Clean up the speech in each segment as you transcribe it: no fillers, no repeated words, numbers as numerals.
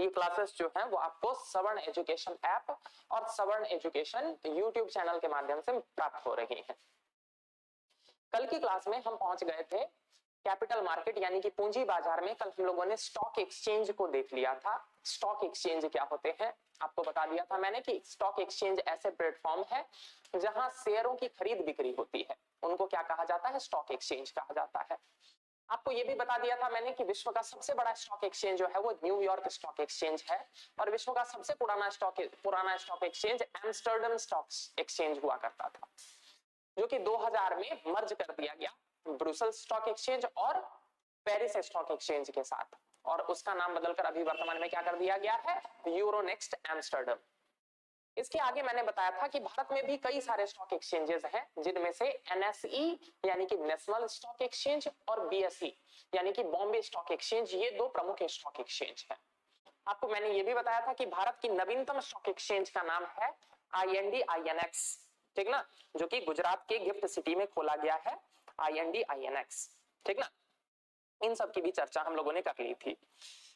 ये क्लासेस जो हैं वो आपको सवर्ण एजुकेशन ऐप और सवर्ण एजुकेशन यूट्यूब चैनल के माध्यम से प्राप्त हो रही है। कल की क्लास में हम पहुंच गए थे कैपिटल मार्केट यानी कि पूंजी बाजार में। कल हम लोगों ने स्टॉक एक्सचेंज को देख लिया था। स्टॉक एक्सचेंज क्या होते हैं आपको बता दिया था मैंने कि स्टॉक एक्सचेंज ऐसे प्लेटफॉर्म है जहां शेयरों की खरीद बिक्री होती है, उनको क्या कहा जाता है, स्टॉक एक्सचेंज कहा जाता है। आपको ये भी बता दिया था मैंने कि विश्व का सबसे बड़ा स्टॉक एक्सचेंज जो है वो न्यूयॉर्क स्टॉक एक्सचेंज है और विश्व का सबसे पुराना stock exchange Amsterdam stock exchange हुआ करता था, जो कि 2000 में मर्ज कर दिया गया ब्रुसेल स्टॉक एक्सचेंज और पेरिस स्टॉक एक्सचेंज के साथ, और उसका नाम बदलकर अभी वर्तमान में क्या कर दिया गया है, यूरोनेक्स्ट एम्स्टर्डम। इसके आगे मैंने बताया था कि भारत में भी कई सारे स्टॉक एक्सचेंजेस हैं, जिनमें से एनएसई यानी कि नेशनल स्टॉक एक्सचेंज और बीएसई यानी कि बॉम्बे स्टॉक एक्सचेंज, ये दो प्रमुख स्टॉक एक्सचेंज हैं। आपको मैंने ये भी बताया था कि भारत की नवीनतम स्टॉक एक्सचेंज का नाम है आईएनडी आईएनएक्स, ठीक ना, जो कि गुजरात के गिफ्ट सिटी में खोला गया है, आईएनडी आईएनएक्स, ठीक ना। इन सब की भी चर्चा हम लोगों ने कर ली थी।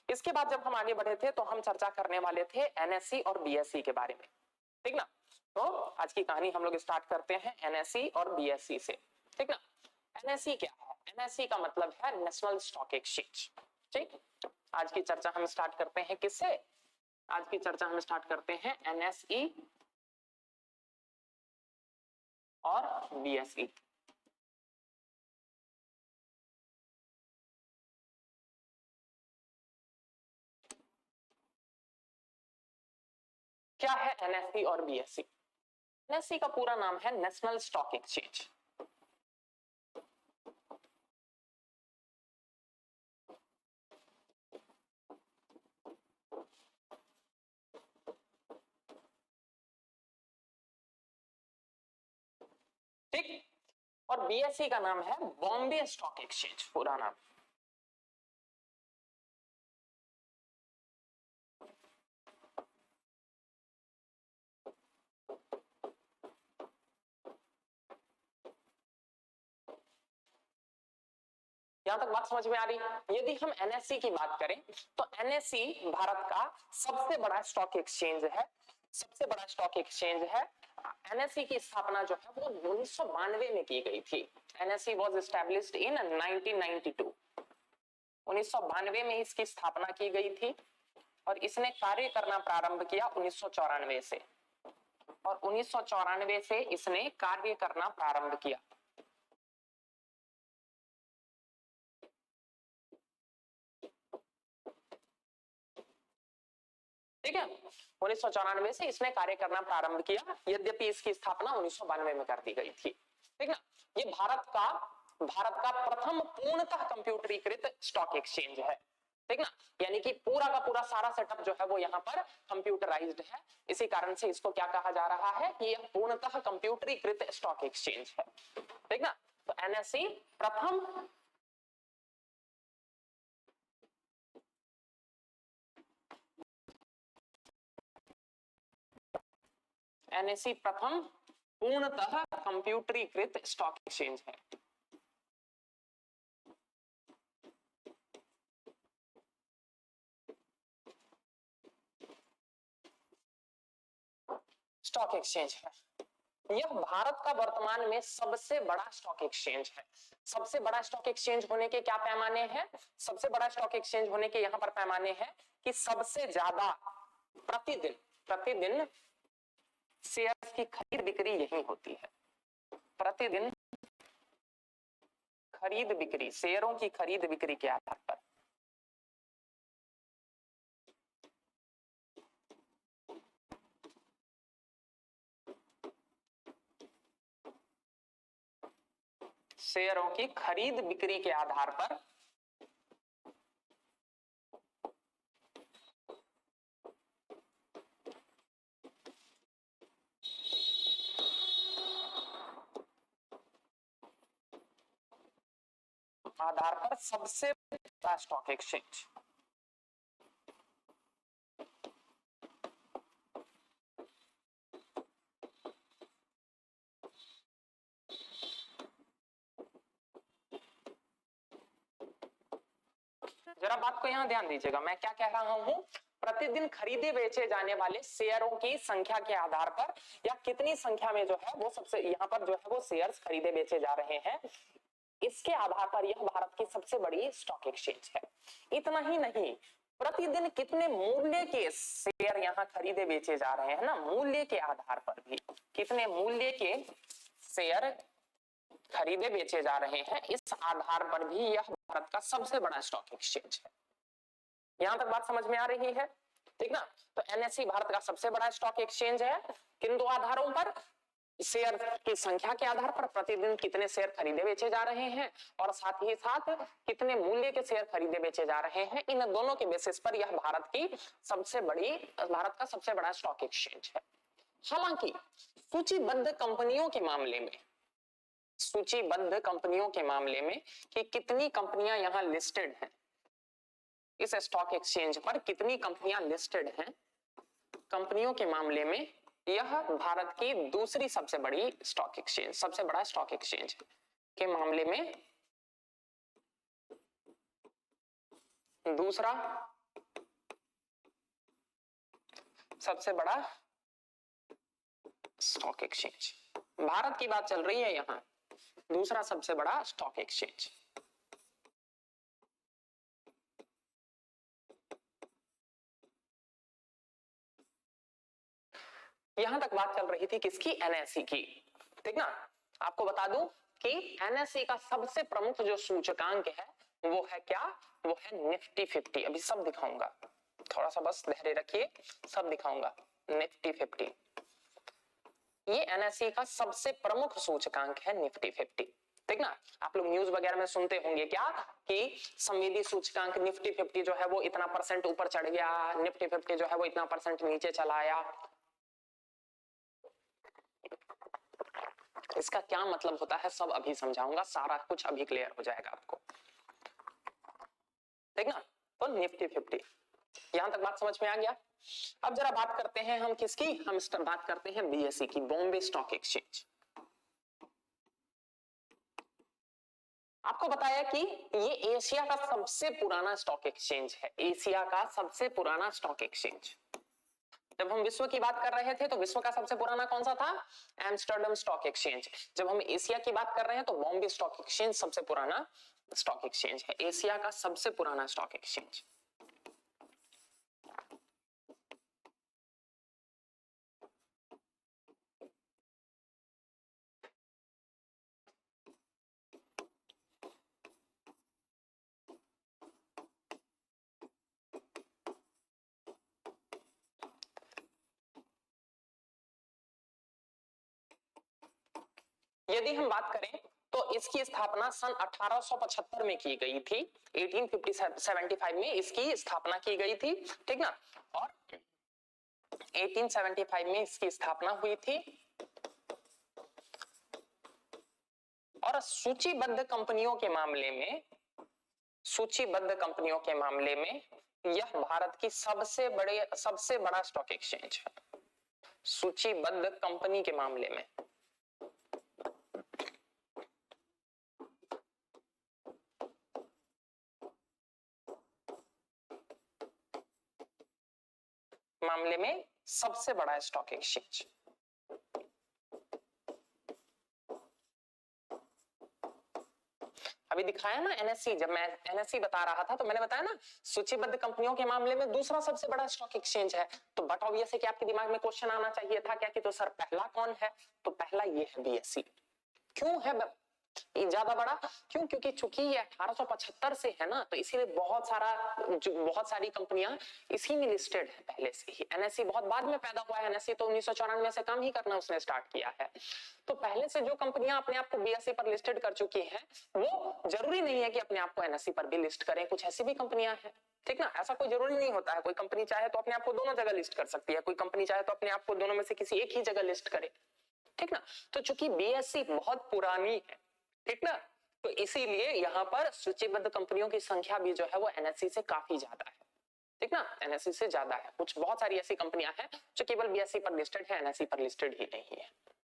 इसके बाद जब हम आगे बढ़े थे तो हम चर्चा करने वाले थे एनएसई और बीएसई के बारे में, ठीक ना। तो आज की कहानी हम लोग स्टार्ट करते हैं एनएसई और बीएसई से, ठीक ना। एनएसई क्या है, एनएसई का मतलब है नेशनल स्टॉक एक्सचेंज, ठीक। आज की चर्चा हम स्टार्ट करते हैं किससे, आज की चर्चा हम स्टार्ट करते हैं एनएसई और बीएसई। क्या है एनएसई और बीएसई? एनएसई का पूरा नाम है नेशनल स्टॉक एक्सचेंज। ठीक, और बीएसई का नाम है बॉम्बे स्टॉक एक्सचेंज, पूरा नाम। यहां तक बात समझ में आ रही है? यदि हम एनएसई की बात करें तो एनएसई भारत का सबसे बड़ा स्टॉक एक्सचेंज है, सबसे बड़ा स्टॉक एक्सचेंज है। एनएसई की स्थापना जो है वो 1992 में की गई थी। एनएसई वाज एस्टैब्लिश्ड इन 1992, 1992 में इसकी स्थापना की गई थी और इसने कार्य करना प्रारंभ किया 1994 से, और 1994 से इसने कार्य करना प्रारंभ किया। ठीक है, 1994 से इसने कार्य करना प्रारंभ किया, यद्यपि इसकी स्थापना 1992 में कर दी गई थी। ठीक ना, ये भारत का प्रथम पूर्णतः कंप्यूटरीकृत स्टॉक एक्सचेंज है। ठीक ना, यानी कि पूरा का पूरा सारा सेटअप जो है वो यहाँ पर कंप्यूटराइज्ड है, इसी कारण से इसको क्या कहा जा रहा है कि यह पूर्णतः कंप्यूटरीकृत स्टॉक एक्सचेंज है। ठीक ना, तो एनएसई प्रथम एनएसई प्रथम पूर्णतः कंप्यूटरीकृत स्टॉक एक्सचेंज है। स्टॉक एक्सचेंज है, यह भारत का वर्तमान में सबसे बड़ा स्टॉक एक्सचेंज है। सबसे बड़ा स्टॉक एक्सचेंज होने के क्या पैमाने हैं? सबसे बड़ा स्टॉक एक्सचेंज होने के यहां पर पैमाने हैं कि सबसे ज्यादा प्रतिदिन प्रतिदिन शेयर्स की खरीद बिक्री यही होती है। प्रतिदिन खरीद बिक्री, शेयरों की खरीद बिक्री के आधार पर शेयरों की खरीद बिक्री के आधार पर सबसे बड़ा स्टॉक एक्सचेंज। जरा बात को यहां ध्यान दीजिएगा, मैं क्या कह रहा हूं प्रतिदिन खरीदे बेचे जाने वाले शेयरों की संख्या के आधार पर या कितनी संख्या में जो है वो सबसे यहाँ पर जो है वो शेयर्स खरीदे बेचे जा रहे हैं, इसके आधार पर यह भारत की सबसे बड़ी स्टॉक एक्सचेंज है। इतना ही नहीं, प्रतिदिन कितने मूल्य के शेयर यहाँ खरीदे बेचे जा रहे हैं ना, मूल्य के आधार पर भी कितने मूल्य के शेयर खरीदे बेचे जा रहे हैं, इस आधार पर भी यह भारत का सबसे बड़ा स्टॉक एक्सचेंज है। यहां तक बात समझ में आ रही है, ठीक ना। तो एनएसई भारत का सबसे बड़ा स्टॉक एक्सचेंज है, किन दो आधारों पर, शेयर की संख्या के आधार पर, प्रतिदिन कितने शेयर खरीदे बेचे जा रहे हैं, और साथ ही साथ कितने मूल्य के शेयर खरीदे बेचे जा रहे हैं। इन दोनों के बेसिस पर यह भारत का सबसे बड़ा स्टॉक एक्सचेंज है। हालांकि सूचीबद्ध कंपनियों के मामले में कि कितनी कंपनियां यहां लिस्टेड हैं, इस स्टॉक एक्सचेंज पर कितनी कंपनियां लिस्टेड हैं, कंपनियों के मामले में यह भारत की दूसरी सबसे बड़ा स्टॉक एक्सचेंज के मामले में दूसरा सबसे बड़ा स्टॉक एक्सचेंज, भारत की बात चल रही है यहां, दूसरा सबसे बड़ा स्टॉक एक्सचेंज। यहां तक बात चल रही थी किसकी, एनएसई की, ठीक ना। आपको बता दूं कि एनएसई का सबसे प्रमुख जो सूचकांक है वो है क्या, वो है निफ्टी 50। अभी सब दिखाऊंगा, थोड़ा सा बस धैर्य रखिए, सब दिखाऊंगा। निफ्टी 50 ये एनएसई का सबसे प्रमुख सूचकांक है, निफ्टी 50, ठीक ना। आप लोग न्यूज वगैरह में सुनते होंगे क्या कि संवेदी सूचकांक निफ्टी 50 जो है वो इतना परसेंट ऊपर चढ़ गया, निफ्टी 50 जो है वो इतना परसेंट नीचे चला आया। इसका क्या मतलब होता है सब अभी समझाऊंगा, सारा कुछ अभी क्लियर हो जाएगा आपको, ठीक ना। तो निफ्टी 50, यहां तक बात समझ में आ गया। अब जरा बात करते हैं हम किसकी, हम बात करते हैं बीएसई की, बॉम्बे स्टॉक एक्सचेंज। आपको बताया कि ये एशिया का सबसे पुराना स्टॉक एक्सचेंज है, एशिया का सबसे पुराना स्टॉक एक्सचेंज। जब हम विश्व की बात कर रहे थे तो विश्व का सबसे पुराना कौन सा था, एम्स्टर्डम स्टॉक एक्सचेंज। जब हम एशिया की बात कर रहे हैं तो बॉम्बे स्टॉक एक्सचेंज सबसे पुराना स्टॉक एक्सचेंज है, एशिया का सबसे पुराना स्टॉक एक्सचेंज। यदि हम बात करें तो इसकी स्थापना सन 1875 में की गई थी, 1875 में इसकी स्थापना की गई थी, ठीक ना। और 1875 में इसकी स्थापना हुई थी, और सूचीबद्ध कंपनियों के मामले में यह भारत की सबसे बड़ा स्टॉक एक्सचेंज है, सूचीबद्ध कंपनी के मामले में। सबसे बड़ा स्टॉक एक्सचेंज। अभी दिखाया ना एनएससी, जब मैं एनएससी बता रहा था तो मैंने बताया ना सूचीबद्ध कंपनियों के मामले में दूसरा सबसे बड़ा स्टॉक एक्सचेंज है। तो बट ऑब्वियस है कि आपके दिमाग में क्वेश्चन आना चाहिए था क्या कि तो सर पहला कौन है, तो पहला ये है बीएसई। क्यों है ज्यादा बड़ा, क्यों, क्योंकि चूंकि ये 1875 से है ना, तो इसीलिए बहुत सारी कंपनियां इसी में लिस्टेड है पहले से ही। एनएससी बहुत बाद में पैदा हुआ है, एनएससी तो 1994 से काम ही करना उसने स्टार्ट किया है। तो पहले से जो कंपनियां अपने आप को बीएसई पर लिस्टेड कर चुकी हैं, वो जरूरी नहीं है कि अपने आप को एनएससी पर भी लिस्ट करें, कुछ ऐसी भी कंपनियां हैं, ठीक ना। ऐसा कोई जरूरी नहीं होता है, कोई कंपनी चाहे तो अपने आप को दोनों जगह लिस्ट कर सकती है, कोई कंपनी चाहे तो अपने आप को दोनों में से किसी एक ही जगह लिस्ट करे, ठीक ना। तो चूंकि बीएसई बहुत पुरानी है, ठीक ना, तो इसीलिए यहाँ पर सूचीबद्ध कंपनियों की संख्या भी जो है वो एनएससी से काफी ज्यादा है, ठीक ना, एनएससी से ज्यादा है। कुछ बहुत सारी ऐसी कंपनियां हैं जो केवल बीएसई पर लिस्टेड है, एनएससी पर लिस्टेड ही नहीं है,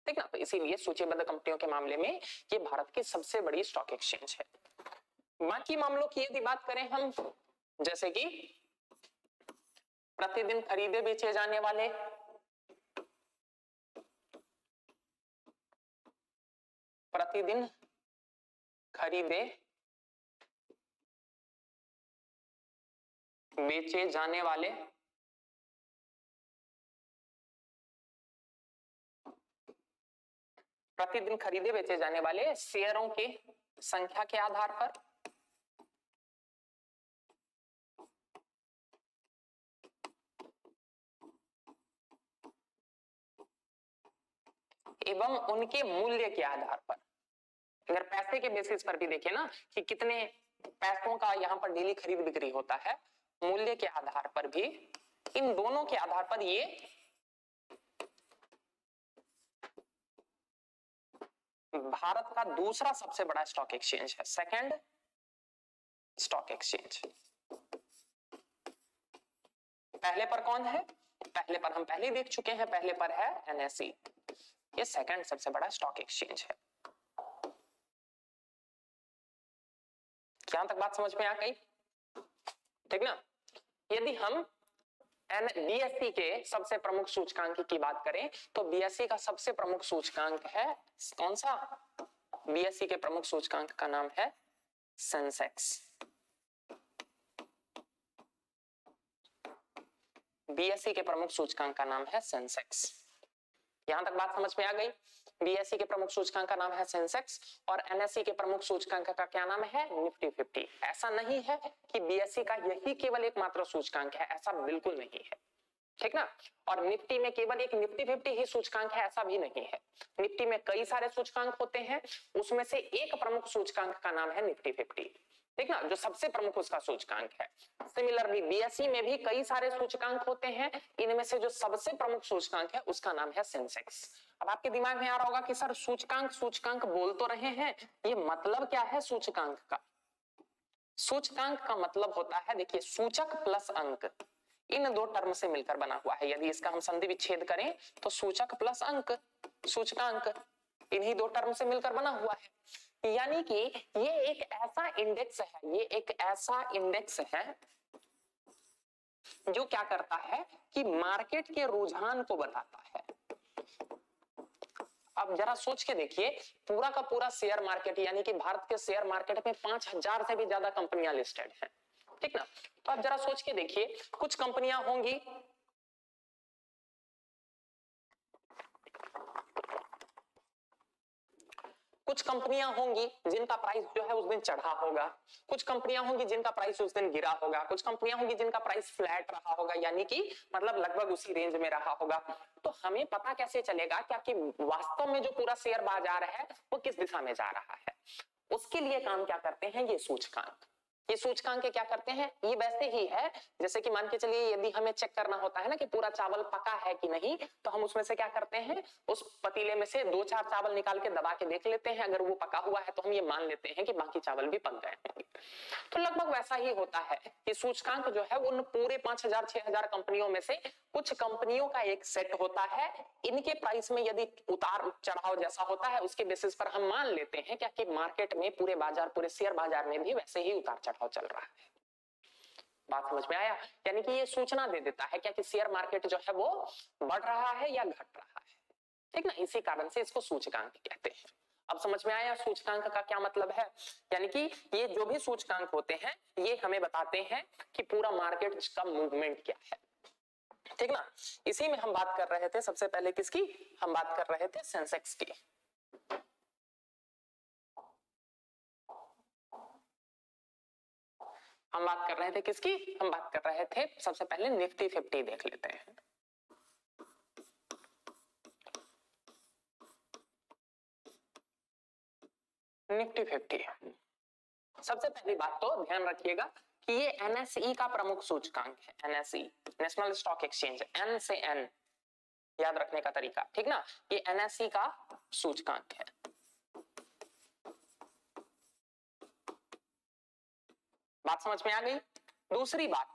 ठीक ना। तो इसीलिए सूचीबद्ध कंपनियों के मामले में ये भारत की सबसे बड़ी स्टॉक एक्सचेंज है। बाकी मामलों की यदि बात करें हम, जैसे कि प्रतिदिन खरीदे बेचे जाने वाले प्रतिदिन खरीदे बेचे जाने वाले प्रतिदिन खरीदे बेचे जाने वाले शेयरों के संख्या के आधार पर एवं उनके मूल्य के आधार पर। अगर पैसे के बेसिस पर भी देखें ना कि कितने पैसों का यहाँ पर डेली खरीद बिक्री होता है, मूल्य के आधार पर भी, इन दोनों के आधार पर ये भारत का दूसरा सबसे बड़ा स्टॉक एक्सचेंज है, सेकंड स्टॉक एक्सचेंज। पहले पर कौन है? पहले पर हम पहले देख चुके हैं, पहले पर है एनएसई, ये सेकंड सबसे बड़ा स्टॉक एक्सचेंज है। यहां तक बात समझ में आ गई? ठीक ना? यदि हम बीएसई के सबसे प्रमुख सूचकांक की बात करें तो बीएसई का सबसे प्रमुख सूचकांक है कौन सा? बीएसई के प्रमुख सूचकांक का नाम है सेंसेक्स। बीएसई के प्रमुख सूचकांक का नाम है सेंसेक्स। यहां तक बात समझ में आ गई? बीएसई के प्रमुख सूचकांक का नाम है सेंसेक्स और एनएसई के प्रमुख सूचकांक का क्या नाम है? निफ्टी 50। ऐसा नहीं है कि बीएसई का यही केवल एकमात्र सूचकांक है, ऐसा बिल्कुल नहीं है, ठीक ना? और निफ्टी में केवल एक निफ्टी 50 ही सूचकांक है, ऐसा भी नहीं है। निफ्टी में कई सारे सूचकांक होते हैं, उसमें से एक प्रमुख सूचकांक का नाम है निफ्टी 50, ठीक ना, जो सबसे प्रमुख उसका सूचकांक है। सिमिलरली बीएसई में भी कई सारे सूचकांक होते हैं, इनमें से जो सबसे प्रमुख सूचकांक है उसका नाम है सेंसेक्स। अब आपके दिमाग में आ रहा होगा कि सर सूचकांक सूचकांक बोल तो रहे हैं, ये मतलब क्या है सूचकांक का? सूचकांक का मतलब होता है, देखिए, सूचक प्लस अंक, इन दो टर्म से मिलकर बना हुआ है। यदि इसका हम संधि विच्छेद करें तो सूचक प्लस अंक, सूचकांक, इन्हीं दो टर्म से मिलकर बना हुआ है। यानी कि ये एक ऐसा इंडेक्स है, ये एक ऐसा इंडेक्स है जो क्या करता है कि मार्केट के रुझान को बताता है। अब जरा सोच के देखिए, पूरा का पूरा शेयर मार्केट, यानी कि भारत के शेयर मार्केट में 5000 से भी ज्यादा कंपनियां लिस्टेड हैं, ठीक ना? तो आप जरा सोच के देखिए, कुछ कंपनियां होंगी कुछ कंपनियां होंगी जिनका प्राइस जो है उस दिन चढ़ा होगा, कुछ कंपनियां होंगी जिनका प्राइस उस दिन गिरा होगा, कुछ कंपनियां होंगी जिनका प्राइस फ्लैट रहा होगा, यानी कि मतलब लगभग उसी रेंज में रहा होगा। तो हमें पता कैसे चलेगा क्या कि वास्तव में जो पूरा शेयर बाजार है वो किस दिशा में जा रहा है? उसके लिए काम क्या करते हैं ये सूचकांक। ये सूचकांक क्या करते हैं? ये वैसे ही है जैसे कि मान के चलिए, यदि हमें चेक करना होता है ना कि पूरा चावल पका है कि नहीं, तो हम उसमें से क्या करते हैं, उस पतीले में से 2-4 चावल निकाल के दबा के देख लेते हैं। अगर वो पका हुआ है तो हम ये मान लेते हैं कि बाकी चावल भी पक गए हैं। तो लगभग वैसा ही होता है कि सूचकांक जो है उन पूरे 5000-6000 कंपनियों में से कुछ कंपनियों का एक सेट होता है। इनके प्राइस में यदि उतार चढ़ाव जैसा होता है, उसके बेसिस पर हम मान लेते हैं क्या कि मार्केट में, पूरे बाजार, पूरे शेयर बाजार में भी वैसे ही उतार चढ़ाव चल रहा है। बात समझ में आया? यानी कि ये सूचना दे देता है क्या कि शेयर मार्केट जो है वो बढ़ रहा है या घट रहा है, ठीक ना? इसी कारण से इसको सूचकांक कहते हैं। अब समझ में आया सूचकांक का क्या मतलब है? यानी कि ये जो भी सूचकांक होते हैं ये हमें बताते हैं कि पूरा मार्केट का मूवमेंट क्या है, ठीक ना? इसी में हम बात कर रहे थे सबसे पहले किसकी? हम बात कर रहे थे सेंसेक्स की। हम बात कर रहे थे किसकी? हम बात कर रहे थे सबसे पहले निफ्टी 50 देख लेते हैं। निफ्टी 50, सबसे पहली बात तो ध्यान रखिएगा कि ये एनएसई का प्रमुख सूचकांक है। NSE, national stock exchange, N से एन याद रखने का तरीका, ठीक ना? ये एनएसई का सूचकांक है। बात समझ में आ गई? दूसरी बात,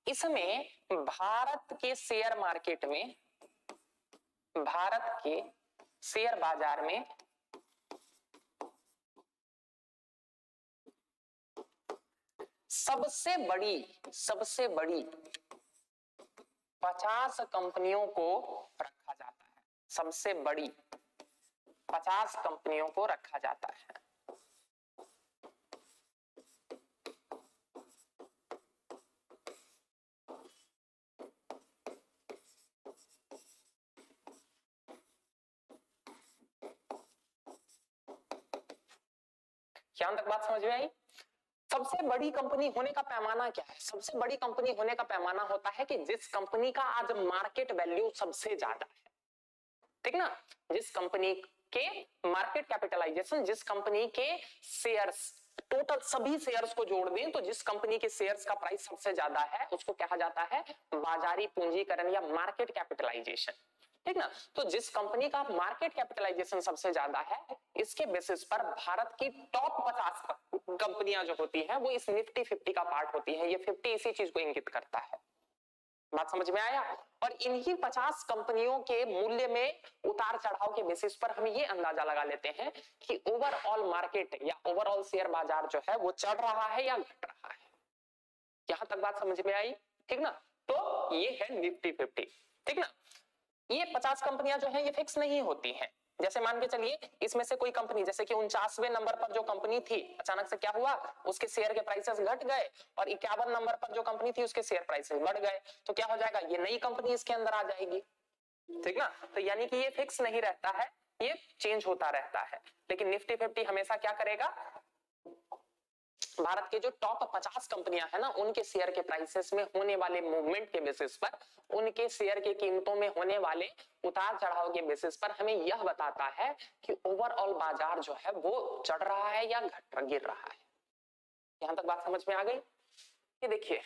इसमें भारत के शेयर मार्केट में, भारत के शेयर बाजार में सबसे बड़ी 50 कंपनियों को रखा जाता है, सबसे बड़ी 50 कंपनियों को रखा जाता है। यहां तक बात समझ में आई? सबसे बड़ी कंपनी होने का पैमाना क्या है? सबसे बड़ी कंपनी होने का पैमाना होता है कि जिस कंपनी का आज मार्केट वैल्यू सबसे ज्यादा है, ठीक ना? जिस कंपनी के मार्केट कैपिटलाइजेशन, जिस कंपनी के शेयर्स, टोटल सभी शेयर्स को जोड़ दें तो जिस कंपनी के शेयर्स का प्राइस सबसे ज्यादा है उसको कहा जाता है बाजारी पूंजीकरण या मार्केट कैपिटलाइजेशन, ठीक ना? तो जिस कंपनी का मार्केट कैपिटलाइजेशन सबसे ज्यादा है, इसके बेसिस पर भारत की टॉप 50 कंपनियां जो होती हैं वो इस निफ्टी 50 का पार्ट होती है। ये 50 इसी चीज को इंगित करता है। बात समझ में आया? और इन्हीं 50 कंपनियों के मूल्य में उतार चढ़ाव के बेसिस पर हम ये अंदाजा लगा लेते हैं कि ओवरऑल मार्केट या ओवरऑल शेयर बाजार जो है वो चढ़ रहा है या घट रहा है। यहां तक बात समझ में आई, ठीक ना? तो ये है निफ्टी 50, ठीक ना? ये 50 कंपनियां जो है ये फिक्स नहीं होती हैं। जैसे मान के चलिए इसमें से कोई कंपनी, जैसे कि 49वें नंबर पर जो कंपनी थी, अचानक से क्या हुआ, उसके शेयर के प्राइसेस घट गए और 51 नंबर पर जो कंपनी थी उसके शेयर प्राइसेस बढ़ गए, तो क्या हो जाएगा, ये नई कंपनी इसके अंदर आ जाएगी, ठीक ना? तो यानी कि ये फिक्स नहीं रहता है, ये चेंज होता रहता है। लेकिन निफ्टी 50 हमेशा क्या करेगा, भारत के जो टॉप 50 कंपनियां है ना उनके शेयर के प्राइसेस में होने वाले मूवमेंट के बेसिस पर, उनके शेयर के कीमतों में होने वाले उतार चढ़ाव के बेसिस पर हमें यह बताता है कि ओवरऑल बाजार जो है वो चढ़ रहा है या घट गिर रहा है। यहां तक बात समझ में आ गई? ये देखिए,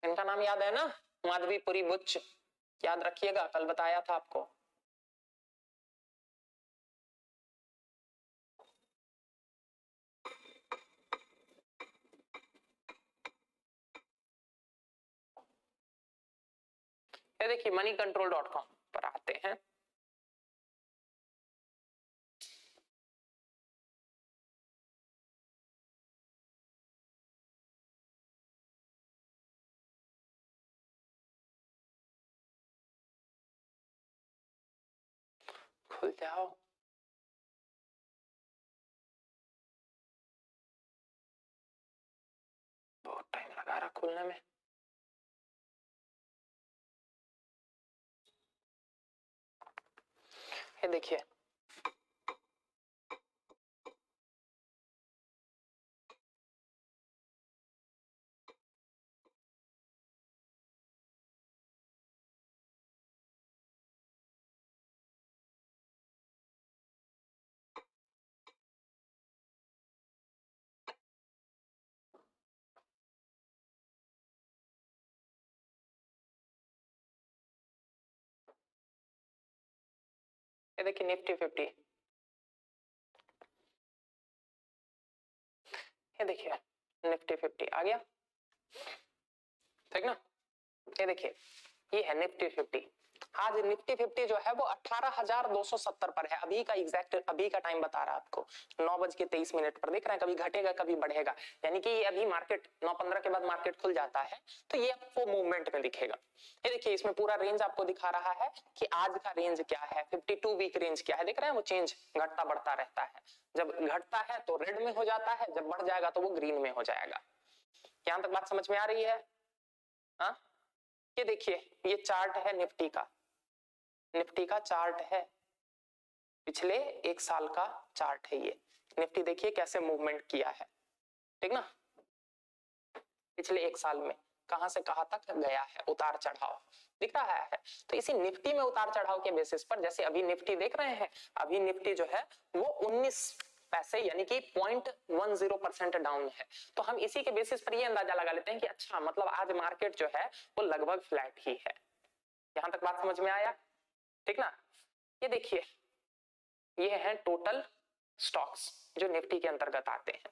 इनका नाम याद है ना, माधवीपुरी बुच्च, याद रखिएगा, कल बताया था आपको। ये देखिए moneycontrol.com पर आते हैं। खुल जाओ, बहुत टाइम लगा रहा खुलने में। ये देखिए, ये देखिए निफ्टी 50, ये देखिए निफ्टी 50 आ गया, ठीक ना? ये देखिए ये है निफ्टी 50। आज निफ्टी 50 जो है वो 18,270 पर है, अभी का एग्जैक्ट अभी का टाइम बता रहा आपको, 9:23 पर। देख रहे हैं कभी घटेगा कभी बढ़ेगा, यानी कि ये अभी मार्केट 9:15 के बाद मार्केट खुल जाता है तो ये आपको मूवमेंट में दिखेगा। ये देखिए इसमें पूरा रेंज आपको दिखा रहा है कि आज का रेंज क्या है, 52 वीक रेंज क्या है, देख रहे हैं वो चेंज घटता बढ़ता रहता है। जब घटता है तो रेड में हो जाता है, जब बढ़ जाएगा तो वो ग्रीन में हो जाएगा। यहां तक बात समझ में आ रही है? हाँ, ये देखिए ये चार्ट है निफ्टी का, निफ्टी का चार्ट है, पिछले एक साल का चार्ट है ये। निफ्टी देखिए कैसे मूवमेंट किया है, ठीक ना? पिछले एक साल में कहां से कहां तक गया है, उतार चढ़ाव दिख रहा है। तो इसी निफ्टी में उतार चढ़ाव के बेसिस पर, जैसे अभी निफ्टी देख रहे हैं, अभी निफ्टी जो है वो 19 पैसे यानी कि 0.10% डाउन है। तो हम इसी के बेसिस पर ये अंदाजा लगा लेते हैं कि अच्छा मतलब आज मार्केट जो है वो लगभग फ्लैट ही है। यहां तक बात समझ में आया, ठीक ना? ये देखिए ये है टोटल स्टॉक्स जो निफ्टी के अंतर्गत आते हैं।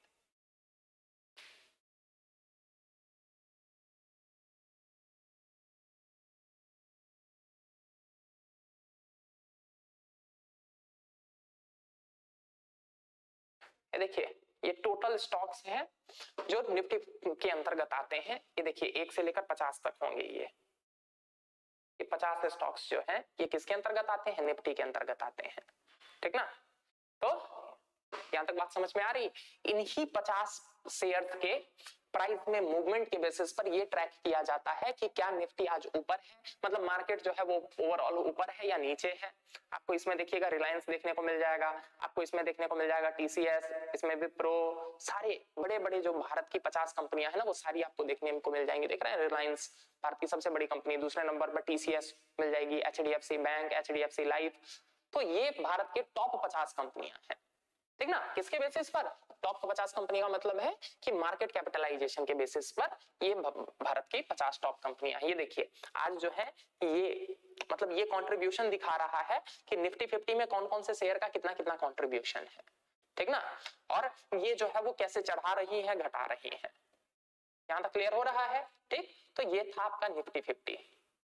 ये देखिए ये टोटल स्टॉक्स हैं जो निफ्टी के अंतर्गत आते हैं। ये देखिए 1 से लेकर 50 तक होंगे। ये 50 स्टॉक्स जो हैं ये किसके अंतर्गत आते हैं? निफ्टी के अंतर्गत आते हैं, ठीक ना। तो यहां तक बात समझ में आ रही? इन्हीं 50 शेयर्स के प्राइस में मूवमेंट के बेसिस पर ये ट्रैक किया जाता है कि क्या निफ्टी आज ऊपर है, मतलब मार्केट जो है वो ओवरऑल ऊपर है या नीचे है। आपको इसमें देखिएगा रिलायंस देखने को मिल जाएगा, आपको इसमें देखने को मिल जाएगा टीसीएस, इसमें विप्रो, सारे बड़े बड़े जो भारत की 50 कंपनियां हैं ना वो सारी आपको देखने को मिल जाएंगी। देख रहे हैं रिलायंस भारत की सबसे बड़ी कंपनी, दूसरे नंबर पर टीसीएस मिल जाएगी, एचडीएफसी बैंक, एचडीएफसी लाइफ। तो ये भारत के टॉप 50 कंपनियां हैं, ठीक ना। किसके बेसिस पर? टॉप 50 कंपनी का मतलब है कि मार्केट कैपिटलाइजेशन के बेसिस पर ये भारत की 50 टॉप कंपनियां। ये देखिए आज जो है ये मतलब ये कंट्रीब्यूशन दिखा रहा है कि निफ्टी 50 में कौन कौन से शेयर का कितना कितना कंट्रीब्यूशन है, ठीक ना। और ये जो है वो कैसे चढ़ा रही है, घटा रही है। यहां तक क्लियर हो रहा है? ठीक। तो ये था आपका निफ्टी 50।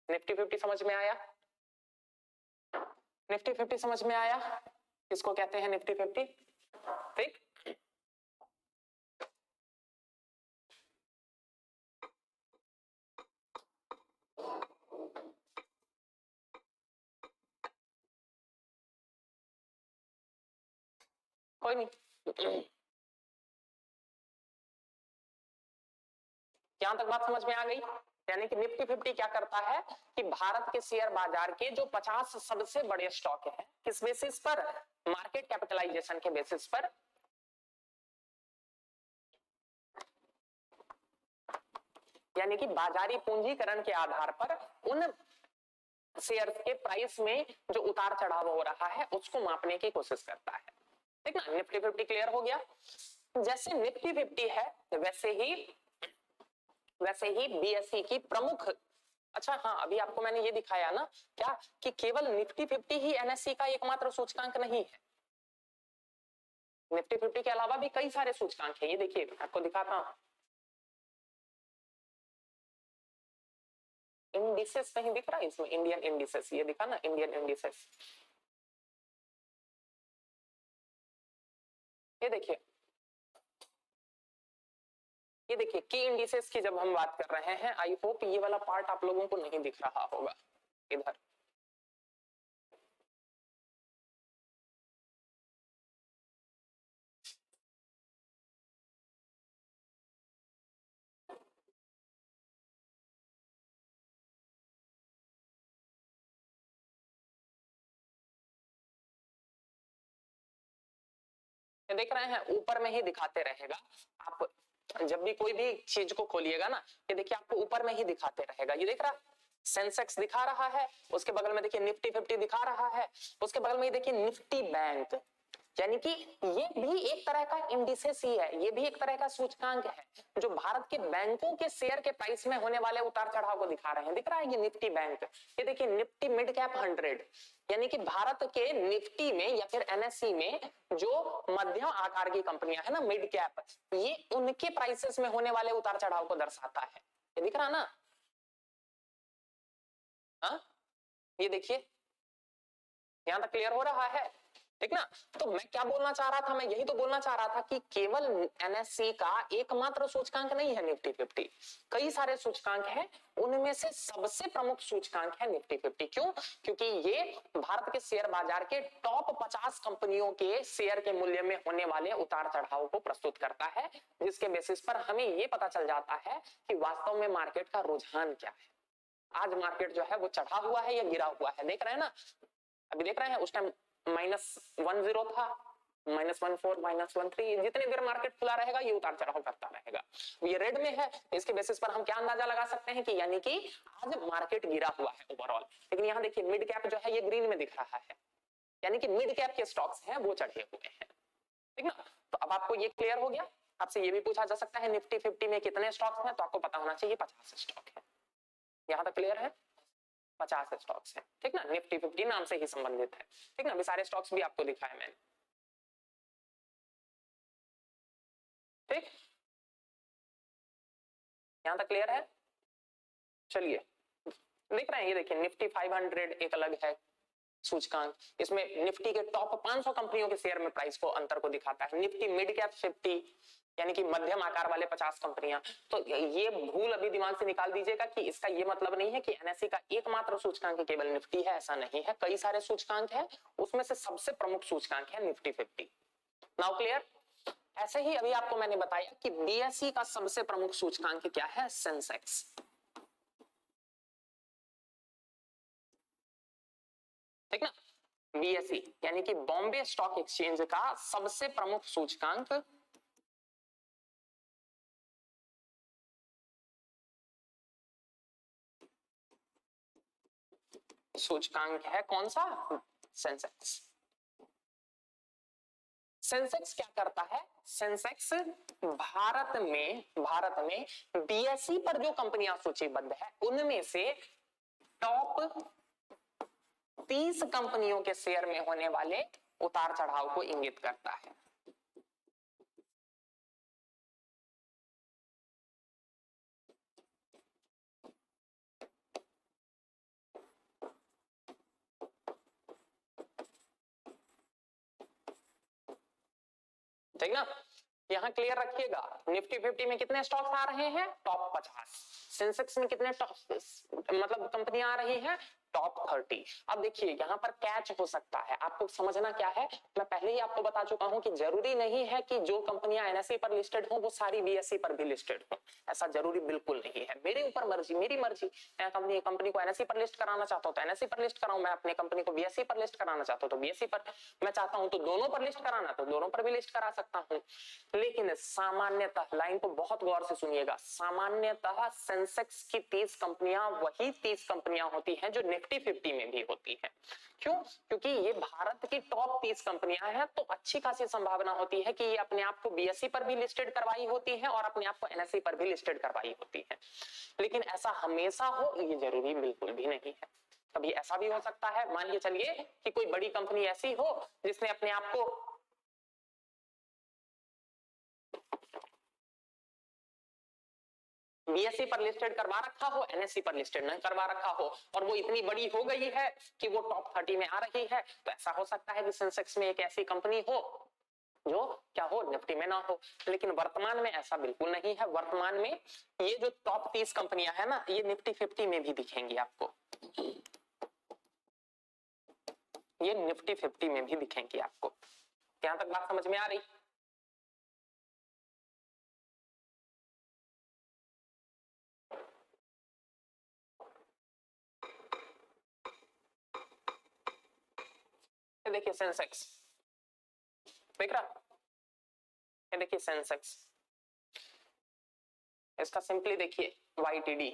निफ्टी 50 समझ में आया? निफ्टी 50 समझ में आया? किसको कहते हैं निफ्टी 50? ठीक। कोई नहीं, यहां तक बात समझ में आ गई? यानी कि निफ्टी 50 क्या करता है कि भारत के शेयर बाजार के जो 50 सबसे बड़े स्टॉक है, किस बेसिस पर? मार्केट कैपिटलाइजेशन के बेसिस पर, यानी कि बाजारी पूंजीकरण के आधार पर उन शेयर के प्राइस में जो उतार चढ़ाव हो रहा है उसको मापने की कोशिश करता है, ठीक ना। निफ्टी 50 क्लियर हो गया? जैसे निफ्टी 50 है वैसे ही बीएसई की प्रमुख, अच्छा हाँ अभी आपको मैंने ये दिखाया ना क्या कि केवल निफ्टी 50 ही एनएससी का एकमात्र सूचकांक नहीं है। निफ्टी 50 के अलावा भी कई सारे सूचकांक हैं। ये देखिए आपको दिखाता हूं, इंडिसेस कहीं दिख रहा है इसमें? इंडियन इंडिसेस, ये दिखा ना इंडियन इंडिसेस। ये देखिए की इंडिसेस की जब हम बात कर रहे हैं, आई होप ये वाला पार्ट आप लोगों को नहीं दिख रहा होगा इधर। देख रहे हैं ऊपर में ही दिखाते रहेगा। आप जब भी कोई भी चीज को खोलिएगा ना, ये देखिए आपको ऊपर में ही दिखाते रहेगा। ये देख रहा सेंसेक्स दिखा रहा है, उसके बगल में देखिए निफ्टी 50 दिखा रहा है, उसके बगल में देखिए निफ्टी बैंक, यानी कि ये भी एक तरह का इंडिसेस ही है, ये भी एक तरह का सूचकांक है जो भारत के बैंकों के शेयर के प्राइस में होने वाले उतार चढ़ाव को दिखा रहे हैं। दिख रहा है ये निफ्टी बैंक, ये देखिए निफ्टी मिड कैप 100, यानी कि भारत के निफ्टी में या फिर एनएससी में जो मध्यम आकार की कंपनियां है ना मिड कैप, ये उनके प्राइसेस में होने वाले उतार चढ़ाव को दर्शाता है। ये दिख रहा ना? हाँ ये देखिए यहां तक क्लियर हो रहा है, ठीक ना। तो मैं क्या बोलना चाह रहा था, मैं यही तो बोलना चाह रहा था कि केवल एनएससी का एकमात्र सूचकांक नहीं है निफ्टी 50, कई सारे सूचकांक हैं, उनमें से सबसे प्रमुख सूचकांक है निफ्टी 50। क्यों? क्योंकि ये भारत के शेयर बाजार के टॉप 50 कंपनियों के शेयर के मूल्य में होने वाले उतार चढ़ाव को प्रस्तुत करता है, जिसके बेसिस पर हमें ये पता चल जाता है कि वास्तव में मार्केट का रुझान क्या है। आज मार्केट जो है वो चढ़ा हुआ है या गिरा हुआ है, देख रहे हैं ना। अभी देख रहे हैं उस टाइम -10 था, -14, -13, जितनी देर मार्केट खुला रहेगा ये उतार चढ़ाव करता रहेगा। ये रेड में है, इसके बेसिस पर हम क्या अंदाजा लगा सकते हैं कि यानी कि आज मार्केट गिरा हुआ है ओवरऑल। लेकिन यहाँ देखिए मिड कैप जो है ये ग्रीन में दिख रहा है, यानी कि मिड कैप के स्टॉक्स हैं वो चढ़े हुए हैं, ठीक ना। तो अब आपको ये क्लियर हो गया। आपसे ये भी पूछा जा सकता है निफ्टी 50 में कितने स्टॉक्स हैं, तो आपको पता होना चाहिए 50 स्टॉक है। यहां तक क्लियर है? 50 स्टॉक्स है, ठीक ना। निफ्टी 50 नाम से ही संबंधित है, ठीक ना। अभी सारे स्टॉक्स भी आपको दिखाए मैंने, ठीक। यहां तक क्लियर है? चलिए देख रहे हैं, ये देखिए निफ्टी 500 एक अलग है, सूचकांक। इसमें निफ्टी के टॉप 500 कंपनियों के शेयर में प्राइस को अंतर को दिखाता है। निफ्टी मिड कैप 50 यानी कि मध्यम आकार वाले 50 कंपनियां। तो ये भूल अभी दिमाग से निकाल दीजिएगा कि इसका ये मतलब नहीं है कि एनएसई का एकमात्र सूचकांक केवल निफ्टी है, ऐसा नहीं है, कई सारे सूचकांक हैं, उसमें से सबसे प्रमुख सूचकांक है निफ्टी 50। Now clear. ऐसे ही अभी आपको मैंने बताया कि बीएसई का सबसे प्रमुख सूचकांक क्या है, सेंसेक्स। ठीक ना, बीएसई यानी कि बॉम्बे स्टॉक एक्सचेंज का सबसे प्रमुख सूचकांक है कौन सा, सेंसेक्स। सेंसेक्स क्या करता है, सेंसेक्स भारत में बीएसई पर जो कंपनियां सूचीबद्ध है उनमें से टॉप 30 कंपनियों के शेयर में होने वाले उतार चढ़ाव को इंगित करता है। ठीक ना, यहां क्लियर रखिएगा। निफ्टी 50 में कितने स्टॉक्स आ रहे हैं, टॉप 50। सेंसेक्स में कितने टॉप मतलब कंपनियां आ रही हैं, टॉप 30। अब देखिए यहां पर कैच हो सकता है, आपको समझना क्या है, मैं पहले ही आपको बता चुका हूं कि जरूरी नहीं है कि जो कंपनियां एनएसई पर लिस्टेड हो वो सारी बीएसई पर भी लिस्टेड हो, ऐसा जरूरी बिल्कुल नहीं है। मेरे ऊपर मर्जी, मेरी मर्जी, मैं कंपनी को एनएसई पर लिस्ट कराना चाहता हूं तो एनएसई पर लिस्ट कराऊं, मैं अपनी कंपनी को बीएसई पर लिस्ट कराना चाहता हूं तो बीएसई पर, मैं चाहता हूं तो दोनों पर लिस्ट कराना तो दोनों पर भी लिस्ट करा सकता हूं। लेकिन सामान्यतः, लाइन को बहुत गौर से सुनिएगा, सामान्यतः सेंसेक्स की 30 कंपनियां वही 30 कंपनियां होती हैं जो निफ्टी 50 में भी होती हैं। क्यों, क्योंकि ये भारत की टॉप 30 कंपनियां हैं, तो अच्छी खासी संभावना होती है कि ये अपने आप को बीएसई पर भी लिस्टेड करवाई होती है और अपने आप को एनएसई पर भी लिस्टेड करवाई होती है। लेकिन ऐसा हमेशा हो ये जरूरी बिल्कुल भी नहीं है। कभी ऐसा भी हो सकता है, मान के चलिए कि कोई बड़ी कंपनी ऐसी हो जिसने अपने आप को बीएसई पर लिस्टेड करवा रखा हो, एनएसई पर लिस्टेड नहीं करवा रखा हो, और वो इतनी बड़ी हो गई है कि वो टॉप 30 में आ रही है, तो ऐसा हो सकता है कि सेंसेक्स में एक ऐसी कंपनी हो जो क्या हो, निफ्टी में ना हो। लेकिन वर्तमान में ऐसा बिल्कुल नहीं है। वर्तमान में ये जो टॉप 30 कंपनियां है ना, ये निफ्टी 50 में भी दिखेंगी आपको, ये निफ्टी 50 में भी दिखेंगी आपको। यहां तक बात समझ में आ रही। देखिए सेंसेक्स, देख रहा, ये देखिए सेंसेक्स, इसका सिंपली देखिए वाईटीडी,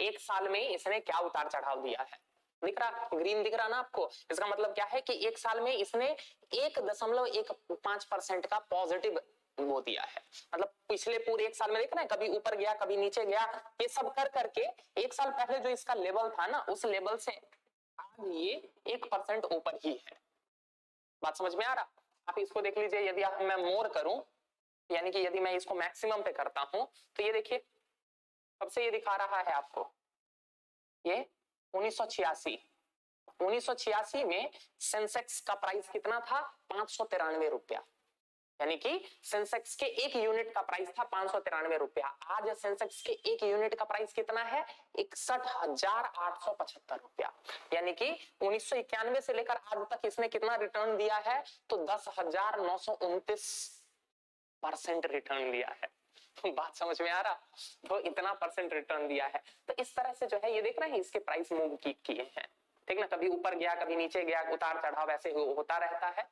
एक साल में इसने क्या उतार चढ़ाव दिया है, दिख रहा, ग्रीन दिख रहा ना आपको। इसका मतलब क्या है कि एक साल में इसने 1.15% का पॉजिटिव वो दिया है। मतलब पिछले पूरे एक साल में देख रहे हैं, कभी ऊपर गया कभी नीचे गया, ये सब कर करके एक साल पहले जो इसका लेवल था ना, उस लेवल से आज ये 1% ऊपर ही है। बात समझ में आ रहा। आप इसको देख लीजिए, यदि आप मैं मोर करूं, यानी कि यदि मैं इसको मैक्सिमम पे करता हूं, तो ये देखिए कब से ये दिखा रहा है आपको, ये 1986 में सेंसेक्स का प्राइस कितना था, 593 रुपया, यानी कि सेंसेक्स के एक यूनिट का प्राइस था 593 रुपया। आज सेंसेक्स के एक यूनिट का प्राइस कितना है, 61,875 रुपया, यानी कि 1991 से लेकर आज तक इसने कितना रिटर्न दिया है, तो 10,929% रिटर्न दिया है। बात समझ में आ रहा, तो इतना परसेंट रिटर्न दिया है। तो इस तरह से जो है ये देख रहे हैं, इसके प्राइस मूव किए हैं, ठीक ना, कभी ऊपर गया कभी नीचे गया, उतार चढ़ाव ऐसे होता रहता है,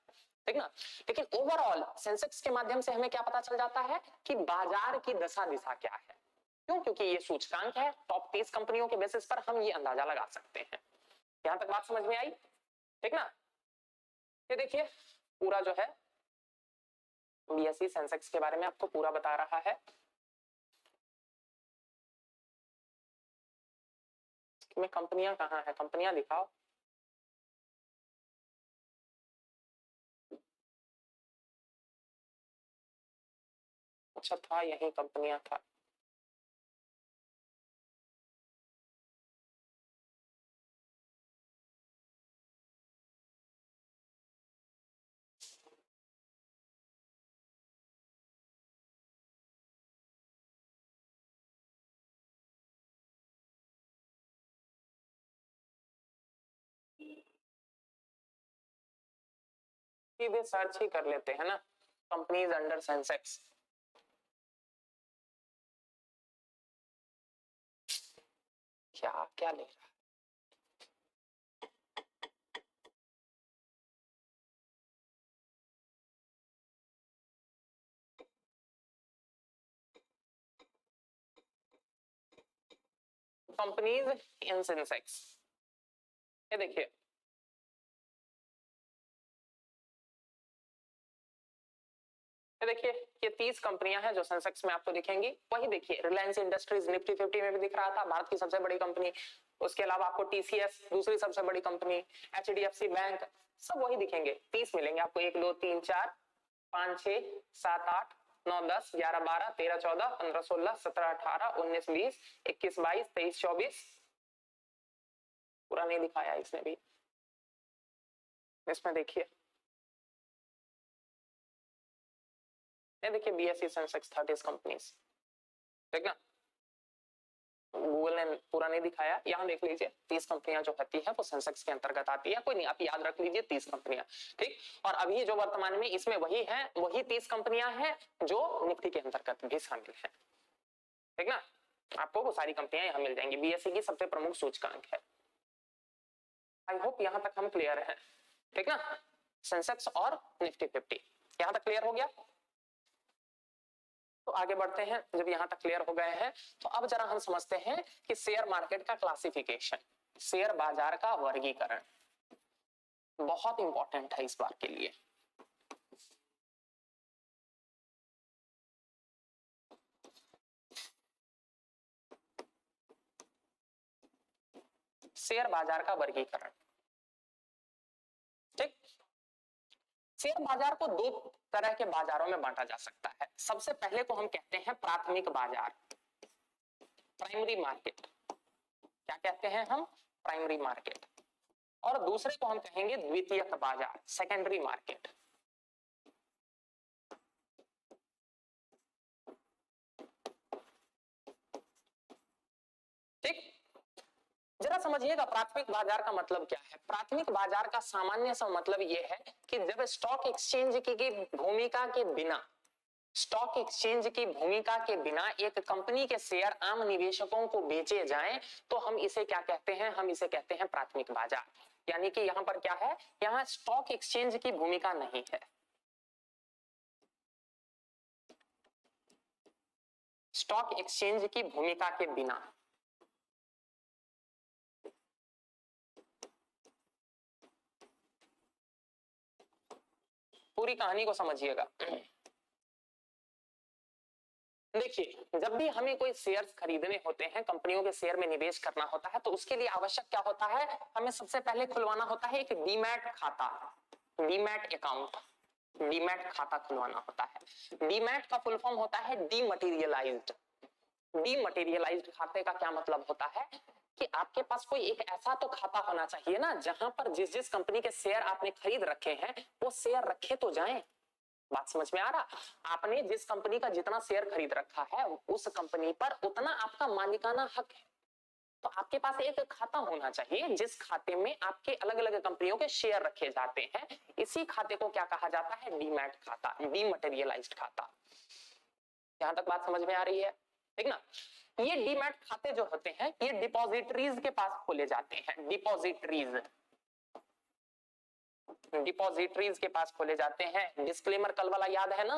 ठीक ना। लेकिन ओवरऑल सेंसेक्स के माध्यम से हमें क्या पता चल जाता है कि बाजार की दशा दिशा क्या है। क्यों, क्योंकि ये सूचकांक है, टॉप 30 कंपनियों के बेसिस पर हम ये अंदाजा लगा सकते हैं। यहां तक बात समझ में आई, ठीक ना। ये देखिए पूरा जो है बीएसई सेंसेक्स के बारे में आपको पूरा बता रहा है। में कंपनियां कहाँ है, कंपनियां दिखाओ। अच्छा था, यही कंपनियां था। सीधे सर्च ही कर लेते हैं ना, कंपनीज अंडर सेंसेक्स। क्या क्या ले रहा है? कंपनीज इन सेंसेक्स, ये देखिए ये 30 कंपनियां हैं जो सेंसेक्स में आपको दिखेंगी। वही देखिए रिलायंस इंडस्ट्रीज निफ्टी 50 में भी दिख रहा था, भारत की सबसे बड़ी कंपनी। उसके अलावा आपको टीसीएस दूसरी सबसे बड़ी कंपनी, एचडीएफसी बैंक, सब वही दिखेंगे। 30 मिलेंगे आपको, 1 2 3 4 5 6 7 8 9 10 11 12 13 14 15 16 17 18 19 20 21 22 23 24, पूरा नहीं दिखाया इसने भी। इसमें देखिए ये देखिए बीएसई सेंसेक्स 30 कंपनीज, ठीक ना। गूगल ने पूरा नहीं दिखाया, यहाँ देख लीजिए 30 कंपनियां जो होती है वो सेंसेक्स के अंतर्गत आती है। कोई नहीं, आप याद रख लीजिए 30 कंपनियां, ठीक। और अभी जो वर्तमान में इसमें वही है, वही 30 कंपनियां हैं जो निफ्टी के अंतर्गत भी शामिल है, ठीक ना। आपको वो सारी कंपनियां यहाँ मिल जाएंगी, बीएसई की सबसे प्रमुख सूचकांक है। आई होप यहाँ तक हम क्लियर है, ठीक ना। सेंसेक्स और निफ्टी 50 यहाँ तक क्लियर हो गया। तो आगे बढ़ते हैं। जब यहां तक क्लियर हो गए हैं तो अब जरा हम समझते हैं कि शेयर मार्केट का क्लासिफिकेशन, शेयर बाजार का वर्गीकरण बहुत इंपॉर्टेंट है इस बार के लिए। शेयर बाजार का वर्गीकरण, ठीक। शेयर बाजार को दो तरह के बाजारों में बांटा जा सकता है। सबसे पहले को हम कहते हैं प्राथमिक बाजार, प्राइमरी मार्केट। क्या कहते हैं हम? Primary market. और दूसरे को हम कहेंगे द्वितीयक बाजार, सेकेंडरी मार्केट। ठीक, जरा समझिएगा प्राथमिक बाजार का मतलब क्या है। प्राथमिक बाजार का सामान्य सा मतलब यह है कि जब स्टॉक एक्सचेंज की भूमिका के बिना, स्टॉक एक्सचेंज की भूमिका के बिना एक कंपनी के शेयर आम निवेशकों को बेचे जाएं तो हम इसे क्या कहते हैं? हम इसे कहते हैं प्राथमिक बाजार। यानी कि यहां पर क्या है, यहां स्टॉक एक्सचेंज की भूमिका नहीं है। स्टॉक एक्सचेंज की भूमिका के बिना पूरी कहानी को समझिएगा। देखिए जब भी हमें कोई शेयर्स खरीदने होते हैं, कंपनियों के शेयर में निवेश करना होता है, तो उसके लिए आवश्यक क्या होता है? हमें सबसे पहले खुलवाना होता है एक डीमैट खाता, डीमैट अकाउंट, डीमैट खाता खुलवाना होता है। डीमैट का फुल फॉर्म होता है डीमटेरियलाइज्ड। डीमटेरियलाइज्ड खाते का क्या मतलब होता है कि आपके पास कोई एक ऐसा तो खाता होना चाहिए ना जहां पर जिस जिस कंपनी के शेयर आपने खरीद रखे हैं वो शेयर रखे तो जाएं। बात समझ में आ रहा? आपने जिस कंपनी का जितना शेयर खरीद रखा है उस कंपनी पर उतना आपका मालिकाना हक है। तो आपके पास एक खाता होना चाहिए जिस खाते में आपके अलग अलग कंपनियों के शेयर रखे जाते हैं। इसी खाते को क्या कहा जाता है? डीमैट खाता, डीमटेरियलाइज्ड खाता। यहां तक बात समझ में आ रही है, ठीक ना। ये डीमैट खाते जो होते हैं ये डिपॉजिटरीज के पास खोले जाते हैं। डिपॉजिटरीज, डिपॉजिटरीज के पास खोले जाते हैं। डिस्क्लेमर कल वाला याद है ना?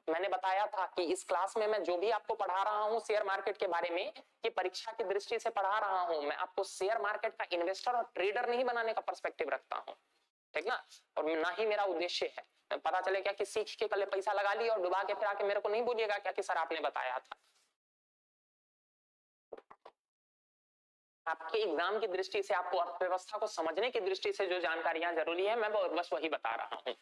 मैंने बताया था कि इस क्लास में मैं जो भी आपको पढ़ा रहा हूं शेयर मार्केट के बारे में, कि परीक्षा की दृष्टि से पढ़ा रहा हूं। मैं आपको शेयर मार्केट का इन्वेस्टर और ट्रेडर नहीं बनाने का पर्सपेक्टिव रखता हूं, ठीक ना। और ना ही मेरा उद्देश्य है पता चले क्या कि सीख के कल पैसा लगा लिया और डुबा के फिर आके मेरे को नहीं बोलिएगा क्या कि सर आपने बताया था। आपके एग्जाम की दृष्टि से, आपको अर्थव्यवस्था को समझने की दृष्टि से जो जानकारियां जरूरी है मैं बस वही बता रहा हूं।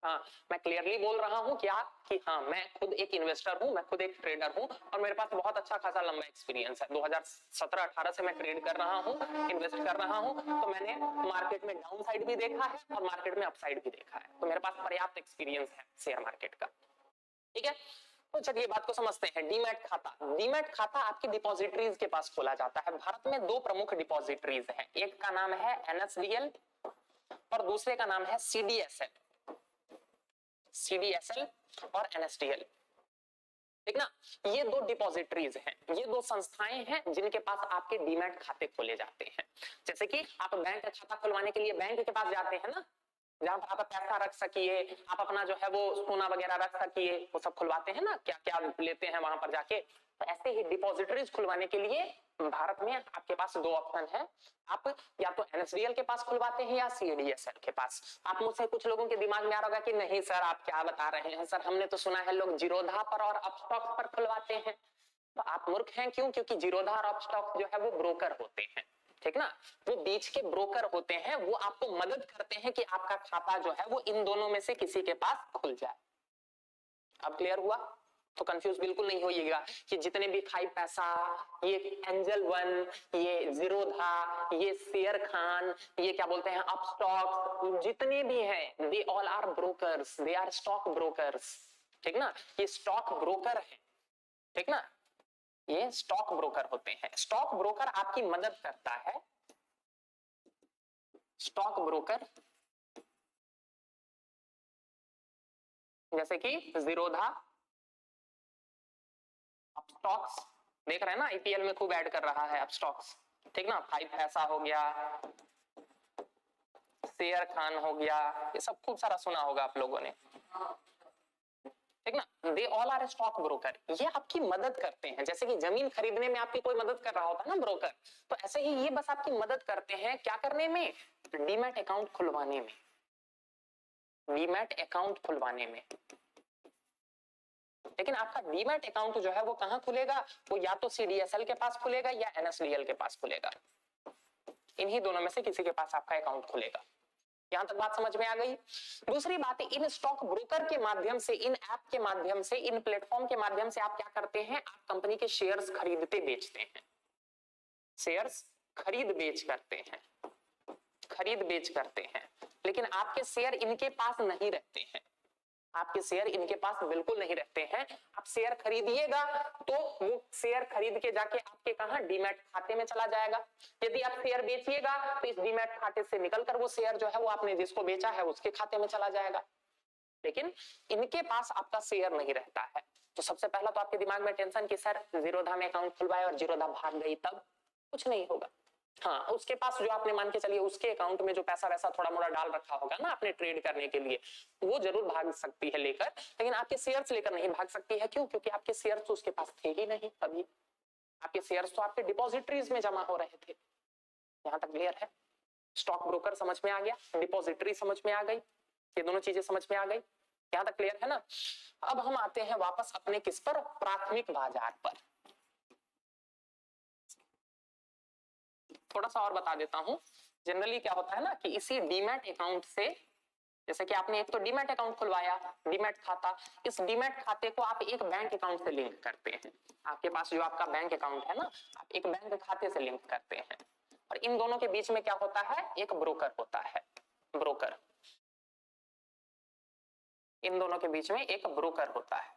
हाँ, मैं क्लियरली बोल रहा हूं क्या कि हाँ मैं खुद एक इन्वेस्टर हूं, मैं खुद एक ट्रेडर हूं और मेरे पास बहुत अच्छा खासा लंबा एक्सपीरियंस है। 2017-18 से मैं ट्रेड कर रहा हूं, इन्वेस्ट कर रहा हूं। तो मैंने मार्केट में डाउन साइड भी देखा है और मार्केट में अपसाइड भी देखा है। तो मेरे पास पर्याप्त एक्सपीरियंस है शेयर मार्केट का, ठीक है। तो चलिए बात को समझते हैं। डीमैट खाता, डीमैट खाता आपकी डिपॉजिटरीज के पास खोला जाता है। भारत में दो प्रमुख डिपॉजिटरीज हैं, एक का नाम है एनएसडीएल और दूसरे का नाम है सीडीएसएल। CDSL और NSDL। ठीक ना, ये दो डिपॉजिटरीज हैं, ये दो संस्थाएं हैं जिनके पास आपके डीमैट खाते खोले जाते हैं। जैसे कि आप बैंक खाता खुलवाने के लिए बैंक के पास जाते हैं ना, जहां पर आप पैसा रख सकिए, आप अपना जो है वो सोना वगैरह रख सकिए, वो सब खुलवाते हैं ना, क्या क्या लेते हैं वहां पर जाके। तो ऐसे ही डिपॉजिटरीज खुलवाने के लिए भारत में आपके पास दो ऑप्शन है, आप या तो NSDL के पास खुलवाते हैं या CDSL के पास। आप मुझसे कुछ लोगों के दिमाग में आ रहा होगा कि नहीं सर आप क्या बता रहे हैं सर, हमने तो सुना है लोग जीरोधा पर और अपस्टॉक्स पर खुलवाते हैं। तो आप मूर्ख हैं, क्यों? क्योंकि जीरोधा और अपस्टॉक्स जो है वो ब्रोकर होते हैं, ठीक ना, वो बीच के ब्रोकर होते हैं, वो आपको मदद करते हैं कि आपका खाता जो है वो इन दोनों में से किसी के पास खुल जाए। अब क्लियर हुआ? तो कंफ्यूज बिल्कुल नहीं होइएगा कि जितने भी 5 पैसा, ये एंजल वन, ये जीरोधा, ये शेयर खान, ये क्या बोलते हैं अपस्टॉक, जितने भी हैं they all are brokers, they are stock brokers. ठीक ना, ये स्टॉक ब्रोकर है, ठीक ना, ये स्टॉक ब्रोकर होते हैं। स्टॉक ब्रोकर आपकी मदद करता है, स्टॉक ब्रोकर जैसे कि जीरोधा, अपस्टॉक्स, देख रहे हैं ना IPL में खूब ऐड कर रहा है अपस्टॉक्स, ठीक ना, 5 पैसा हो गया, शेयर खान हो गया, ये सब खूब सारा सुना होगा आप लोगों ने, ठीक ना। They all are stock broker, ये आपकी मदद करते हैं। जैसे कि जमीन खरीदने में आपकी कोई मदद कर रहा होता है ना ब्रोकर, तो ऐसे ही ये बस आपकी मदद करते हैं क्या करने में, डीमैट अकाउंट खुलवाने में, डीमैट अकाउंट खुलवाने में। लेकिन आपका डीमैट अकाउंट जो है वो कहां खुलेगा, वो या तो CDSL के पास खुलेगा या NSDL के पास खुलेगा, इन्हीं दोनों में से किसी के पास आपका अकाउंट खुलेगा। यहां तक बात समझ में आ गई? दूसरी बात, इन स्टॉक ब्रोकर के माध्यम से, इन ऐप के माध्यम से, इन प्लेटफॉर्म के माध्यम से आप क्या करते हैं, आप कंपनी के शेयर्स खरीदते बेचते हैं, शेयर्स खरीद बेच करते हैं, खरीद बेच करते हैं। लेकिन आपके शेयर इनके पास नहीं रहते हैं, आपके शेयर इनके पास बिल्कुल नहीं रहते हैं। आप शेयर खरीदिएगा तो वो शेयर खरीद के जाके आपके कहां, डीमैट खाते में चला जाएगा। यदि आप शेयर बेचिएगा तो इस डीमैट खाते से निकलकर वो शेयर जो है वो आपने जिसको बेचा है उसके खाते में चला जाएगा। लेकिन इनके पास आपका शेयर नहीं रहता है। तो सबसे पहला तो आपके दिमाग में टेंशन कि सर जीरोधा में अकाउंट खुलवाया और जीरोधा भाग गई, तब कुछ नहीं होगा। हाँ, उसके पास जो आपने मान के चलिए उसके अकाउंट में जो पैसा वैसा थोड़ा मोड़ा डाल रखा होगा ना आपने ट्रेड करने के लिए, वो जरूर भाग सकती है लेकर, लेकिन आपके शेयर्स लेकर नहीं भाग सकती है। क्यों? क्योंकि आपके शेयर्स तो उसके पास थे ही नहीं, तभी आपके शेयर्स तो आपके डिपॉजिटरीज में जमा हो रहे थे। यहां तक क्लियर है? स्टॉक ब्रोकर समझ में आ गया, डिपॉजिटरी समझ में आ गई, ये दोनों चीजें समझ में आ गई। यहां तक क्लियर है ना? अब हम आते हैं वापस अपने किस पर, प्राथमिक बाजार पर। थोड़ा सा और बता देता हूं। जनरली क्या होता है ना कि इसी डीमैट अकाउंट से, जैसे कि आपने एक तो डीमैट अकाउंट खुलवाया, डीमैट खाता, इस डीमैट खाते को आप एक बैंक अकाउंट से लिंक करते हैं। आपके पास जो आपका बैंक अकाउंट है ना, आप एक बैंक खाते से लिंक करते हैं, और इन दोनों के बीच में क्या होता है, एक ब्रोकर होता है, ब्रोकर, इन दोनों के बीच में एक ब्रोकर होता है,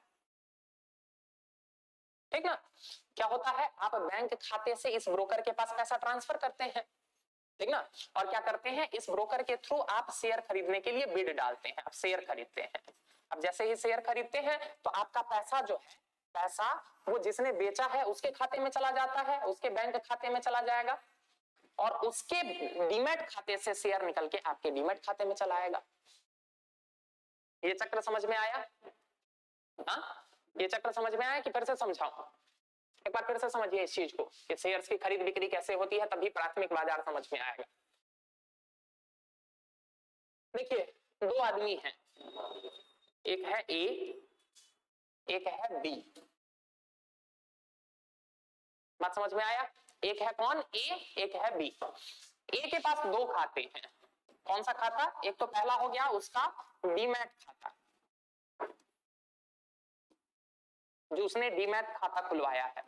ठीक ना। क्या होता है, आप बैंक खाते से इस ब्रोकर के पास पैसा ट्रांसफर करते हैं, ठीक ना, और क्या करते हैं, इस ब्रोकर के थ्रू आप शेयर खरीदने के लिए बिड डालते हैं, आप शेयर खरीदते हैं। अब जैसे ही शेयर खरीदते हैं तो आपका पैसा जो है, पैसा वो जिसने बेचा है उसके खाते में चला जाता है, उसके बैंक खाते में चला जाएगा, और उसके डीमैट खाते से शेयर निकल के आपके डीमैट खाते में चला आएगा। ये चक्र समझ में आया? हाँ, ये चक्र समझ में आया कि फिर से समझाऊं? एक बार फिर से समझिए इस चीज को कि शेयर्स की खरीद बिक्री कैसे होती है, तभी प्राथमिक बाजार समझ में आएगा। देखिए, दो आदमी हैं, एक है ए, एक है बी। बात समझ में आया? एक है कौन, ए, एक है बी। ए के पास दो खाते हैं। कौन सा खाता? एक तो पहला हो गया उसका डीमैट खाता, जो उसने डीमैट खाता खुलवाया है,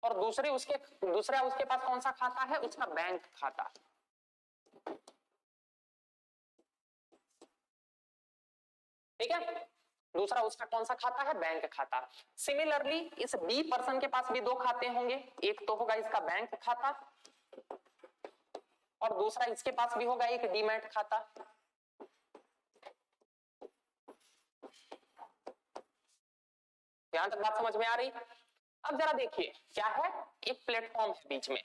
और दूसरा उसके पास कौन सा खाता है, उसका बैंक खाता। ठीक है, दूसरा उसका कौन सा खाता है, बैंक खाता। सिमिलरली इस बी पर्सन के पास भी दो खाते होंगे, एक तो होगा इसका बैंक खाता, और दूसरा इसके पास भी होगा एक डीमैट खाता। यहां तक बात समझ में आ रही? अब जरा देखिए क्या है, एक प्लेटफॉर्म है बीच में,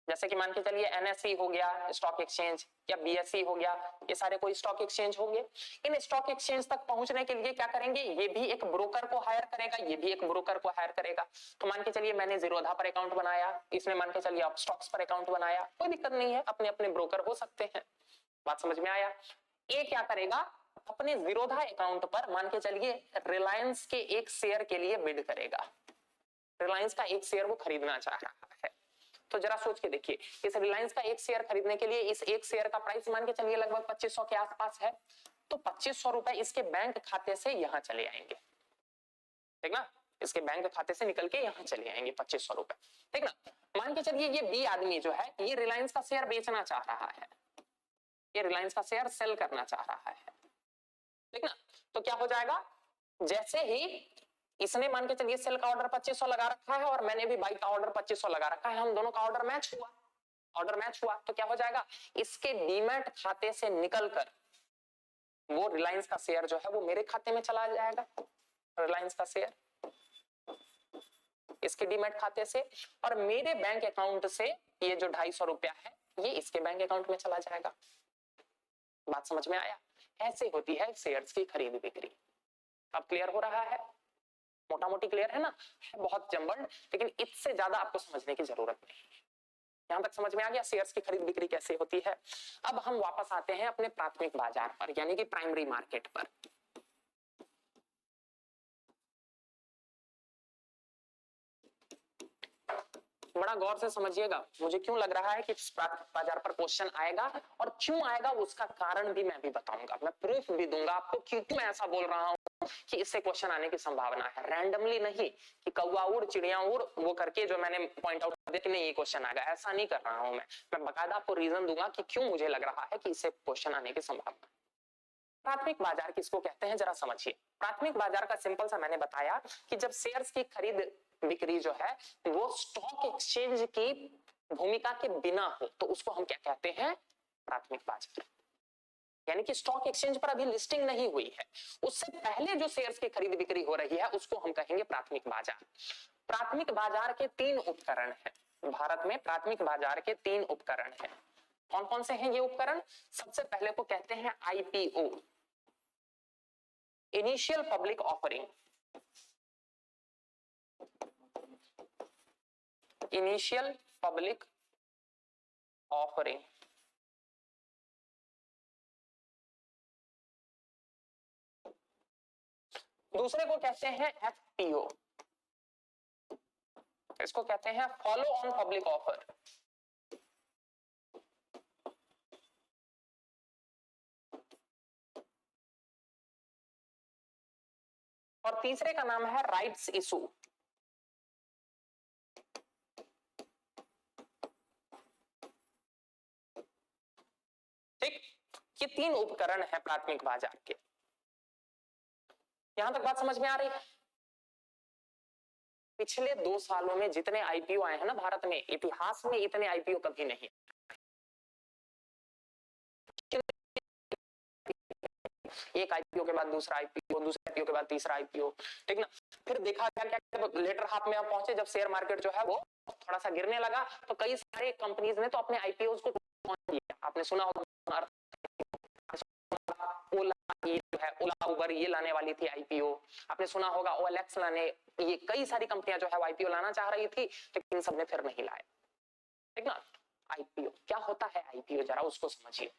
जैसे कि मान के चलिए एनएसई हो गया स्टॉक एक्सचेंज, या बीएसई हो गया, ये सारे कोई स्टॉक एक्सचेंज होंगे। इन स्टॉक एक्सचेंज तक पहुंचने के लिए क्या करेंगे, ये भी एक ब्रोकर को हायर करेगा, ये भी एक ब्रोकर को हायर करेगा। तो मान के चलिए मैंने जीरोधा पर अकाउंट बनाया, इसमें मान के चलिए अपस्टॉक्स पर अकाउंट बनाया, कोई दिक्कत नहीं है, अपने अपने ब्रोकर हो सकते हैं। बात समझ में आया? ये क्या करेगा, अपने जीरोधा अकाउंट पर मान के चलिए रिलायंस के एक शेयर के लिए बिड करेगा, रिलायंस का एक शेयर वो खरीदना चाह रहा है। तो जरा सोच के देखिए, इस रिलायंस का एक शेयर खरीदने के लिए इस एक शेयर का प्राइस मान के चलिए लगभग 2500 के आसपास है, तो 2500 रुपए इसके बैंक खाते से यहां चले आएंगे, ठीक ना, इसके बैंक खाते से निकल के यहां चले आएंगे 2500 रुपए, ठीक ना। मान के चलिए ये बी आदमी जो है ये रिलायंस का शेयर बेचना चाह रहा है, ये रिलायंस का शेयर सेल करना चाह रहा है, ठीक ना। तो क्या हो जाएगा, जैसे ही इसने मान के चलिए सेल का ऑर्डर 2500 लगा रखा है और मैंने भी बाई का ऑर्डर 2500 लगा रखा है, हम दोनों का ऑर्डर मैच हुआ, ऑर्डर मैच हुआ, तो क्या हो जाएगा, इसके डीमैट खाते से निकलकर वो रिलायंस का शेयर जो है वो मेरे खाते में चला जाएगा, रिलायंस का शेयर इसके डीमैट खाते से, और मेरे बैंक अकाउंट से ये जो 250 रुपया है ये इसके बैंक अकाउंट में चला जाएगा। बात समझ में आया? ऐसे होती है शेयर्स की खरीद बिक्री। अब क्लियर हो रहा है? मोटा मोटी क्लियर है ना? है बहुत जंबल, लेकिन इससे ज्यादा आपको समझने की जरूरत नहीं है। यहां तक समझ में आ गया शेयर्स की खरीद बिक्री कैसे होती है। अब हम वापस आते हैं अपने प्राथमिक बाजार पर, यानी कि प्राइमरी मार्केट पर। बड़ा गौर से समझिएगा, मुझे क्यों लग रहा है कि प्राथमिक बाजार पर क्वेश्चन आएगा, और क्यों आएगा उसका कारण भी मैं भी बताऊंगा, मैं प्रूफ भी दूंगा आपको कि क्यों मैं ऐसा बोल रहा हूं कि इससे क्वेश्चन आने की संभावना है। रैंडमली नहीं कि कौवा उड़ चिड़िया उड़ वो करके जो मैंने पॉइंट आउट कर दिया कि नहीं ये क्वेश्चन आएगा, ऐसा नहीं कर रहा हूं मैं बकायदा आपको रीजन दूंगा कि क्यों मुझे लग रहा है कि इससे क्वेश्चन आने की संभावना। प्राथमिक बाजार किसको कहते हैं जरा समझिए। प्राथमिक बाजार का सिंपल सा मैंने बताया कि जब शेयर्स की खरीद बिक्री जो है वो स्टॉक एक्सचेंज की भूमिका के बिना हो तो उसको हम क्या कहते हैं, प्राथमिक बाजार। यानी कि स्टॉक एक्सचेंज पर अभी लिस्टिंग नहीं हुई है, उससे पहले जो शेयर्स की खरीद बिक्री हो रही है उसको हम कहेंगे प्राथमिक बाजार। प्राथमिक बाजार के 3 उपकरण हैं भारत में, प्राथमिक बाजार के 3 उपकरण हैं। कौन कौन से हैं ये उपकरण? सबसे पहले को कहते हैं IPO, initial public offering, initial public offering. दूसरे को कहते हैं एफपीओ, इसको कहते हैं फॉलो ऑन पब्लिक ऑफर। और तीसरे का नाम है राइट्स इशू। ठीक, ये 3 उपकरण है प्राथमिक बाजार के। यहां तक बात समझ में आ रही है? पिछले 2 सालों में जितने आईपीओ आए हैं ना भारत में, इतिहास में इतने आईपीओ कभी नहीं। एक आईपीओ के बाद दूसरा आईपीओ, दूसरे आईपीओ के बाद तीसरा आईपीओ, ठीक ना। फिर देखा क्या क्या लेटर हाफ में आप पहुंचे जब शेयर मार्केट जो है वो थोड़ा सा गिरने लगा, तो कई सारे कंपनीज ने तो अपने आईपीओ को किया। आपने सुना होगा ओला, ये जो है ओला उबर ये लाने वाली थी आईपीओ। आपने सुना होगा ओएलएक्स लाने, ये कई सारी कंपनियां जो है आईपीओ लाना चाह रही थी, लेकिन सबने फिर नहीं लाए, ठीक ना। आईपीओ क्या होता है, आईपीओ जरा उसको समझिए।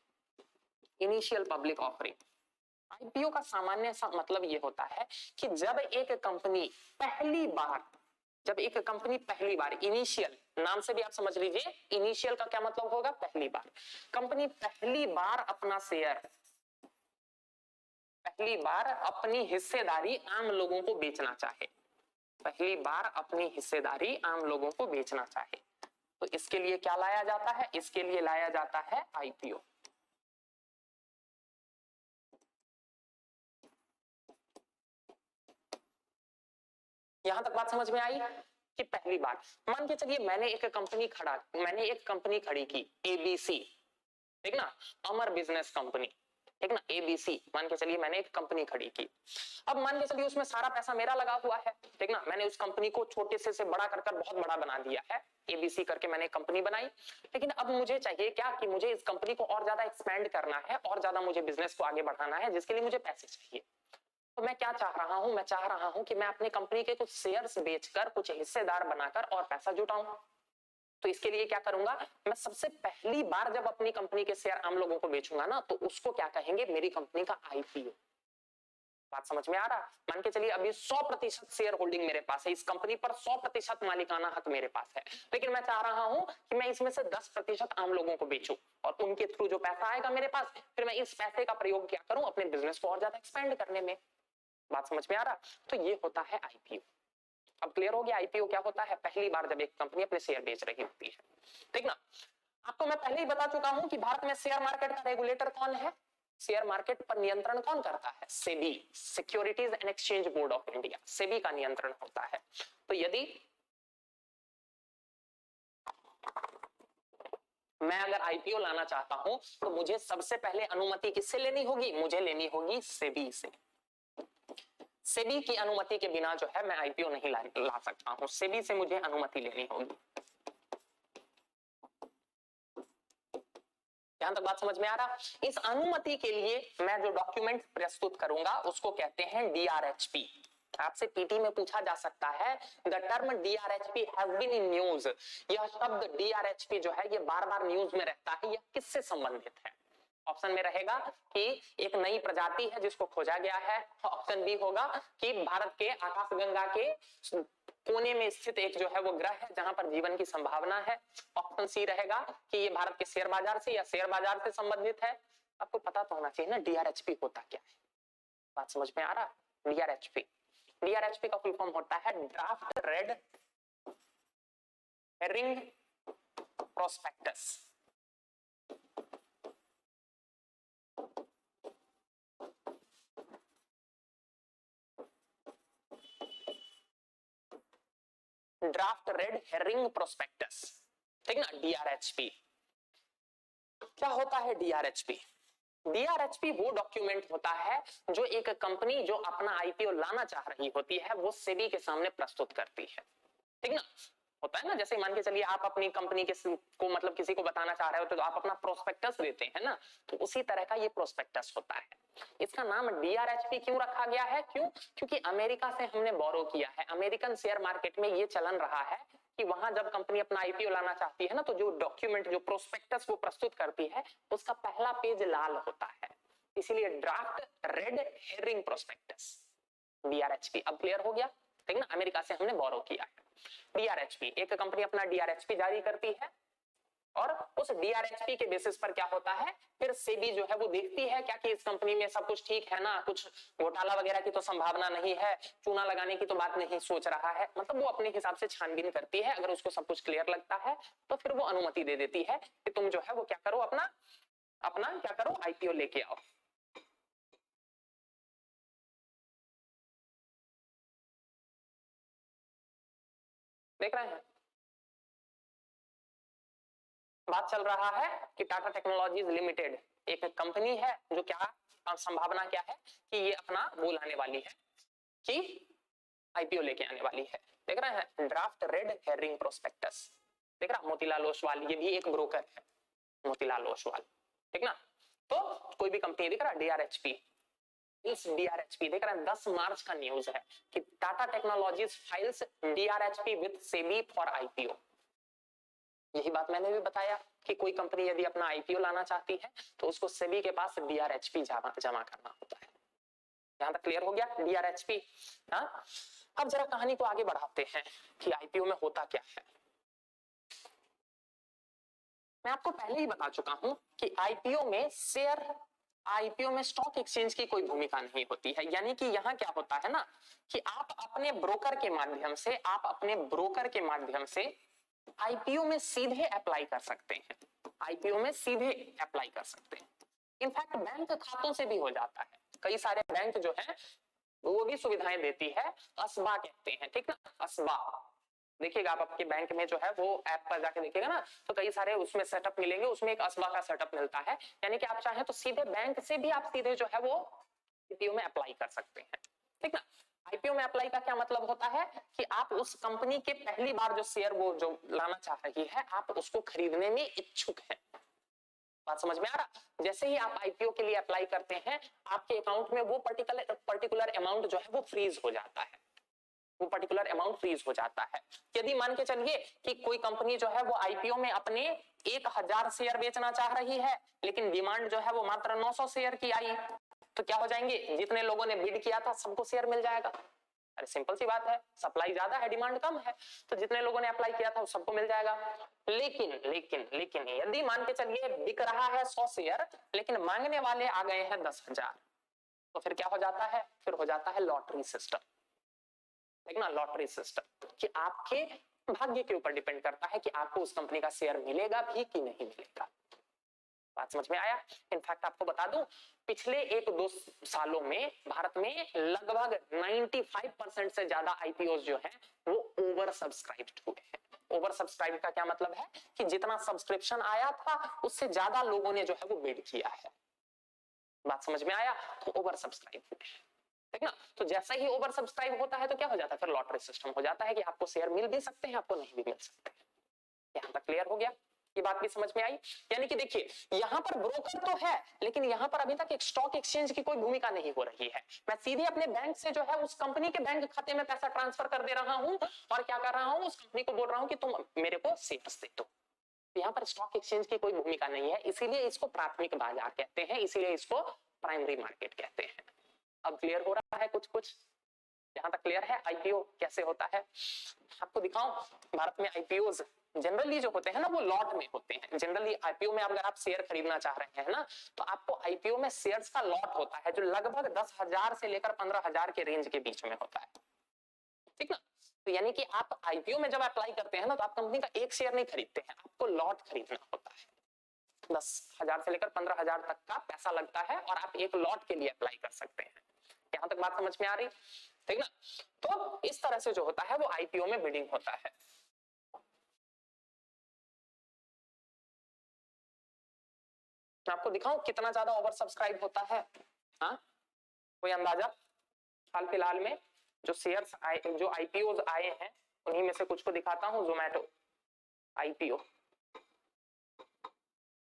Initial public offering. आईपीओ का सामान्य सा मतलब ये होता है कि जब एक कंपनी पहली बार, जब एक कंपनी पहली बार, इनिशियल नाम से भी आप समझ लीजिए, इनिशियल का क्या मतलब होगा, पहली बार। कंपनी पहली बार अपना शेयर, पहली बार अपनी हिस्सेदारी आम लोगों को बेचना चाहे, पहली बार अपनी हिस्सेदारी आम लोगों को बेचना चाहे, तो इसके लिए क्या लाया जाता है, इसके लिए लाया जाता है आईपीओ। यहां तक बात समझ में आई कि पहली बार मान के चलिए मैंने एक कंपनी खड़ी की एबीसी, ठीक ना, अमर बिजनेस कंपनी। ठीक ना, ABC मान के चलिए मैंने एक कंपनी खड़ी की। अब मान के चलिए उसमें सारा पैसा मेरा लगा हुआ है, ठीक ना, मैंने उस कंपनी को छोटे से बड़ा कर बहुत बड़ा बना दिया है, ABC करके मैंने एक कंपनी बनाई। लेकिन अब मुझे चाहिए क्या कि मुझे इस कंपनी को और ज्यादा एक्सपेंड करना है, और ज्यादा मुझे बिजनेस को आगे बढ़ाना है, जिसके लिए मुझे पैसे चाहिए। तो मैं क्या चाह रहा हूं, मैं चाह रहा हूं कि मैं अपनी कंपनी के कुछ शेयर्स बेचकर, कुछ हिस्सेदार बनाकर और पैसा जुटाऊं। तो इसके लिए क्या करूंगा, मैं सबसे पहली बार जब अपनी कंपनी के शेयर आम लोगों को बेचूंगा ना, तो उसको क्या कहेंगे, मेरी कंपनी का IPO। बात समझ में आ रहा? मान के चलिए अभी 100% शेयर होल्डिंग मेरे पास है, इस कंपनी पर 100% मालिकाना हक मेरे पास है, लेकिन मैं चाह रहा हूं कि मैं इसमें से 10% आम लोगों को बेचूं, और उनके थ्रू जो पैसा आएगा मेरे पास, फिर मैं इस पैसे का प्रयोग क्या करूं, अपने बिजनेस को और ज्यादा एक्सपेंड करने में। बात समझ में आ रहा? तो ये होता है IPO। अब क्लियर हो गया IPO क्या होता है, पहली बार जब एक कंपनी अपने शेयर बेच रही होती है, ठीक ना। आपको मैं पहले ही बता चुका हूं कि भारत में शेयर मार्केट का रेगुलेटर कौन है, शेयर मार्केट पर नियंत्रण कौन करता है, SEBI, securities and exchange board of India, SEBI का नियंत्रण होता है। तो यदि मैं अगर IPO लाना चाहता हूं, तो मुझे सबसे पहले अनुमति किससे लेनी होगी, मुझे लेनी होगी सेबी से। सेबी की अनुमति के बिना जो है मैं IPO नहीं ला सकता हूं, सेबी से मुझे अनुमति लेनी होगी। यहां तक बात समझ में आ रहा? इस अनुमति के लिए मैं जो डॉक्यूमेंट प्रस्तुत करूंगा उसको कहते हैं DRHP। आपसे पीटी में पूछा जा सकता है, the term DRHP has been in news. यह शब्द DRHP जो है ये बार बार न्यूज में रहता है, यह किससे संबंधित है? ऑप्शन में रहेगा कि एक नई प्रजाति है जिसको खोजा गया है, ऑप्शन बी होगा कि भारत के आकाशगंगा के कोने में स्थित एक जो है वो ग्रह है जहां पर जीवन की संभावना है, ऑप्शन सी रहेगा कि ये भारत के शेयर बाजार से या शेयर बाजार से संबंधित है। आपको पता तो होना चाहिए ना DRHP होता क्या है, बात समझ में आ रहा? DRHP का फुल फॉर्म होता है draft red herring prospectus. Draft red herring prospectus, ठीक ना, DRHP। क्या होता है DRHP? DRHP वो डॉक्यूमेंट होता है जो एक कंपनी जो अपना IPO लाना चाह रही होती है वो सेबी के सामने प्रस्तुत करती है, ठीक ना। होता है ना, जैसे मान के चलिए आप अपनी कंपनी के को मतलब किसी को बताना चाह रहे हो तो आप अपना प्रोस्पेक्टस देते हैं ना, तो उसी तरह का ये प्रोस्पेक्टस होता है। इसका नाम DRHP क्यों रखा गया है, क्योंकि अमेरिका से हमने बोरो किया है। अमेरिकन शेयर मार्केट में ये चलन रहा है कि वहां जब कंपनी अपना IPO लाना चाहती है ना, तो जो डॉक्यूमेंट जो प्रोस्पेक्टस वो प्रस्तुत करती है उसका पहला पेज लाल होता है, इसीलिए draft red herring prospectus DRHP। अब क्लियर हो गया, ठीक ना, अमेरिका से हमने बोरो किया है। DRHP, एक कंपनी अपना DRHP जारी करती है और उस DRHP के बेसिस पर क्या होता है, फिर सेबी जो है वो देखती है क्या कि इस कंपनी में सब कुछ ठीक है ना, कुछ घोटाला वगैरह की तो संभावना नहीं है, चूना लगाने की तो बात नहीं सोच रहा है, मतलब वो अपने हिसाब से छानबीन करती है। अगर उसको सब कुछ क्लियर लगता है तो फिर वो अनुमति दे देती है कि तुम जो है वो क्या करो, अपना अपना क्या करो, IPO लेके आओ। देख रहे हैं, बात चल रहा है कि टाटा टेक्नोलॉजीज लिमिटेड एक कंपनी है जो क्या संभावना क्या है कि ये अपना वो लाने वाली है कि IPO लेके आने वाली है। देख रहे हैं, ड्राफ्ट रेड हेरिंग प्रोस्पेक्टस, देख रहा, मोतीलाल ओसवाल ये भी एक ब्रोकर है, मोतीलाल ओसवाल, ठीक ना। तो कोई भी कंपनी दिख रहा DRHP, इस DRHP देख रहे हैं 10 मार्च का न्यूज है कि Tata technologies files DRHP with SEBI for IPO। यही बात मैंने भी बताया कि कोई कंपनी यदि अपना IPO लाना चाहती है तो उसको सेबी के पास DRHP जमा करना होता है। यहां तक क्लियर हो गया DRHP। हाँ, अब जरा कहानी को आगे बढ़ाते हैं कि IPO में होता क्या है। मैं आपको पहले ही बता चुका हूं कि IPO में स्टॉक एक्सचेंज की कोई भूमिका नहीं होती है। यानी कि यहां क्या होता है ना कि आप अपने ब्रोकर के माध्यम से IPO में सीधे अप्लाई कर सकते हैं, IPO में सीधे अप्लाई कर सकते हैं। इनफैक्ट बैंक खातों से भी हो जाता है, कई सारे बैंक जो है वो भी सुविधाएं देती है, असबा कहते हैं, ठीक ना, असबा। देखिएगा आप आपके बैंक में जो है वो ऐप पर जाके देखिएगा ना, तो कई सारे उसमें सेटअप मिलेंगे, उसमें एक असबा का सेटअप मिलता है, यानी कि आप चाहें तो सीधे बैंक से भी आप सीधे जो है वो आईपीओ में अप्लाई कर सकते हैं, ठीक ना। आईपीओ में अप्लाई का क्या मतलब होता है कि आप उस कंपनी के पहली बार जो शेयर वो जो लाना चाह रही है, आप उसको खरीदने में इच्छुक हैं। बात समझ में आ रहा? जैसे ही आप आईपीओ के लिए अप्लाई करते हैं, आपके अकाउंट में वो पर्टिकुलर अमाउंट जो है वो फ्रीज हो जाता है, वो पर्टिकुलर अमाउंट फ्रीज हो जाता है। यदि मान के चलिए कि कोई कंपनी जो है वो आईपीओ में अपने 1000 शेयर बेचना चाह रही है, लेकिन डिमांड जो है वो मात्र 900 शेयर की आई, तो क्या हो जाएंगे, जितने लोगों ने बिड किया था सबको शेयर मिल जाएगा। अरे सिंपल सी बात है, सप्लाई ज्यादा है डिमांड कम है, तो जितने लोगों ने अप्लाई किया था सबको मिल जाएगा। लेकिन लेकिन लेकिन यदि मान के चलिए बिक रहा है 100 शेयर, लेकिन मांगने वाले आ गए हैं 10,000, तो फिर क्या हो जाता है, फिर हो जाता है लॉटरी सिस्टम, ठीक ना। लॉटरी सिस्टम कि आपके भाग्य के ऊपर डिपेंड करता है कि आपको उस कंपनी का शेयर मिलेगा भी कि नहीं मिलेगा। बात समझ में आया? इनफैक्ट आपको बता दूं, पिछले 1-2 सालों में भारत में लगभग 95% से ज्यादा आईपीओ जो है वो ओवर सब्सक्राइब्ड हुए हैं। ओवर सब्सक्राइब का क्या मतलब है कि जितना सब्सक्रिप्शन आया था उससे ज्यादा लोगों ने जो है वो बिड किया है। बात समझ में आया? तो ओवर सब्सक्राइब हुए हैं, ठीक ना। तो जैसा ही ओवर सब्सक्राइब होता है तो क्या हो जाता है, फिर लॉटरी सिस्टम हो जाता है कि आपको शेयर मिल भी सकते हैं, आपको नहीं भी मिल सकते। यहां तक क्लियर हो गया? ये बात भी समझ में आई? यानी कि देखिए यहां पर ब्रोकर तो है, लेकिन यहां पर अभी तक एक स्टॉक एक्सचेंज की कोई भूमिका नहीं हो रही है। मैं सीधे अपने बैंक से जो है उस कंपनी के बैंक खाते में पैसा ट्रांसफर कर दे रहा हूं और क्या कर रहा हूं, उस कंपनी को बोल रहा हूं कि तुम मेरे को शेयर्स दे दो। यहाँ पर स्टॉक एक्सचेंज की कोई भूमिका नहीं है, इसीलिए इसको प्राथमिक बाजार कहते हैं, इसीलिए इसको प्राइमरी मार्केट कहते हैं। अब क्लियर हो रहा है कुछ कुछ? यहां तक क्लियर है आईपीओ कैसे होता है? आपको दिखाऊं, भारत में आईपीओ जनरली जो होते हैं ना वो लॉट में होते हैं। जनरली आईपीओ में अगर आप शेयर खरीदना चाह रहे हैं ना, तो आपको आईपीओ में शेयर्स का लॉट होता है जो लगभग 10,000 से लेकर 15,000 के रेंज के बीच में होता है, ठीक ना। तो यानी कि आप आईपीओ में जब अप्लाई करते हैं ना, तो आप कंपनी का एक शेयर नहीं खरीदते हैं, आपको लॉट खरीदना होता है। 10,000 से लेकर 15,000 तक का पैसा लगता है और आप एक लॉट के लिए अप्लाई कर सकते हैं। यहां तक बात समझ में आ रही, ठीक ना। तो इस तरह से जो होता है वो आईपीओ में बिडिंग होता है। मैं आपको दिखाऊं कितना ज्यादा ओवर सब्सक्राइब होता है, हाँ कोई अंदाजा? हाल फिलहाल में जो शेयर्स आए, जो आईपीओ आए हैं, उन्हीं में से कुछ को दिखाता हूं। जोमेटो आईपीओ,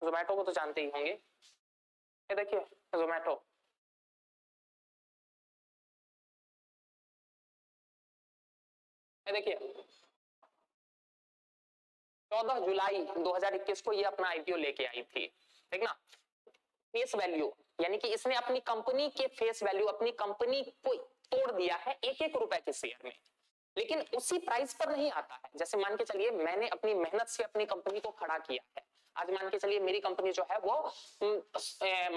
जोमेटो को तो जानते ही होंगे, ये देखिए जोमेटो, ये देखिए 14 जुलाई 2021 को ये अपना आईपीओ लेके आई थी, ठीक ना। फेस वैल्यू यानी कि इसने अपनी कंपनी के फेस वैल्यू, अपनी कंपनी को तोड़ दिया है 1-1 रुपए के शेयर में, लेकिन उसी प्राइस पर नहीं आता है। जैसे मान के चलिए मैंने अपनी मेहनत से अपनी कंपनी को खड़ा किया है, आज मान के चलिए मेरी कंपनी जो है वो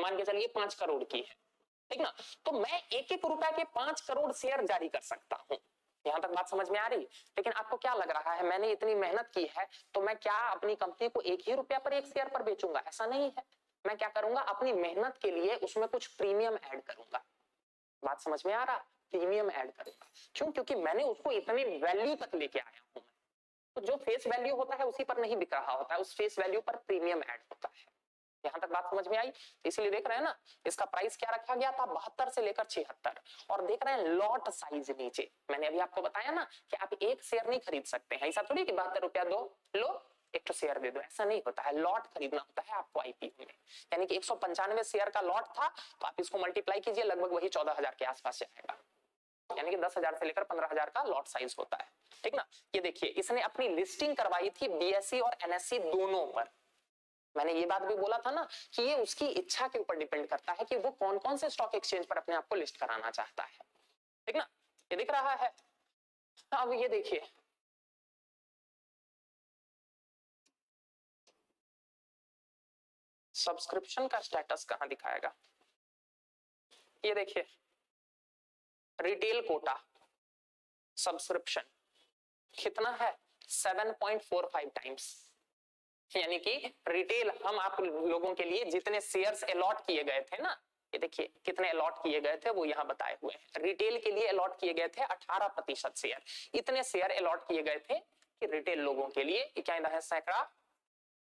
मान के चलिए 5 करोड़ की है, ठीक ना। तो मैं 1-1 रुपए के 5 करोड़ शेयर जारी कर सकता हूं। यहां तक बात समझ में आ रही? लेकिन आपको क्या लग रहा है, मैंने इतनी मेहनत की है तो मैं क्या अपनी कंपनी को 1 ही रुपया पर 1 शेयर पर बेचूंगा? ऐसा नहीं है। मैं क्या करूंगा, अपनी मेहनत के लिए उसमें कुछ प्रीमियम ऐड करूंगा। बात समझ में आ रहा? प्रीमियम ऐड करूंगा, क्यों? क्योंकि मैंने उसको इतनी वैल्यू तक लेके आया हूं। तो जो फेस वैल्यू होता है उसी पर नहीं बिक रहा होता है, उस फेस वैल्यू पर प्रीमियम ऐड होता है। यहां तक बात समझ में आई? इसलिए देख रहे हैं ना, इसका प्राइस क्या रखा गया था, 72 से लेकर 76। और देख रहे हैं लॉट साइज नीचे, मैंने अभी आपको बताया ना कि आप एक शेयर नहीं खरीद सकते हैं। ऐसा थोड़ी कि 72 रुपया दो, लो एक तो शेयर दे दो, ऐसा नहीं होता है। लॉट खरीदना होता है आपको आईपीओ में। यानी कि 195 शेयर का लॉट था, तो आप इसको मल्टीप्लाई कीजिए, लगभग वही 14,000 के आसपास आएगा। यानी कि 10,000 से लेकर 15,000 का लॉट साइज होता है, ठीक ना। ये देखिए इसने अपनी लिस्टिंग करवाई थी बीएसई और एनएसई दोनों पर। मैंने ये बात भी बोला था ना कि ये उसकी इच्छा के ऊपर डिपेंड करता है कि वो कौन कौन से स्टॉक एक्सचेंज पर अपने आप को लिस्ट कराना चाहता है, ठीक ना। ये दिख रहा है। अब ये देखिए सब्सक्रिप्शन का स्टेटस कहां दिखाएगा, ये देखिए रिटेल कोटा सब्सक्रिप्शन कितना है, 7.45 टाइम्स। यानी कि रिटेल हम आप लोगों के लिए जितने शेयर्स अलॉट किए गए थे ना, ये देखिए कितने अलॉट किए गए थे वो यहाँ बताए हुए हैं। रिटेल के लिए अलॉट किए गए थे 18% शेयर, इतने शेयर अलॉट किए गए थे कि रिटेल लोगों के लिए क्या है, सैकड़ा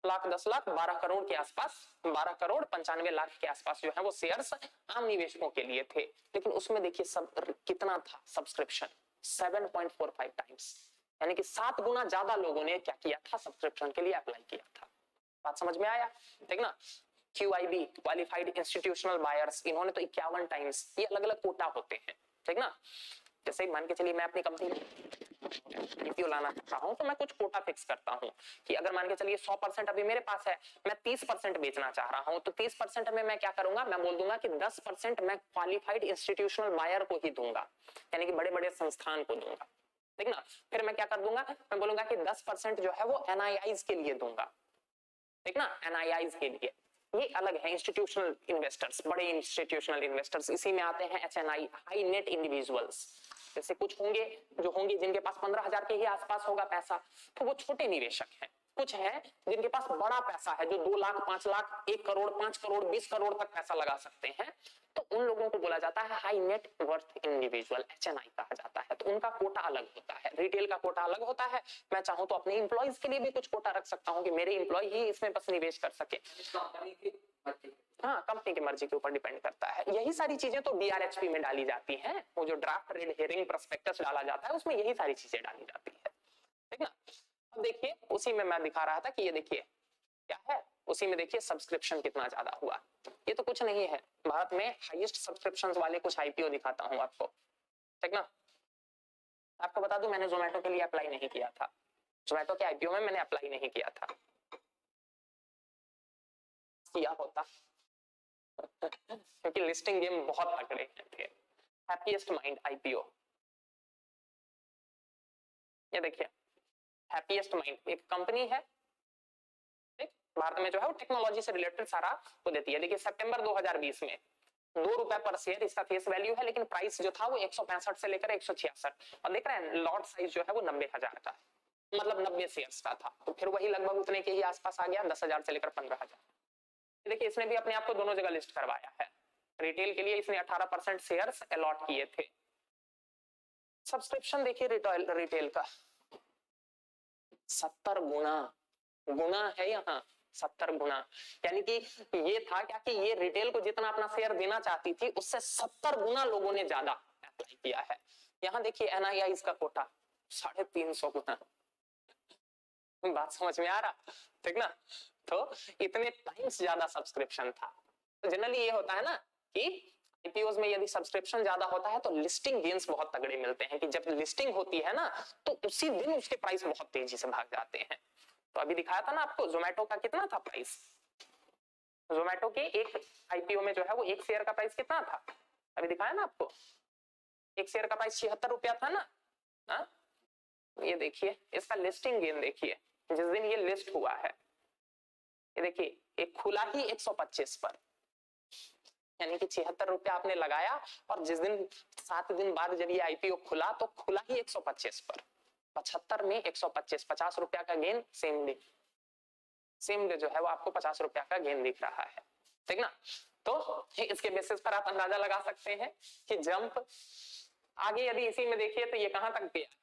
लाख, 10 लाख, 12 करोड़ के आसपास, 12 करोड़ 95 लाख के आसपास जो है वो शेयर्स आम निवेशकों के लिए थे। लेकिन उसमें देखिए सब कितना था सब्सक्रिप्शन, 7.45 टाइम्स, यानी कि 7 गुना ज्यादा लोगों ने क्या किया था, सब्सक्रिप्शन के लिए अप्लाई किया था। बात समझ में आया, ठीक ना। QIB क्वालिफाइड इंस्टीट्यूशनल बायर्स, इन्होंने तो 51 टाइम्स, ये अलग अलग कोटा होते हैं, ठीक ना। जैसे मान के चलिए मैं अपनी कंपनी में IPO लाना चाहता हूं तो मैं कुछ कोटा फिक्स करता हूं कि अगर मान के चलिए 100% अभी मेरे पास है, मैं 30% बेचना चाह रहा हूं, तो 30% में मैं क्या करूंगा, मैं बोल दूंगा कि 10% मैं क्वालिफाइड इंस्टीट्यूशनल बायर को ही दूंगा, यानी कि बड़े बड़े संस्थान को दूंगा, ठीक ना। फिर मैं क्या कर दूंगा, मैं बोलूंगा कि 10% जो है वो NIIs के लिए दूंगा, ठीक ना, NIIs के लिए। ये अलग है, इंस्टीट्यूशनल इन्वेस्टर्स, बड़े इंस्टीट्यूशनल इन्वेस्टर्स। इसी में आते हैं HNI, हाई नेट इंडिविजुअल्स। जैसे कुछ होंगे जो होंगे जिनके पास 15,000 के ही आसपास होगा पैसा, तो वो छोटे निवेशक हैं। कुछ है जिनके पास बड़ा पैसा है, जो 2 लाख, 5 लाख, 1 करोड़, 5 करोड़, 20 करोड़ तक पैसा लगा सकते हैं, तो उन लोगों को बोला जाता है high net worth individual, HNI कहा जाता है। तो उनका कोटा अलग होता है, रिटेल का कोटा अलग होता है। मैं चाहूं तो अपने एम्प्लॉइज के लिए भी कुछ कोटा रख सकता हूं कि मेरे एम्प्लॉय ही इसमें बस निवेश कर सके। हाँ, कंपनी की मर्जी के ऊपर डिपेंड करता है। यही सारी चीजें तो DRHP में डाली जाती हैं, वो जो ड्राफ्ट रेड हेयरिंग प्रोस्पेक्टस डाला जाता है उसमें यही सारी चीजें डाली जाती है, ठीक ना। अब देखिए उसी में मैं दिखा रहा था कि ये देखिए क्या है, उसी में देखिए सब्सक्रिप्शन कितना ज्यादा हुआ। ये तो कुछ नहीं है, भारत में हाईएस्ट सब्सक्रिप्शन वाले कुछ IPO दिखाता हूं आपको, ठीक ना। आपको बता दूं मैंने जोमेटो के लिए अप्लाई नहीं किया था, जोमेटो के IPO में मैंने अप्लाई नहीं किया था, किया होता क्योंकि लिस्टिंग गेम बहुत तगड़े थे। हैप्पीएस्ट माइंड IPO, ये देखिए हैप्पीएस्ट माइंड एक कंपनी है, ठीक, भारत में जो है वो टेक्नोलॉजी से रिलेटेड सारा वो देती है। देखिए सितंबर 2020 में ₹2 पर शेयर इसका फेस वैल्यू है, लेकिन प्राइस जो था वो 165 से लेकर 166, और देख रहे हैं लॉट साइज जो है वो 90,000 का, मतलब 90 शेयर्स का था, तो फिर वही लगभग उतने के ही आसपास आ गया, 10,000 से लेकर 15,000। देखिए इसने भी अपने आप को दोनों जगह लिस्ट करवाया है। रिटेल के लिए इसने 18% शेयर्स अलॉट किए थे। सब्सक्रिप्शन देखिए रिटेल का 70 गुना, गुना है यहाँ 70 गुना, यानी कि ये था क्या कि ये रिटेल को जितना अपना शेयर देना चाहती थी उससे 70 गुना लोगों ने ज्यादा अप्लाई किया है। यहाँ देखिए NIIs का कोटा 350 गुना, बात समझ में आ रहा, ठीक ना। तो इतने टाइम्स ज्यादा सब्सक्रिप्शन था। तो जनरली ये होता है ना कि IPOs में यदि सब्सक्रिप्शन ज्यादा होता है तो लिस्टिंग गेन्स बहुत तगड़े मिलते हैं, कि जब लिस्टिंग होती है ना तो उसी दिन उसके प्राइस बहुत तेजी से भाग जाते हैं। तो अभी दिखाया था ना आपको जोमेटो का कितना था प्राइस, जोमेटो के एक IPO में जो है वो एक शेयर का प्राइस कितना था, अभी दिखाया ना आपको, एक शेयर का प्राइस 76 रुपया था ना। हा? ये देखिए इसका लिस्टिंग गेन देखिए, जिस दिन ये लिस्ट हुआ है, ये देखिए एक खुला ही 125 पर, यानी कि 76 रुपया आपने लगाया, और जिस दिन 7 दिन बाद जब ये IPO खुला तो खुला ही 125 पर, 75 में 125, 50 रुपया का गेन सेम डे जो है वो आपको 50 रुपया का गेन दिख रहा है, ठीक ना। तो इसके बेसिस पर आप अंदाजा लगा सकते हैं कि जंप आगे यदि इसी में देखिए तो ये कहां तक गया है,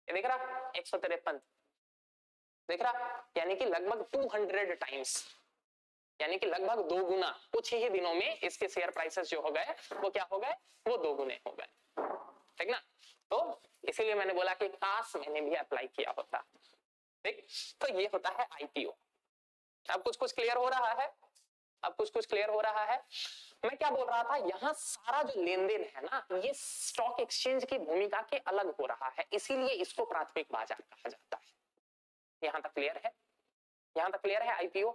ये देख रहा 153 देख रहा, यानी कि लगभग 200 टाइम्स, यानी कि लगभग 2 गुना, कुछ ही दिनों में इसके शेयर प्राइसेस जो हो गए वो क्या हो गए, वो 2 गुने हो गए, ठीक ना। तो इसीलिए मैंने बोला कि काश मैंने भी अप्लाई किया होता, ठीक। तो ये होता है IPO। अब कुछ कुछ क्लियर हो रहा है, अब कुछ कुछ क्लियर हो रहा है। मैं क्या बोल रहा था, यहाँ सारा जो लेन देन है ना ये स्टॉक एक्सचेंज की भूमिका के अलग हो रहा है, इसीलिए इसको प्राथमिक बाजार कहा जाता है। यहां तक क्लियर है, यहां तक क्लियर है। IPO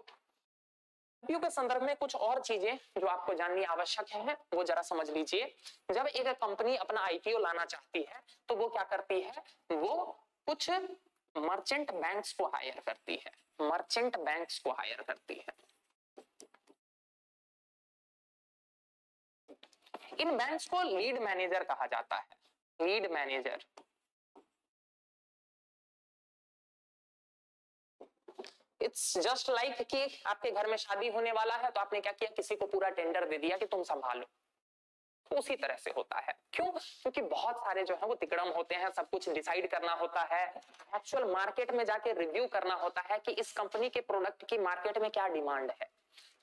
के संदर्भ में कुछ और चीजें जो आपको जाननी आवश्यक है वो जरा समझ लीजिए। जब एक कंपनी अपना IPO लाना चाहती है तो वो क्या करती है, वो कुछ मर्चेंट बैंक्स को हायर करती है, मर्चेंट बैंक्स को हायर करती है। इन बैंक्स को लीड मैनेजर कहा जाता है, lead manager. It's just like कि आपके घर में शादी होने वाला है तो आपने क्या किया, किसी को पूरा टेंडर दे दिया कि तुम संभालो, तो उसी तरह से होता है। क्यों? क्योंकि बहुत सारे जो है वो तिकड़म होते हैं, सब कुछ डिसाइड करना होता है, एक्चुअल मार्केट में जाके रिव्यू करना होता है कि इस कंपनी के प्रोडक्ट की मार्केट में क्या डिमांड है,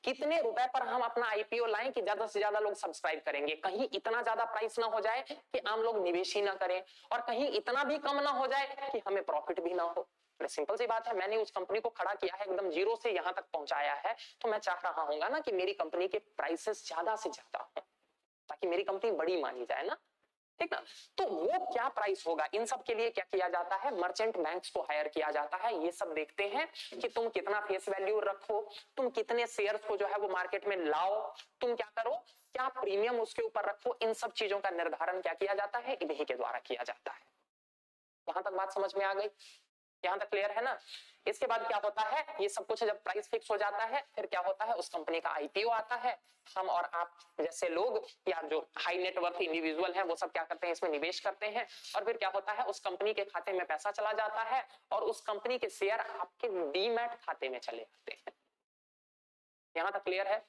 कितने रुपए पर हम अपना आईपीओ लाएं कि ज्यादा से ज्यादा लोग सब्सक्राइब करेंगे, कहीं इतना ज्यादा प्राइस ना हो जाए कि आम लोग निवेश ही ना करें, और कहीं इतना भी कम ना हो जाए कि हमें प्रॉफिट भी ना हो। सिंपल सी बात है, मैंने उस कंपनी को खड़ा किया है, एकदम जीरो से यहां तक पहुंचाया है, तो मैं चाह रहा हूँ ना कि मेरी कंपनी के प्राइसेस ज्यादा से ज्यादा हो, ताकि मेरी कंपनी बड़ी मानी जाए ना, ठीक ना। तो वो क्या प्राइस होगा, इन सब के लिए क्या किया जाता है, मर्चेंट बैंक्स को हायर किया जाता है। ये सब देखते हैं कि तुम कितना फेस वैल्यू रखो, तुम कितने शेयर्स को जो है वो मार्केट में लाओ, तुम क्या करो, क्या प्रीमियम उसके ऊपर रखो, इन सब चीजों का निर्धारण क्या किया जाता है, इन्हीं के द्वारा किया जाता है। यहां तक बात समझ में आ गई? यहां तक क्लियर है ना? इसके बाद क्या होता है, ये सब कुछ जब प्राइस फिक्स हो जाता है, फिर क्या होता है, उस कंपनी का आईपीओ आता है। हम और आप जैसे लोग या जो हाई नेटवर्थ इंडिविजुअल हैं वो सब क्या करते हैं, इसमें निवेश करते हैं, और फिर क्या होता है, उस कंपनी के खाते में पैसा चला जाता है और उस कंपनी के शेयर आपके डीमैट खाते में चले जाते हैं। यहां तक क्लियर है?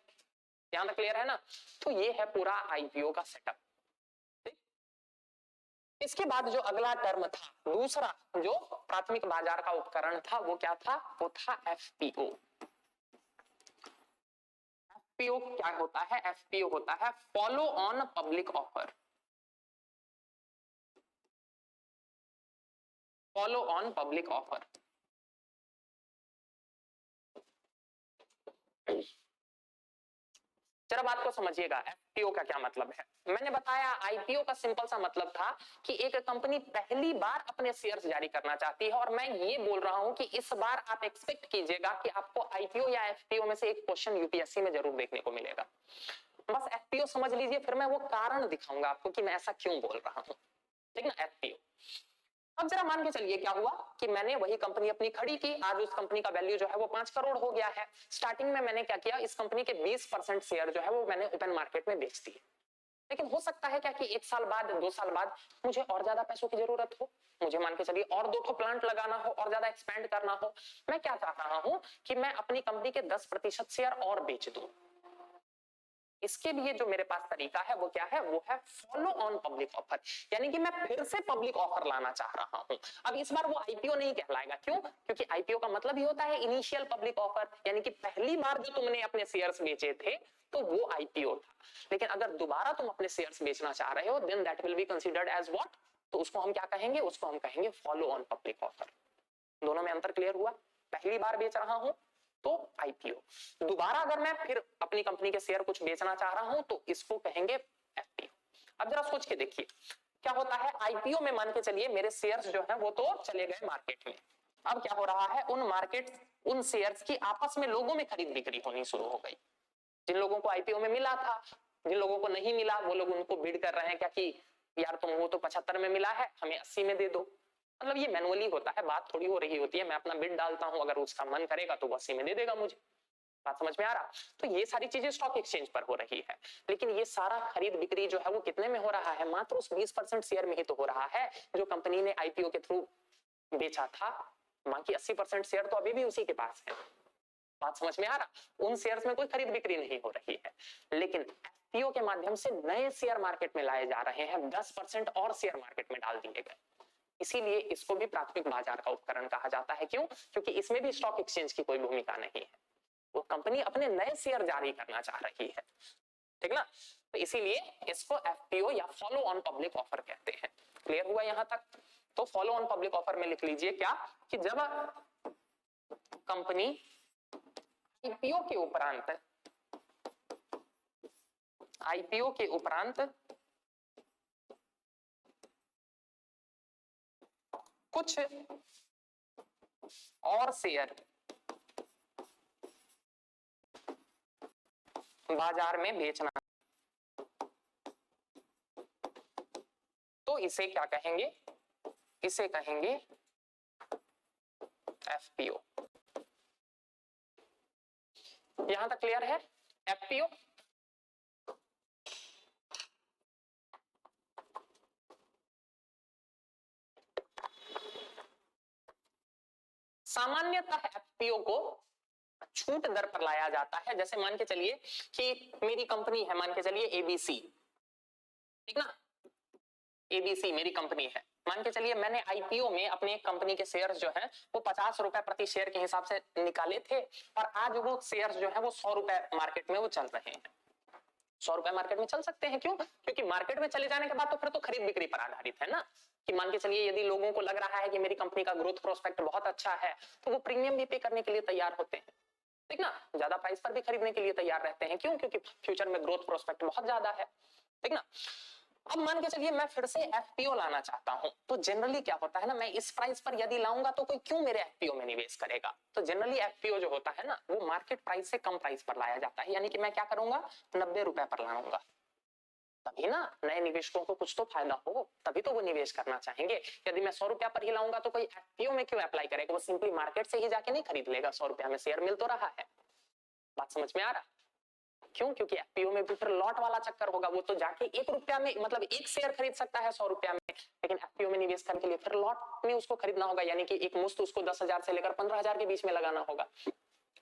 यहां तक क्लियर है ना? तो ये है पूरा आईपीओ का सेटअप। इसके बाद जो अगला टर्म था, दूसरा जो प्राथमिक बाजार का उपकरण था, वो क्या था, वो था एफपीओ। एफपीओ क्या होता है, एफपीओ होता है follow on public offer. Follow on public offer. जरा बात को समझिएगा, एफपीओ का क्या मतलब है। मैंने बताया आईपीओ का सिंपल सा मतलब था कि एक कंपनी पहली बार अपने शेयर्स जारी करना चाहती है, और मैं ये बोल रहा हूं कि इस बार आप एक्सपेक्ट कीजिएगा कि आपको आईपीओ या एफपीओ में से एक क्वेश्चन यूपीएससी में जरूर देखने को मिलेगा। बस एफपीओ समझ लीजिए, फिर मैं वो कारण दिखाऊंगा आपको कि मैं ऐसा क्यों बोल रहा हूं, ठीक ना। एफपीओ, अब जरा मान के चलिए क्या हुआ कि मैंने वही कंपनी अपनी खड़ी की, आज उस कंपनी का वैल्यू जो है वो 5 करोड़ हो गया है। स्टार्टिंग में मैंने क्या किया, इस कंपनी के 20% शेयर जो है वो मैंने ओपन मार्केट में बेच दिए। लेकिन हो सकता है क्या कि 1 साल बाद, 2 साल बाद मुझे और ज्यादा पैसों की जरूरत हो, मुझे मान के चलिए और 2 प्लांट लगाना हो और ज्यादा एक्सपेंड करना हो। मैं क्या चाह रहा हूं कि मैं अपनी कंपनी के 10% शेयर और बेच दूं। इसके लिए जो मेरे पास तरीका है वो क्या है, वो है फॉलो ऑन पब्लिक ऑफर, यानी कि मैं फिर से पब्लिक ऑफर लाना चाह रहा हूं। अब इस बार वो आईपीओ नहीं कहलाएगा, क्यों? क्योंकि आईपीओ का मतलब ही होता है इनिशियल पब्लिक ऑफर, यानी कि पहली बार जो तुमने अपने शेयर्स बेचे थे तो वो आईपीओ था। लेकिन अगर दोबारा तुम अपने शेयर्स बेचना चाह रहे हो, then that will be considered as what, तो उसको हम क्या कहेंगे, उसको हम कहेंगे फॉलो ऑन पब्लिक ऑफर। दोनों में अंतर क्लियर हुआ? पहली बार बेच रहा हूं तो आईपीओ, दोबारा अगर मैं फिर अपनी कंपनी के शेयर कुछ बेचना चाह रहा हूं तो इसको कहेंगे एफपीओ। अब जरा सोच के देखिए क्या होता है, आईपीओ में मान के चलिए मेरे शेयर्स जो है वो तो चले गए मार्केट में। अब क्या हो रहा है, उन शेयर्स की आपस में लोगों में खरीद बिक्री होनी शुरू हो गई। जिन लोगों को आईपीओ में मिला था, जिन लोगों को नहीं मिला, वो लोग उनको बिड कर रहे हैं क्या कि यार तुम वो तो 75 में मिला है, हमें 80 में दे दो। मतलब ये मैनुअली होता है, बात थोड़ी हो रही होती है, मैं अपना बिड डालता हूं, अगर उसका मन करेगा तो वो 80 में दे देगा मुझे। बात समझ में आ रहा? तो ये सारी चीजें स्टॉक एक्सचेंज पर हो रही है, लेकिन ये सारा खरीद बिक्री जो है वो कितने में हो रहा है, मात्र उस 20% शेयर में ही तो हो रहा है जो कंपनी ने आईपीओ के थ्रू बेचा था। बाकी 80% शेयर तो अभी भी उसी के पास है। बात समझ में आ रहा? उन शेयर्स में कोई खरीद बिक्री नहीं हो रही है, लेकिन एफपीओ के माध्यम से नए शेयर मार्केट में लाए जा रहे हैं, 10% और शेयर मार्केट में डाल दिए गए। इसीलिए इसको भी प्राथमिक बाजार का उपकरण कहा जाता है। क्यों? क्योंकि इसमें भी स्टॉक एक्सचेंज की कोई भूमिका नहीं है, वो कंपनी अपने नए शेयर जारी करना चाह रही है, ठीक ना। तो इसीलिए इसको एफपीओ या फॉलो ऑन पब्लिक ऑफर कहते हैं। क्लियर हुआ यहां तक? तो फॉलो ऑन पब्लिक ऑफर में लिख लीजिए क्या कि जब कंपनी आईपीओ के उपरांत कुछ और शेयर बाजार में बेचना, तो इसे क्या कहेंगे, इसे कहेंगे एफपीओ। यहां तक क्लियर है? एफपीओ सामान्यतः एफपीओ को छूट दर पर लाया जाता है। जैसे मान के चलिए कि मेरी कंपनी है, मान के चलिए एबीसी, ठीक ना। एबीसी मेरी कंपनी है, मान के चलिए मैंने आईपीओ में अपने एक कंपनी के शेयर्स जो है वो 50 रुपए प्रति शेयर के हिसाब से निकाले थे और आज वो शेयर्स जो है वो 100 रुपए मार्केट में वो चल रहे हैं। 100 रुपए मार्केट में चल सकते हैं, क्यों? क्योंकि मार्केट में चले जाने के बाद तो फिर तो खरीद बिक्री पर आधारित है ना, कि मान के चलिए यदि लोगों को लग रहा है कि मेरी कंपनी का ग्रोथ प्रोस्पेक्ट बहुत अच्छा है तो वो प्रीमियम भी पे करने के लिए तैयार होते हैं, ठीक ना, ज्यादा प्राइस पर भी खरीदने के लिए तैयार रहते हैं। क्यों? क्योंकि फ्यूचर में ग्रोथ प्रोस्पेक्ट बहुत ज्यादा है, ठीक ना। अब मान के चलिए मैं फिर से एफपीओ लाना चाहता हूं, तो जनरली क्या होता है ना, मैं इस प्राइस पर यदि लाऊंगा तो कोई क्यों मेरे एफपीओ में निवेश करेगा। तो जनरली एफपीओ जो होता है ना वो मार्केट प्राइस से कम प्राइस पर लाया जाता है, यानी कि मैं क्या करूंगा, 90 रुपए पर लाऊंगा, तभी ना नए निवेशकों को कुछ तो फायदा हो, तभी तो वो निवेश करना चाहेंगे। यदि मैं 100 रुपया पर ही लाऊंगा तो कोई एफपीओ में क्यों अप्लाई करेगा, वो सिंपली मार्केट से ही जाके नहीं खरीद लेगा, 100 रुपया में शेयर मिल तो रहा है। बात समझ में आ रहा? क्यों? क्योंकि एफपीओ में भी फिर लॉट वाला चक्कर होगा, वो तो जाके 1 रुपया में मतलब एक शेयर खरीद सकता है 100 रुपया में, लेकिन एफपीओ में निवेश करने के लिए फिर लॉट में उसको खरीदना होगा, यानी कि एक मुश्त उसको 10,000 से लेकर 15,000 के बीच में लगाना होगा।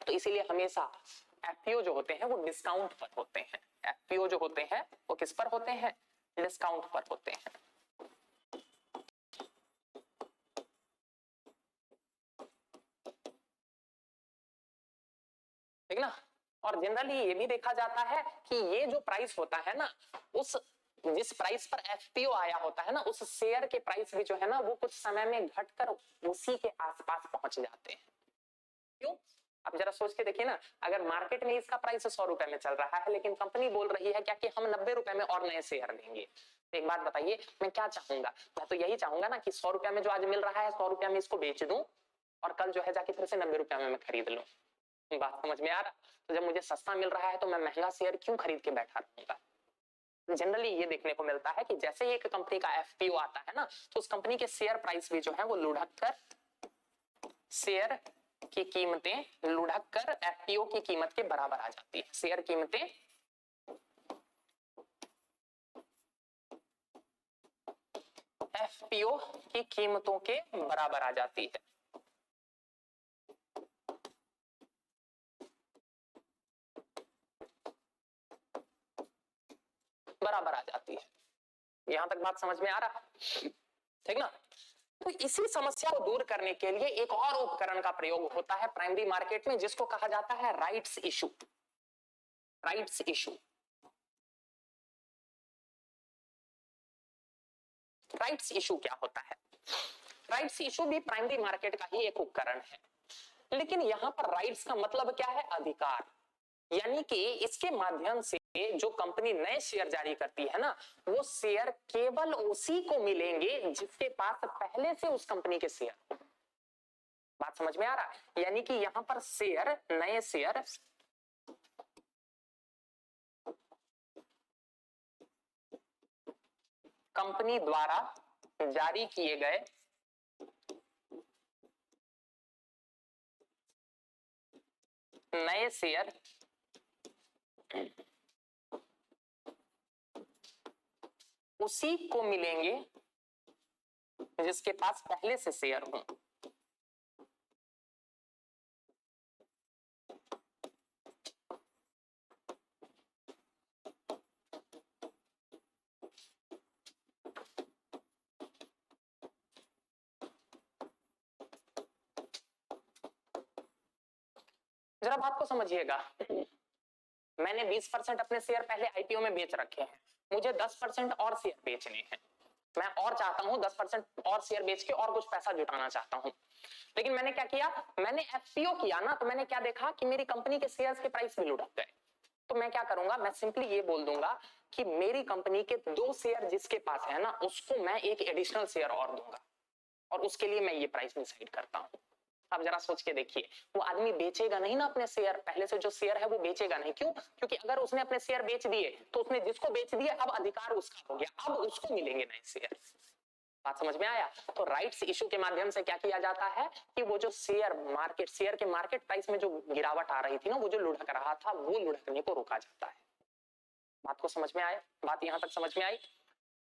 तो इसीलिए हमेशा एफपीओ जो होते हैं वो डिस्काउंट पर होते हैं। एफपीओ जो होते हैं वो किस पर होते हैं, डिस्काउंट पर होते हैं। ठीक ना। और जनरली ये भी देखा जाता है कि ये जो प्राइस होता है ना, उस जिस प्राइस पर एफपीओ आया होता है ना, उस शेयर के प्राइस भी जो है ना वो कुछ समय में घटकर उसी के आसपास पहुंच जाते हैं। क्यों? अब जरा सोच के देखिए ना, अगर मार्केट में इसका प्राइस 100 रुपए में चल रहा है लेकिन कंपनी बोल रही है क्या कि हम 90 रुपए में और नए शेयर देंगे, तो एक बात बताइए मैं क्या चाहूंगा, मैं तो यही चाहूंगा ना कि 100 रुपया में जो आज मिल रहा है 100 रुपया में इसको बेच दूं और कल जो है जाके फिर से 90 रुपया में मैं खरीद लूं। बात समझ में आ रहा? तो जब मुझे सस्ता मिल रहा है तो मैं महंगा शेयर क्यों खरीद के बैठा रहूंगा। जनरली ये देखने को मिलता है कि जैसे ही एक कंपनी का एफपीओ आता है ना तो उस कंपनी के शेयर प्राइस भी जो है वो लुढ़क कर, शेयर की कीमतें लुढ़क कर एफपीओ की कीमत के बराबर आ जाती है। शेयर कीमतें एफपीओ की कीमतों के बराबर आ जाती है। बराबर आ जाती है। यहां तक बात समझ में आ रहा? ठीक ना। तो इसी समस्या को दूर करने के लिए एक और उपकरण का प्रयोग होता है प्राइमरी मार्केट में, जिसको कहा जाता है rights issue. Rights issue, rights issue क्या होता है? राइट्स इशू भी प्राइमरी मार्केट का ही एक उपकरण है, लेकिन यहां पर राइट्स का मतलब क्या है, अधिकार। यानी कि इसके माध्यम से जो कंपनी नए शेयर जारी करती है ना, वो शेयर केवल उसी को मिलेंगे जिसके पास पहले से उस कंपनी के शेयर हो। बात समझ में आ रहा है? यानी कि यहां पर शेयर, नए शेयर कंपनी द्वारा जारी किए गए नए शेयर उसी को मिलेंगे जिसके पास पहले से शेयर हो। जरा बात को समझिएगा, मैंने 20% अपने शेयर पहले आईपीओ में बेच रखे हैं, मुझे 10% और शेयर बेचने हैं, मैं और चाहता हूं 10% और शेयर बेच के और कुछ पैसा जुटाना चाहता हूं। लेकिन मैंने क्या किया, मैंने एफपीओ किया ना, तो मैंने क्या देखा कि मेरी कंपनी के शेयर्स के प्राइस भी लुढ़क गए। तो मैं क्या करूंगा, मैं सिंपली ये बोल दूंगा कि मेरी कंपनी के 2 शेयर जिसके पास है ना, उसको मैं एक एडिशनल शेयर और दूंगा और उसके लिए मैं ये प्राइस डिसाइड करता हूं। अब जरा सोच के देखिए, वो आदमी बेचेगा नहीं ना अपने शेयर, पहले से जो शेयर है वो बेचेगा नहीं। क्यों? क्योंकि अगर उसने अपने शेयर बेच दिए तो उसने जिसको बेच दिए अब अधिकार उसका हो गया, अब उसको मिलेंगे नए शेयर। बात समझ में आया? तो राइट्स इशू के माध्यम से क्या किया जाता है कि वो जो शेयर के मार्केट प्राइस में जो गिरावट आ रही थी ना, वो जो लुढ़क रहा था, वो लुढ़कने को रोका जाता है। बात को समझ में आया? बात यहां तक समझ में आई?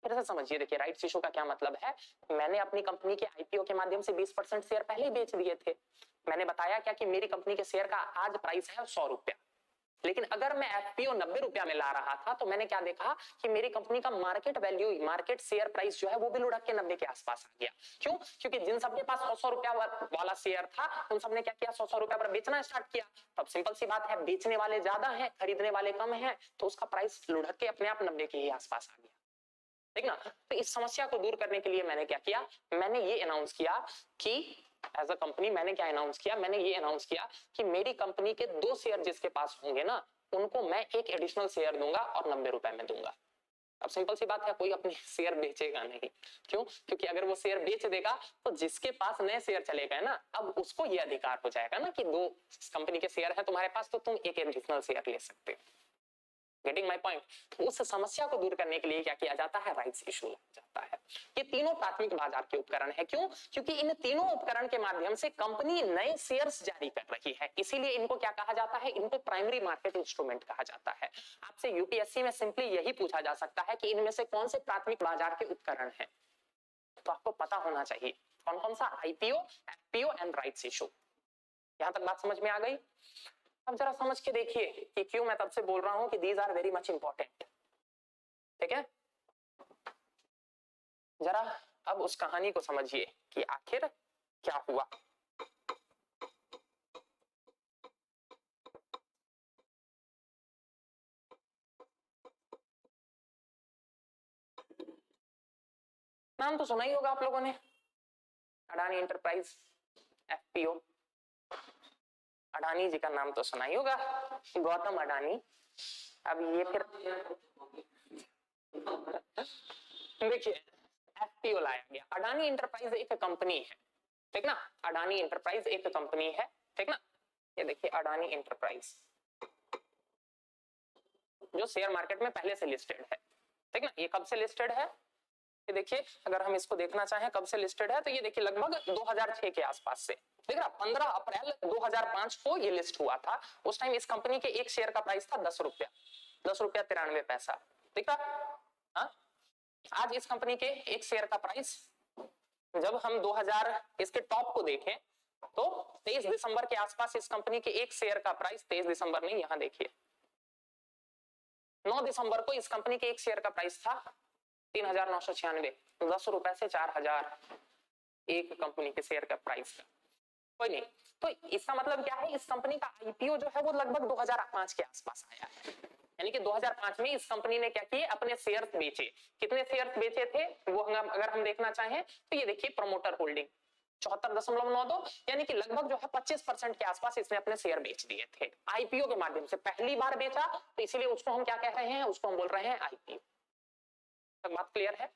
फिर से समझिए, देखिए राइट्स इशू का क्या मतलब है। मैंने अपनी कंपनी के आईपीओ के माध्यम से 20% शेयर पहले ही बेच दिए थे। मैंने बताया क्या कि मेरी कंपनी के शेयर का आज प्राइस है 100 रुपया, लेकिन अगर मैं एफपीओ 90 रुपया में ला रहा था तो मैंने क्या देखा कि मेरी कंपनी का market value, market share price जो है वो भी लुढ़क के 90 के आसपास आ गया। क्यों? क्योंकि जिन सबके पास 100 रुपया वाला शेयर था उन सबने क्या किया, 100 रुपया पर बेचना स्टार्ट किया। तब सिंपल सी बात है, बेचने वाले ज्यादा हैं, खरीदने वाले कम हैं, तो उसका प्राइस लुढ़क के अपने आप 90 के ही आसपास आ गया। ठीक ना? तो इस समस्या को दूर करने के लिए मैंने क्या किया, मैंने ये अनाउंस किया कि एज अ कंपनी मैंने क्या अनाउंस किया, मैंने ये अनाउंस किया कि मेरी कंपनी के 2 शेयर जिसके पास होंगे ना, उनको मैं एक एडिशनल शेयर दूंगा और 90 रुपए में दूंगा। अब सिंपल सी बात है, कोई अपने शेयर बेचेगा नहीं। क्यों? क्योंकि अगर वो शेयर बेच देगा तो जिसके पास नए शेयर चले गए ना, अब उसको ये अधिकार हो जाएगा ना कि 2 कंपनी के शेयर है तुम्हारे पास, तो तुम एक एडिशनल शेयर ले सकते हो। Getting my point? उस समस्या को दूर करने के लिए क्या किया जाता है, राइट्स इशू किया जाता है। ये तीनों प्राथमिक बाजार के उपकरण है। क्यों? क्योंकि इन तीनों उपकरण के माध्यम से कंपनी नए शेयर्स जारी कर रही है, इसीलिए इनको क्या कहा जाता है, इनको प्राइमरी मार्केट इंस्ट्रूमेंट कहा जाता है। आपसे यूपीएससी में सिंपली यही पूछा जा सकता है कि इनमें से कौन से प्राथमिक बाजार के उपकरण है, तो आपको पता होना चाहिए कौन कौन सा, IPO, FPO and rights issue. यहां तक बात समझ में आ गई? अब जरा समझ के देखिए कि क्यों मैं तब से बोल रहा हूं कि these are very much important. ठीक है, जरा अब उस कहानी को समझिए कि आखिर क्या हुआ। नाम तो सुना ही होगा आप लोगों ने, अडानी एंटरप्राइज, एफपीओ। अडानी जी का नाम तो सुना ही होगा, गौतम अडानी। अब ये फिर देखिए, एफपीओ लाया गया। अडानी एंटरप्राइज एक कंपनी है, ठीक ना, अडानी एंटरप्राइज एक कंपनी है, ठीक ना। ये देखिए अडानी एंटरप्राइज जो शेयर मार्केट में पहले से लिस्टेड है, ठीक ना। ये कब से लिस्टेड है, ये देखिए, अगर हम इसको देखना चाहें कब से लिस्टेड है, तो ये देखिए लगभग 2006 के आसपास से, देख रहा, 15 अप्रैल 2005 को ये लिस्ट हुआ था। उस टाइम इस कंपनी के एक शेयर का प्राइस था 10 रुपया, 10 रुपया 93 पैसा, ठीक है। आज इस कंपनी के एक शेयर का प्राइस, जब हम 2000 इसके टॉप को देखें तो 23 दिसंबर के आसपास इस कंपनी के एक शेयर का प्राइस, 23 दिसंबर नहीं, यहां देखिए 9 दिसंबर को इस कंपनी के एक शेयर का प्राइस था 3996, 10 रुपए से 4000 एक कंपनी के शेयर का प्राइस का, कोई नहीं। तो इसका मतलब क्या है, इस कंपनी का आईपीओ जो है वो लगभग 2005 के आसपास आया है, यानी कि 2005 में इस कंपनी ने क्या किए, अपने शेयर्स बेचे। कितने शेयर्स बेचे थे वो अगर हम देखना चाहें तो ये देखिए, प्रमोटर होल्डिंग 74.92, यानी कि लगभग जो है 25% के आसपास इसने अपने शेयर बेच दिए थे आईपीओ के माध्यम से। पहली बार बेचा तो इसीलिए उसको हम क्या कह रहे हैं, उसको हम बोल रहे हैं आईपीओ। तक बात क्लियर है?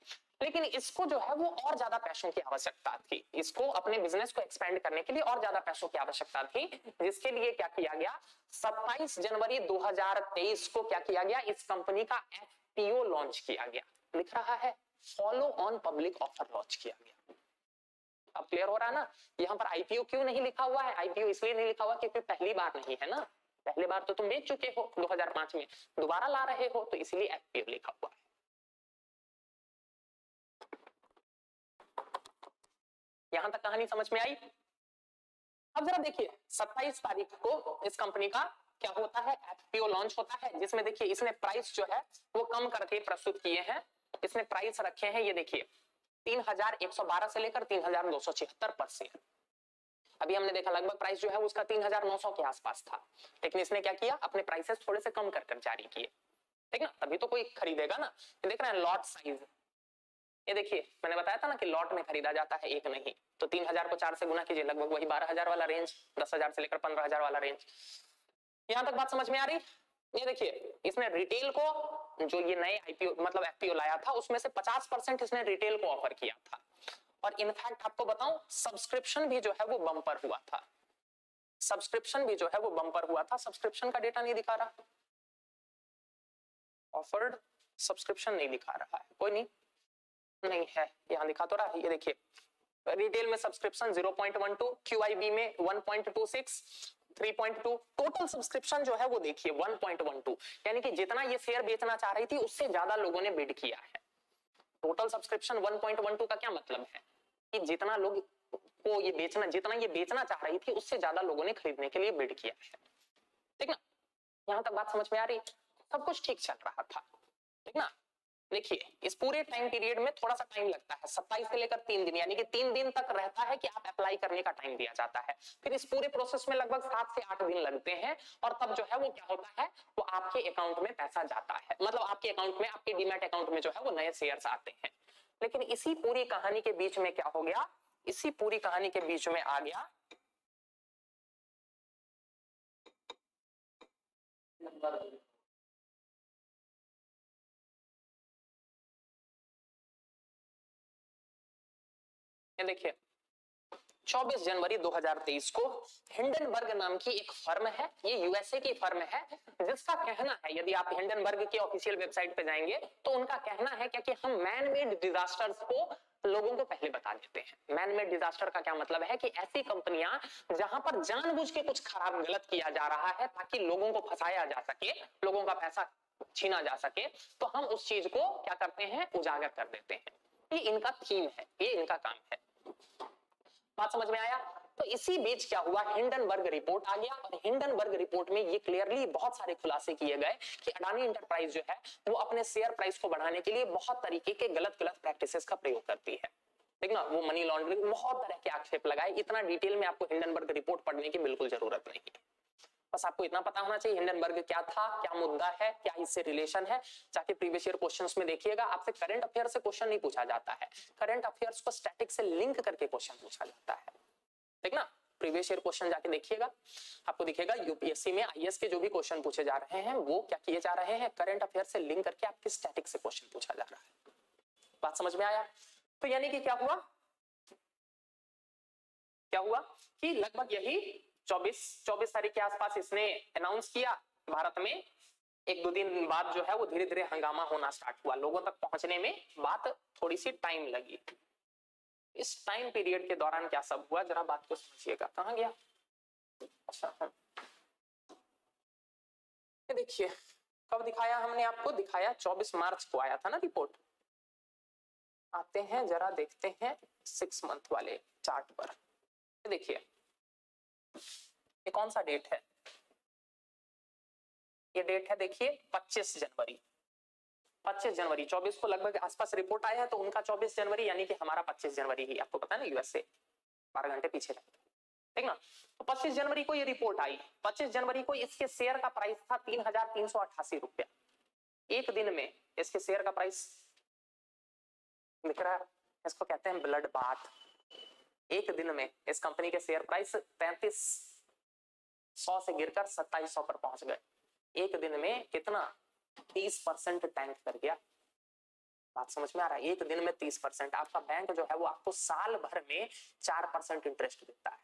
लेकिन इसको जो है वो और ज्यादा पैसों की आवश्यकता थी, इसको अपने बिजनेस को एक्सपेंड करने के लिए और ज्यादा पैसों की आवश्यकता थी, जिसके लिए क्या किया गया, 27 जनवरी 2023 को क्या किया गया, इस कंपनी का एफपीओ लॉन्च किया गया। लिख रहा है follow on public offer launch किया गया। अब क्लियर हो रहा है ना? यहाँ पर आईपीओ क्यों नहीं लिखा हुआ है, आईपीओ इसलिए नहीं लिखा हुआ क्योंकि पहली बार नहीं है ना, पहली बार तो तुम बेच चुके हो 2005 में, दोबारा ला रहे हो तो इसलिए एफपीओ लिखा हुआ है। यहां तक कहानी समझ में आई? अब जरा देखिए 27 तारीख को इस कंपनी का क्या होता है, एफपीओ लॉन्च होता है, जिसमें देखिए इसने प्राइस जो है वो कम करके प्रस्तुत किए हैं। इसने प्राइस रखे हैं, ये देखिए 3112 से लेकर 3276 पर शेयर। अभी हमने देखा लगभग प्राइस जो है उसका 3900 के आसपास था, लेकिन इसने क्या किया, अपने प्राइसेस थोड़े से कम कर जारी किए, ठीक ना, तभी तो कोई खरीदेगा ना। ये देख रहे हैं लॉट साइज, ये देखिए मैंने बताया था ना कि लॉट में खरीदा जाता है, एक नहीं। तो 3000 को 4 से गुना कीजिए, लगभग वही 12000 वाला रेंज, 10,000 से लेकर 15,000 वाला रेंज। यहां तक बात समझ में आ रही? ये देखिए इसने रिटेल को, जो ये नए आईपीओ मतलब एफपीओ लाया था, उसमें से 50% इसने रिटेल को ऑफर किया था। और इनफैक्ट आपको बताऊं, सब्सक्रिप्शन भी जो है वो बम्पर हुआ था, सब्सक्रिप्शन भी जो है वो बम्पर हुआ था। सब्सक्रिप्शन का डेटा नहीं दिखा रहा, ऑफर्ड सब्सक्रिप्शन नहीं दिखा रहा है, कोई नहीं, नहीं है, यहां दिखा तो रहा है। ये देखिए रिटेल में सब्सक्रिप्शन 0.12, क्यूआईबी में 1.26, 3.2, टोटल सब्सक्रिप्शन जो है वो देखिए 1.12, यानी कि जितना ये शेयर बेचना चाह रही थी उससे ज्यादा लोगों ने बिड किया है। टोटल सब्सक्रिप्शन 1.12 का क्या मतलब है कि जितना लोग को ये बेचना, जितना ये बेचना चाह रही थी उससे ज्यादा लोगों ने खरीदने के लिए बिड किया है, ठीक ना। यहां तक बात समझ में आ रही? सब कुछ ठीक चल रहा था, ठीक ना। देखिए इस पूरे टाइम पीरियड में थोड़ा सा टाइम लगता है, 27 से लेकर 3 दिन, यानी कि 3 दिन तक रहता है कि आप अप्लाई करने का टाइम दिया जाता है। फिर इस पूरे प्रोसेस में लगभग 7 से 8 दिन लगते हैं और तब जो है वो क्या होता है, वो आपके अकाउंट में पैसा जाता है, मतलब आपके अकाउंट में, आपके डीमैट अकाउंट में जो है वो नए शेयर्स आते हैं। लेकिन इसी पूरी कहानी के बीच में क्या हो गया, इसी पूरी कहानी के बीच में आ गया ये देखिए 24 जनवरी 2023 को हिंडनबर्ग नाम की एक फर्म है, ये यूएसए की फर्म है, जिसका कहना है, यदि आप हिंडनबर्ग की ऑफिशियल वेबसाइट पे जाएंगे तो उनका कहना है क्या कि हम मैन मेड डिजास्टर्स को लोगों को पहले बता देते हैं। मैन मेड डिजास्टर का क्या मतलब है कि ऐसी कंपनियां जहां पर जानबूझ के कुछ खराब गलत किया जा रहा है ताकि लोगों को फंसाया जा सके, लोगों का पैसा छीना जा सके, तो हम उस चीज को क्या करते हैं, उजागर कर देते हैं। ये इनका थीम है, ये इनका काम है। बात समझ में आया? तो इसी बीच क्या हुआ, हिंडनबर्ग रिपोर्ट आ गया और हिंडनबर्ग रिपोर्ट में ये क्लियरली बहुत सारे खुलासे किए गए कि अडानी इंटरप्राइज जो है वो अपने शेयर प्राइस को बढ़ाने के लिए बहुत तरीके के गलत प्रैक्टिसेस का प्रयोग करती है, ठीक ना। वो मनी लॉन्ड्रिंग, बहुत तरह के आक्षेप लगाए। इतना डिटेल में आपको हिंडनबर्ग रिपोर्ट पढ़ने की बिल्कुल जरूरत नहीं है, बस आपको इतना पता होना चाहिए हिंडनबर्ग क्या था, क्या मुद्दा है, क्या इससे रिलेशन है। जाके प्रीवियस ईयर क्वेश्चंस में देखिएगा, आपसे करंट अफेयर से क्वेश्चन नहीं पूछा जाता है, करंट अफेयर्स को स्टैटिक से लिंक करके क्वेश्चन पूछा जाता है, ठीक ना। प्रीवियस ईयर क्वेश्चन जाके देखिएगा, आपको दिखेगा यूपीएससी में आईएएस के जो भी क्वेश्चन पूछे जा रहे हैं वो क्या किए जा रहे हैं, करंट अफेयर से लिंक करके आपके स्टैटिक से क्वेश्चन पूछा जा रहा है। बात समझ में आया? तो यानी कि क्या हुआ, क्या हुआ कि लगभग यही 24 तारीख के आसपास इसने अनाउंस किया भारत में। एक दो दिन बाद जो है वो धीरे धीरे हंगामा होना स्टार्ट हुआ, लोगों तक पहुंचने में बात थोड़ी सी टाइम लगी। इस टाइम पीरियड के दौरान क्या सब हुआ, जरा बात को समझिएगा। कहां गया, अच्छा देखिए कब दिखाया हमने आपको, दिखाया 24 मार्च को आया था ना रिपोर्ट। आते हैं जरा देखते हैं 6 मंथ वाले चार्ट पर। देखिए ये कौन सा डेट है, ये डेट है देखिए 25 जनवरी। 25 जनवरी 24 को लगभग आसपास रिपोर्ट आया है, तो उनका 24 जनवरी यानी कि हमारा 25 जनवरी ही, आपको पता है ना यूएसए 12 घंटे पीछे रहता है, ठीक ना। तो 25 जनवरी को ये रिपोर्ट आई, 25 जनवरी को इसके शेयर का प्राइस था 3,388 रुपया। एक दिन में इसके शेयर का प्राइस दिख रहा है, इसको कहते हैं ब्लड बाथ। एक दिन में इस कंपनी के शेयर प्राइस 3300 से गिरकर 2700 पर पहुंच गए। एक दिन में कितना, 30% टैंक कर गया। बात समझ में आ रहा है? एक दिन में 30%। आपका बैंक जो है वो आपको साल भर में 4% इंटरेस्ट देता है,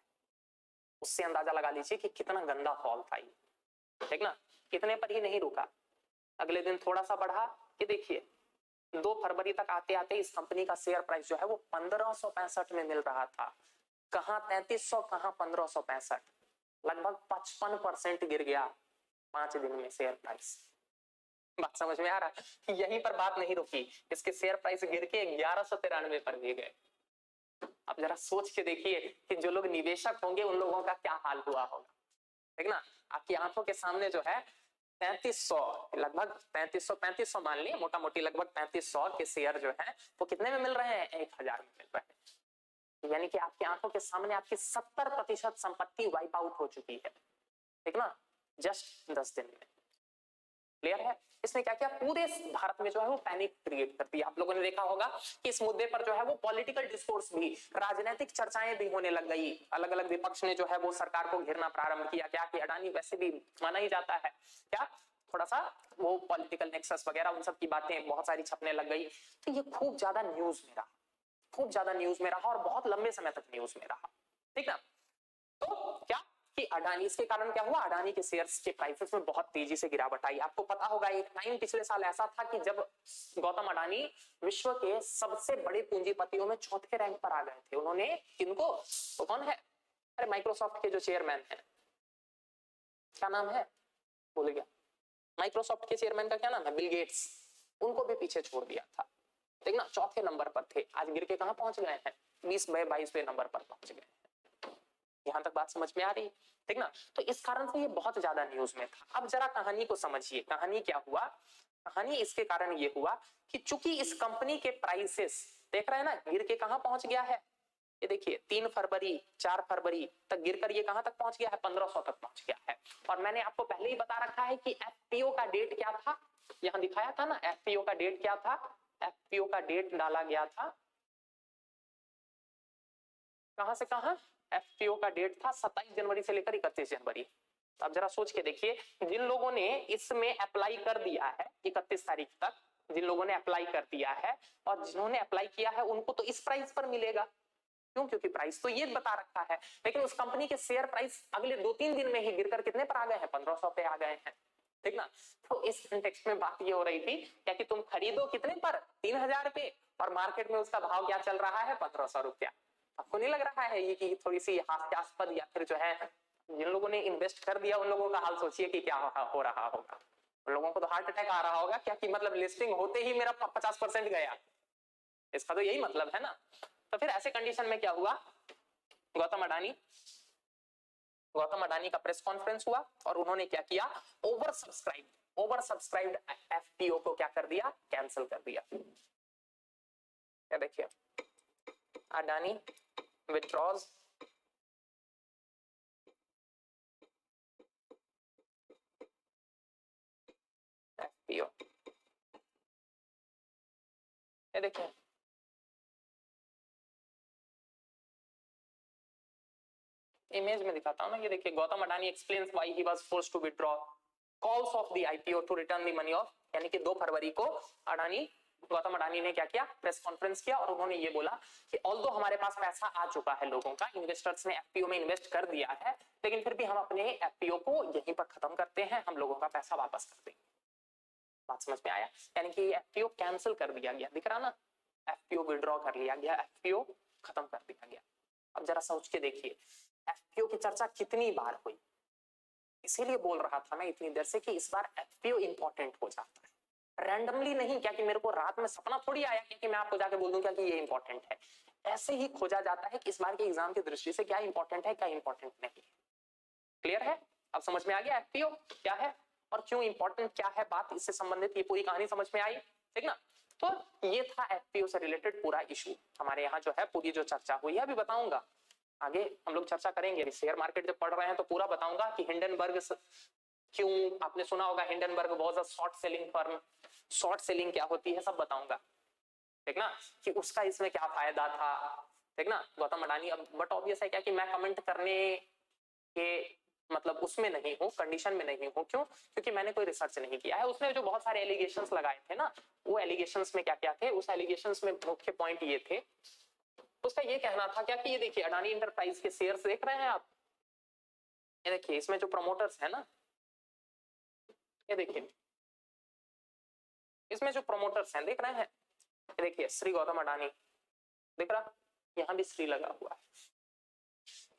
उससे अंदाजा लगा लीजिए कि कितना गंदा फॉल था ये, ठीक ना। कितने पर ही नहीं रुका, अगले दिन थोड़ा सा बढ़ा, कि देखिए 2 फरवरी तक आते आते इस कंपनी का शेयर प्राइस जो है वो 1565 में मिल रहा था। कहां 3300, कहां 1565, लगभग 55% गिर गया 5 दिन में शेयर प्राइस। बात समझ में आ रहा है? यहीं पर बात नहीं रुकी, इसके शेयर प्राइस गिर के 1193 पर भी गए। अब जरा सोच के देखिए कि जो लोग निवेशक होंगे उन लोगों का क्या हाल हुआ होगा, ठीक ना। आपकी आंखों के सामने जो है 3300, लगभग 3300 मान लिए मोटा मोटी, लगभग 3300 के शेयर जो है वो कितने में मिल रहे हैं, 1000 में मिल रहे हैं। यानी कि आपकी आंखों के सामने आपकी 70% संपत्ति वाइप आउट हो चुकी है, ठीक ना, जस्ट 10 दिन में। क्लियर है? इसने क्या किया, पूरे भारत में जो है वो पैनिक क्रिएट कर दी। आप लोगों ने देखा होगा कि इस मुद्दे पर जो है वो पॉलिटिकल डिस्कोर्स भी, राजनीतिक चर्चाएं भी होने लग गई। अलग अलग विपक्ष ने जो है वो सरकार को घेरना प्रारंभ किया। क्या कि अडानी वैसे भी माना ही जाता है क्या, थोड़ा सा वो पॉलिटिकल नेक्सस वगैरह उन सब की बातें बहुत सारी छपने लग गई। तो ये खूब ज्यादा न्यूज में रहा, खूब ज्यादा न्यूज में रहा और बहुत लंबे समय तक न्यूज में रहा, ठीक ना। तो क्या कि अडानी, इसके कारण क्या हुआ, अडानी के शेयर्स के प्राइसेस में बहुत तेजी से गिरावट आई। आपको पता होगा एक टाइम पिछले साल ऐसा था कि जब गौतम अडानी विश्व के सबसे बड़े पूंजीपतियों में 4थे रैंक पर आ गए थे। उन्होंने किनको, तो कौन है, अरे माइक्रोसॉफ्ट के जो चेयरमैन है, क्या नाम है भूल गया, माइक्रोसॉफ्ट के चेयरमैन का क्या नाम है, बिल गेट्स, उनको भी पीछे छोड़ दिया था, ठीक ना। 4थे नंबर पर थे, आज गिर के कहां पहुंच गए हैं, 20 बाई 22वें नंबर पर पहुंच गए। यहाँ तक बात समझ में आ रही है, ठीक ना। तो इस कारण से ये बहुत ज्यादा न्यूज में था। अब जरा कहानी को समझिए, कहानी क्या हुआ। कहानी इसके कारण ये हुआ कि चूंकि इस कंपनी के प्राइसेस देख रहे हैं ना गिर के कहां पहुंच गया है, ये देखिए 3 फरवरी 4 फरवरी तक गिरकर ये कहां तक पहुंच गया है, 1500 तक पहुंच गया है। और मैंने आपको पहले ही बता रखा है कि एफपीओ का डेट क्या था, यहां दिखाया था ना एफपीओ का डेट क्या था। एफपीओ का डेट डाला गया था कहां से कहां, एफपीओ का डेट था 27 जनवरी से लेकर 31 जनवरी। अब जरा सोच के देखिए, जिन लोगों ने इसमें अप्लाई कर दिया है 31 तारीख तक, जिन लोगों ने अप्लाई कर दिया है और जिन्होंने अप्लाई किया है उनको तो इस प्राइस पर मिलेगा, क्यों, क्योंकि प्राइस तो ये बता रखा है। लेकिन उस कंपनी के शेयर प्राइस अगले 2-3 दिन में ही गिरकर कितने पर आ गए हैं, 1500 पे आ गए हैं, ठीक ना। तो इस कंटेक्स्ट में बात ये हो रही थी क्या कि तुम खरीदो कितने पर, 3000 पे, और मार्केट में उसका भाव क्या चल रहा है, 1500 रुपया। आपको नहीं लग रहा है ये कि थोड़ी सी हास्यास्पद, या फिर जो है जिन लोगों ने इन्वेस्ट कर दिया उन लोगों का हाल सोचिए कि क्या हो रहा होगा। उन लोगों को तो हार्ट अटैक आ रहा होगा, क्या कि मतलब लिस्टिंग होते ही मेरा 50% गया, इसका तो यही मतलब है ना। तो फिर ऐसे कंडीशन में क्या हुआ, गौतम अडानी का प्रेस कॉन्फ्रेंस हुआ और उन्होंने क्या किया, ओवर सब्सक्राइब्ड एफपीओ को क्या कर दिया, कैंसिल कर दिया। क्या देखिए, अडानी withdraws FPO। ये देखिए इमेज में दिखाता हूं ना, ये देखिए Gautam Adani explains why he was forced to withdraw calls off the IPO to return the money of, यानी कि 2 फरवरी को गौतम अडानी ने क्या किया, प्रेस कॉन्फ्रेंस किया और उन्होंने ये बोला कि ऑल्दो हमारे पास पैसा आ चुका है, लोगों का, इन्वेस्टर्स ने एफपीओ में इन्वेस्ट कर दिया है, लेकिन फिर भी हम अपने एफपीओ को यहीं पर खत्म करते हैं, हम लोगों का पैसा वापस कर देंगे। बात समझ में आया, यानी कि एफपीओ कैंसिल कर दिया गया, दिख रहा ना, एफपीओ विड्रॉ कर लिया गया, एफपीओ खत्म कर दिया गया। अब जरा सोच के देखिए एफपीओ की चर्चा कितनी बार हुई, इसीलिए बोल रहा था मैं इतनी देर से कि इस बार एफपीओ इंपॉर्टेंट हो जाता है, रैंडमली नहीं, क्या कि मेरे को रात में सपना थोड़ी आया कि मैं आपको जाके बोल दूं क्या कि ये इंपॉर्टेंट है, ऐसे ही खोजा जाता है कि इस बार के एग्जाम की दृष्टि से क्या इंपॉर्टेंट है क्या इंपॉर्टेंट नहीं। क्लियर है, अब समझ में आ गया एफपीओ क्या है और क्यों इंपॉर्टेंट क्या है, बात इससे संबंधित ये पूरी कहानी समझ में आई, ठीक ना। तो ये था एफपीओ से रिलेटेड पूरा इशू, हमारे यहाँ जो है पूरी जो चर्चा हुई है, अभी बताऊंगा आगे हम लोग चर्चा करेंगे, शेयर मार्केट जब पढ़ रहे हैं तो पूरा बताऊंगा कि हिंडनबर्ग क्यों, आपने सुना होगा Hindenburg was a short selling firm, short selling क्या होती है सब बताऊंगा, ठीक ना, कि उसका इसमें क्या फायदा था, ठीक ना। गौतम अडानी, अब बट ऑब्वियस है क्या कि मैं कमेंट करने के मतलब उसमें नहीं हूँ, कंडीशन में नहीं हूँ, क्यों, क्योंकि मैंने कोई रिसर्च नहीं किया है। उसने जो बहुत सारे एलिगेशंस लगाए थे ना, वो एलिगेशंस में क्या क्या थे, उस एलिगेशंस में मुख्य पॉइंट ये थे, उसका ये कहना था क्या कि ये देखिए अडानी इंटरप्राइज के शेयर्स देख रहे हैं आप, ये देखिए इसमें जो प्रमोटर्स है ना, ये देखिए इसमें जो प्रमोटर्स हैं देख रहे हैं, ये देखिए श्री गौतम अडानी दिख रहा, यहाँ भी श्री लगा हुआ है।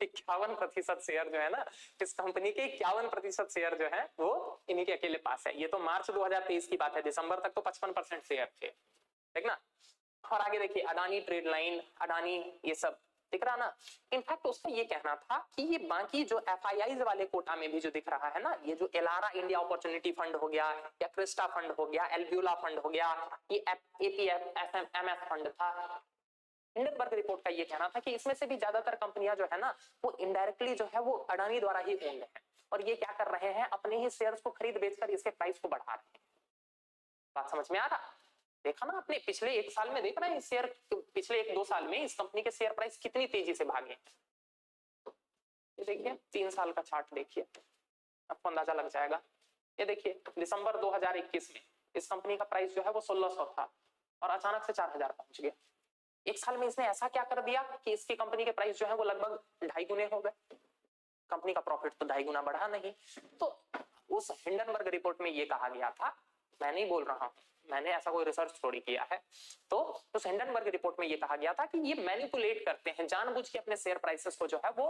51% शेयर जो है ना इस कंपनी के, 51% शेयर जो है वो इन्हीं के अकेले पास है। ये तो मार्च 2023 की बात है, दिसंबर तक तो 55% शेयर थे, ठीक ना। और आगे देखिए अडानी ट्रेड लाइन, अडानी ये सब दिख रहा ना। इनफैक्ट उसका ये कहना था कि ये बाकी जो एफआईआईज वाले कोटा में भी जो दिख रहा है ना, ये जो एलारा इंडिया अपॉर्चुनिटी फंड हो गया या क्रिस्टा फंड हो गया, एल्ब्यूला फंड हो गया, ये एपीएफएमएस फंड था, हिंडनबर्ग रिपोर्ट का ये कहना था कि इसमें से भी ज्यादातर कंपनियां जो है ना वो इनडायरेक्टली जो है वो अडानी द्वारा ही ओन्ड है, और ये क्या कर रहे हैं, अपने ही शेयर्स को खरीद बेचकर इसके प्राइस को बढ़ा रहे हैं। बात समझ में आ रहा, देखा ना आपने पिछले 1 साल में, देख रहे हैं शेयर, पिछले 1-2 साल में इस कंपनी के शेयर प्राइस कितनी तेजी से भागे। ये देखिए 3 साल का चार्ट देखिए, आपको अंदाजा लग जाएगा। ये देखिए दिसंबर 2021 में इस कंपनी का प्राइस जो है वो 1600 था और अचानक से 4000 पहुंच गया। 1 साल में इसने ऐसा क्या कर दिया कि इसकी कंपनी के प्राइस जो है वो लगभग 2.5 गुने हो गए, कंपनी का प्रॉफिट तो 2.5 गुना बढ़ा नहीं। तो उस हिंडनबर्ग रिपोर्ट में ये कहा गया था, मैं नहीं बोल रहा हूं, मैंने ऐसा कोई रिसर्च थोड़ी किया है, तो उस हिंडनबर्ग रिपोर्ट में ये कहा गया था कि ये मैनिपुलेट करते हैं, जानबूझ के अपने शेयर प्राइसेस को जो है वो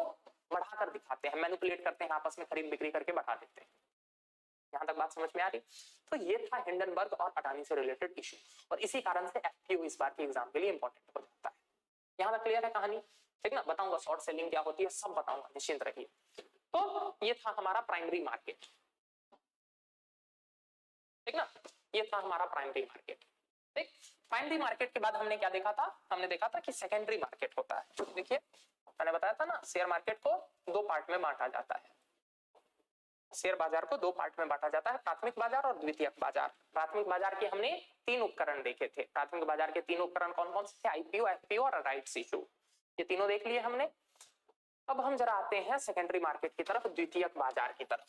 बढ़ाकर दिखाते हैं, मैनिपुलेट करते हैं, आपस में खरीद बिक्री करके बढ़ा देते हैं। यहां तक बात समझ में आ रही। तो ये था हिंडनबर्ग और अडानी से रिलेटेड इशू, और इसी कारण से एफपीओ इस बार के एग्जाम के लिए इंपॉर्टेंट हो जाता है। यहाँ तक क्लियर है कहानी? ठीक ना, बताऊंगा शॉर्ट सेलिंग क्या होती है, सब बताऊंगा, निश्चिंत रहिए। तो ये था हमारा प्राइमरी मार्केट, ठीक ना, ये था हमारा प्राइमरी मार्केट। ठीक, प्राइमरी मार्केट के बाद हमने क्या देखा था? हमने देखा था कि सेकेंडरी मार्केट होता है। देखिए मैंने बताया था ना, शेयर मार्केट को दो पार्ट में बांटा जाता है। शेयर बाजार को दो पार्ट में बांटा जाता है, प्राथमिक बाजार और द्वितीयक बाजार। प्राथमिक बाजार के हमने तीन उपकरण देखे थे। प्राथमिक बाजार के तीन उपकरण कौन कौन से थे? आईपीओ, एफपीओ और राइट्स इशू, ये तीनों देख लिए हमने। अब हम जरा आते हैं सेकेंडरी मार्केट की तरफ, द्वितीयक बाजार की तरफ।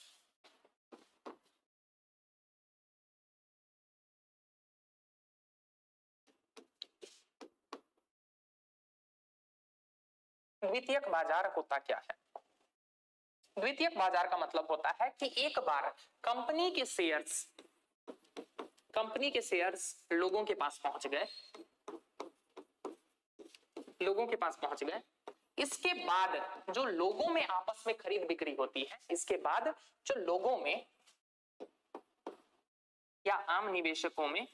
द्वितीयक बाजार होता क्या है? द्वितीयक बाजार का मतलब होता है कि एक बार कंपनी के शेयर्स लोगों के पास पहुंच गए, लोगों के पास पहुंच गए। इसके बाद जो लोगों में आपस में खरीद बिक्री होती है, इसके बाद जो लोगों में या आम निवेशकों में,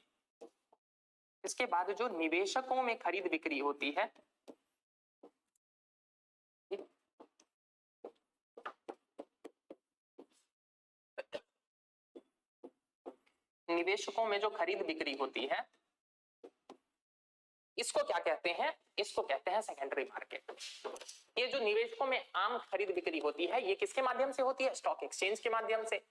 इसके बाद जो निवेशकों में खरीद बिक्री होती है, निवेशकों में जो खरीद बिक्री होती है, इसको क्या कहते हैं? इसको कहते हैं सेकेंडरी मार्केट। ये जो निवेशकों में आम खरीद बिक्री होती है, ये किसके माध्यम से होती है? स्टॉक एक्सचेंज के माध्यम से।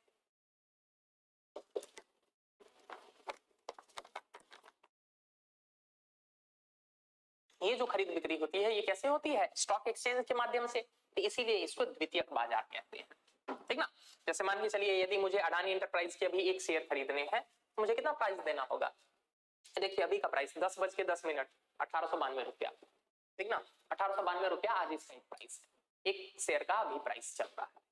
ये जो खरीद बिक्री होती है, ये कैसे होती है? स्टॉक एक्सचेंज के माध्यम से। तो इसीलिए इसको द्वितीयक बाजार कहते हैं, ठीक ना। जैसे मान के चलिए यदि मुझे अडानी एंटरप्राइज के अभी एक शेयर खरीदने हैं, मुझे कितना प्राइस देना होगा? देखिए अभी का प्राइस 10:10 1892 रुपया, ठीक ना, 1892 रुपया आज इसका एक प्राइस है, एक शेयर का अभी प्राइस चल रहा है,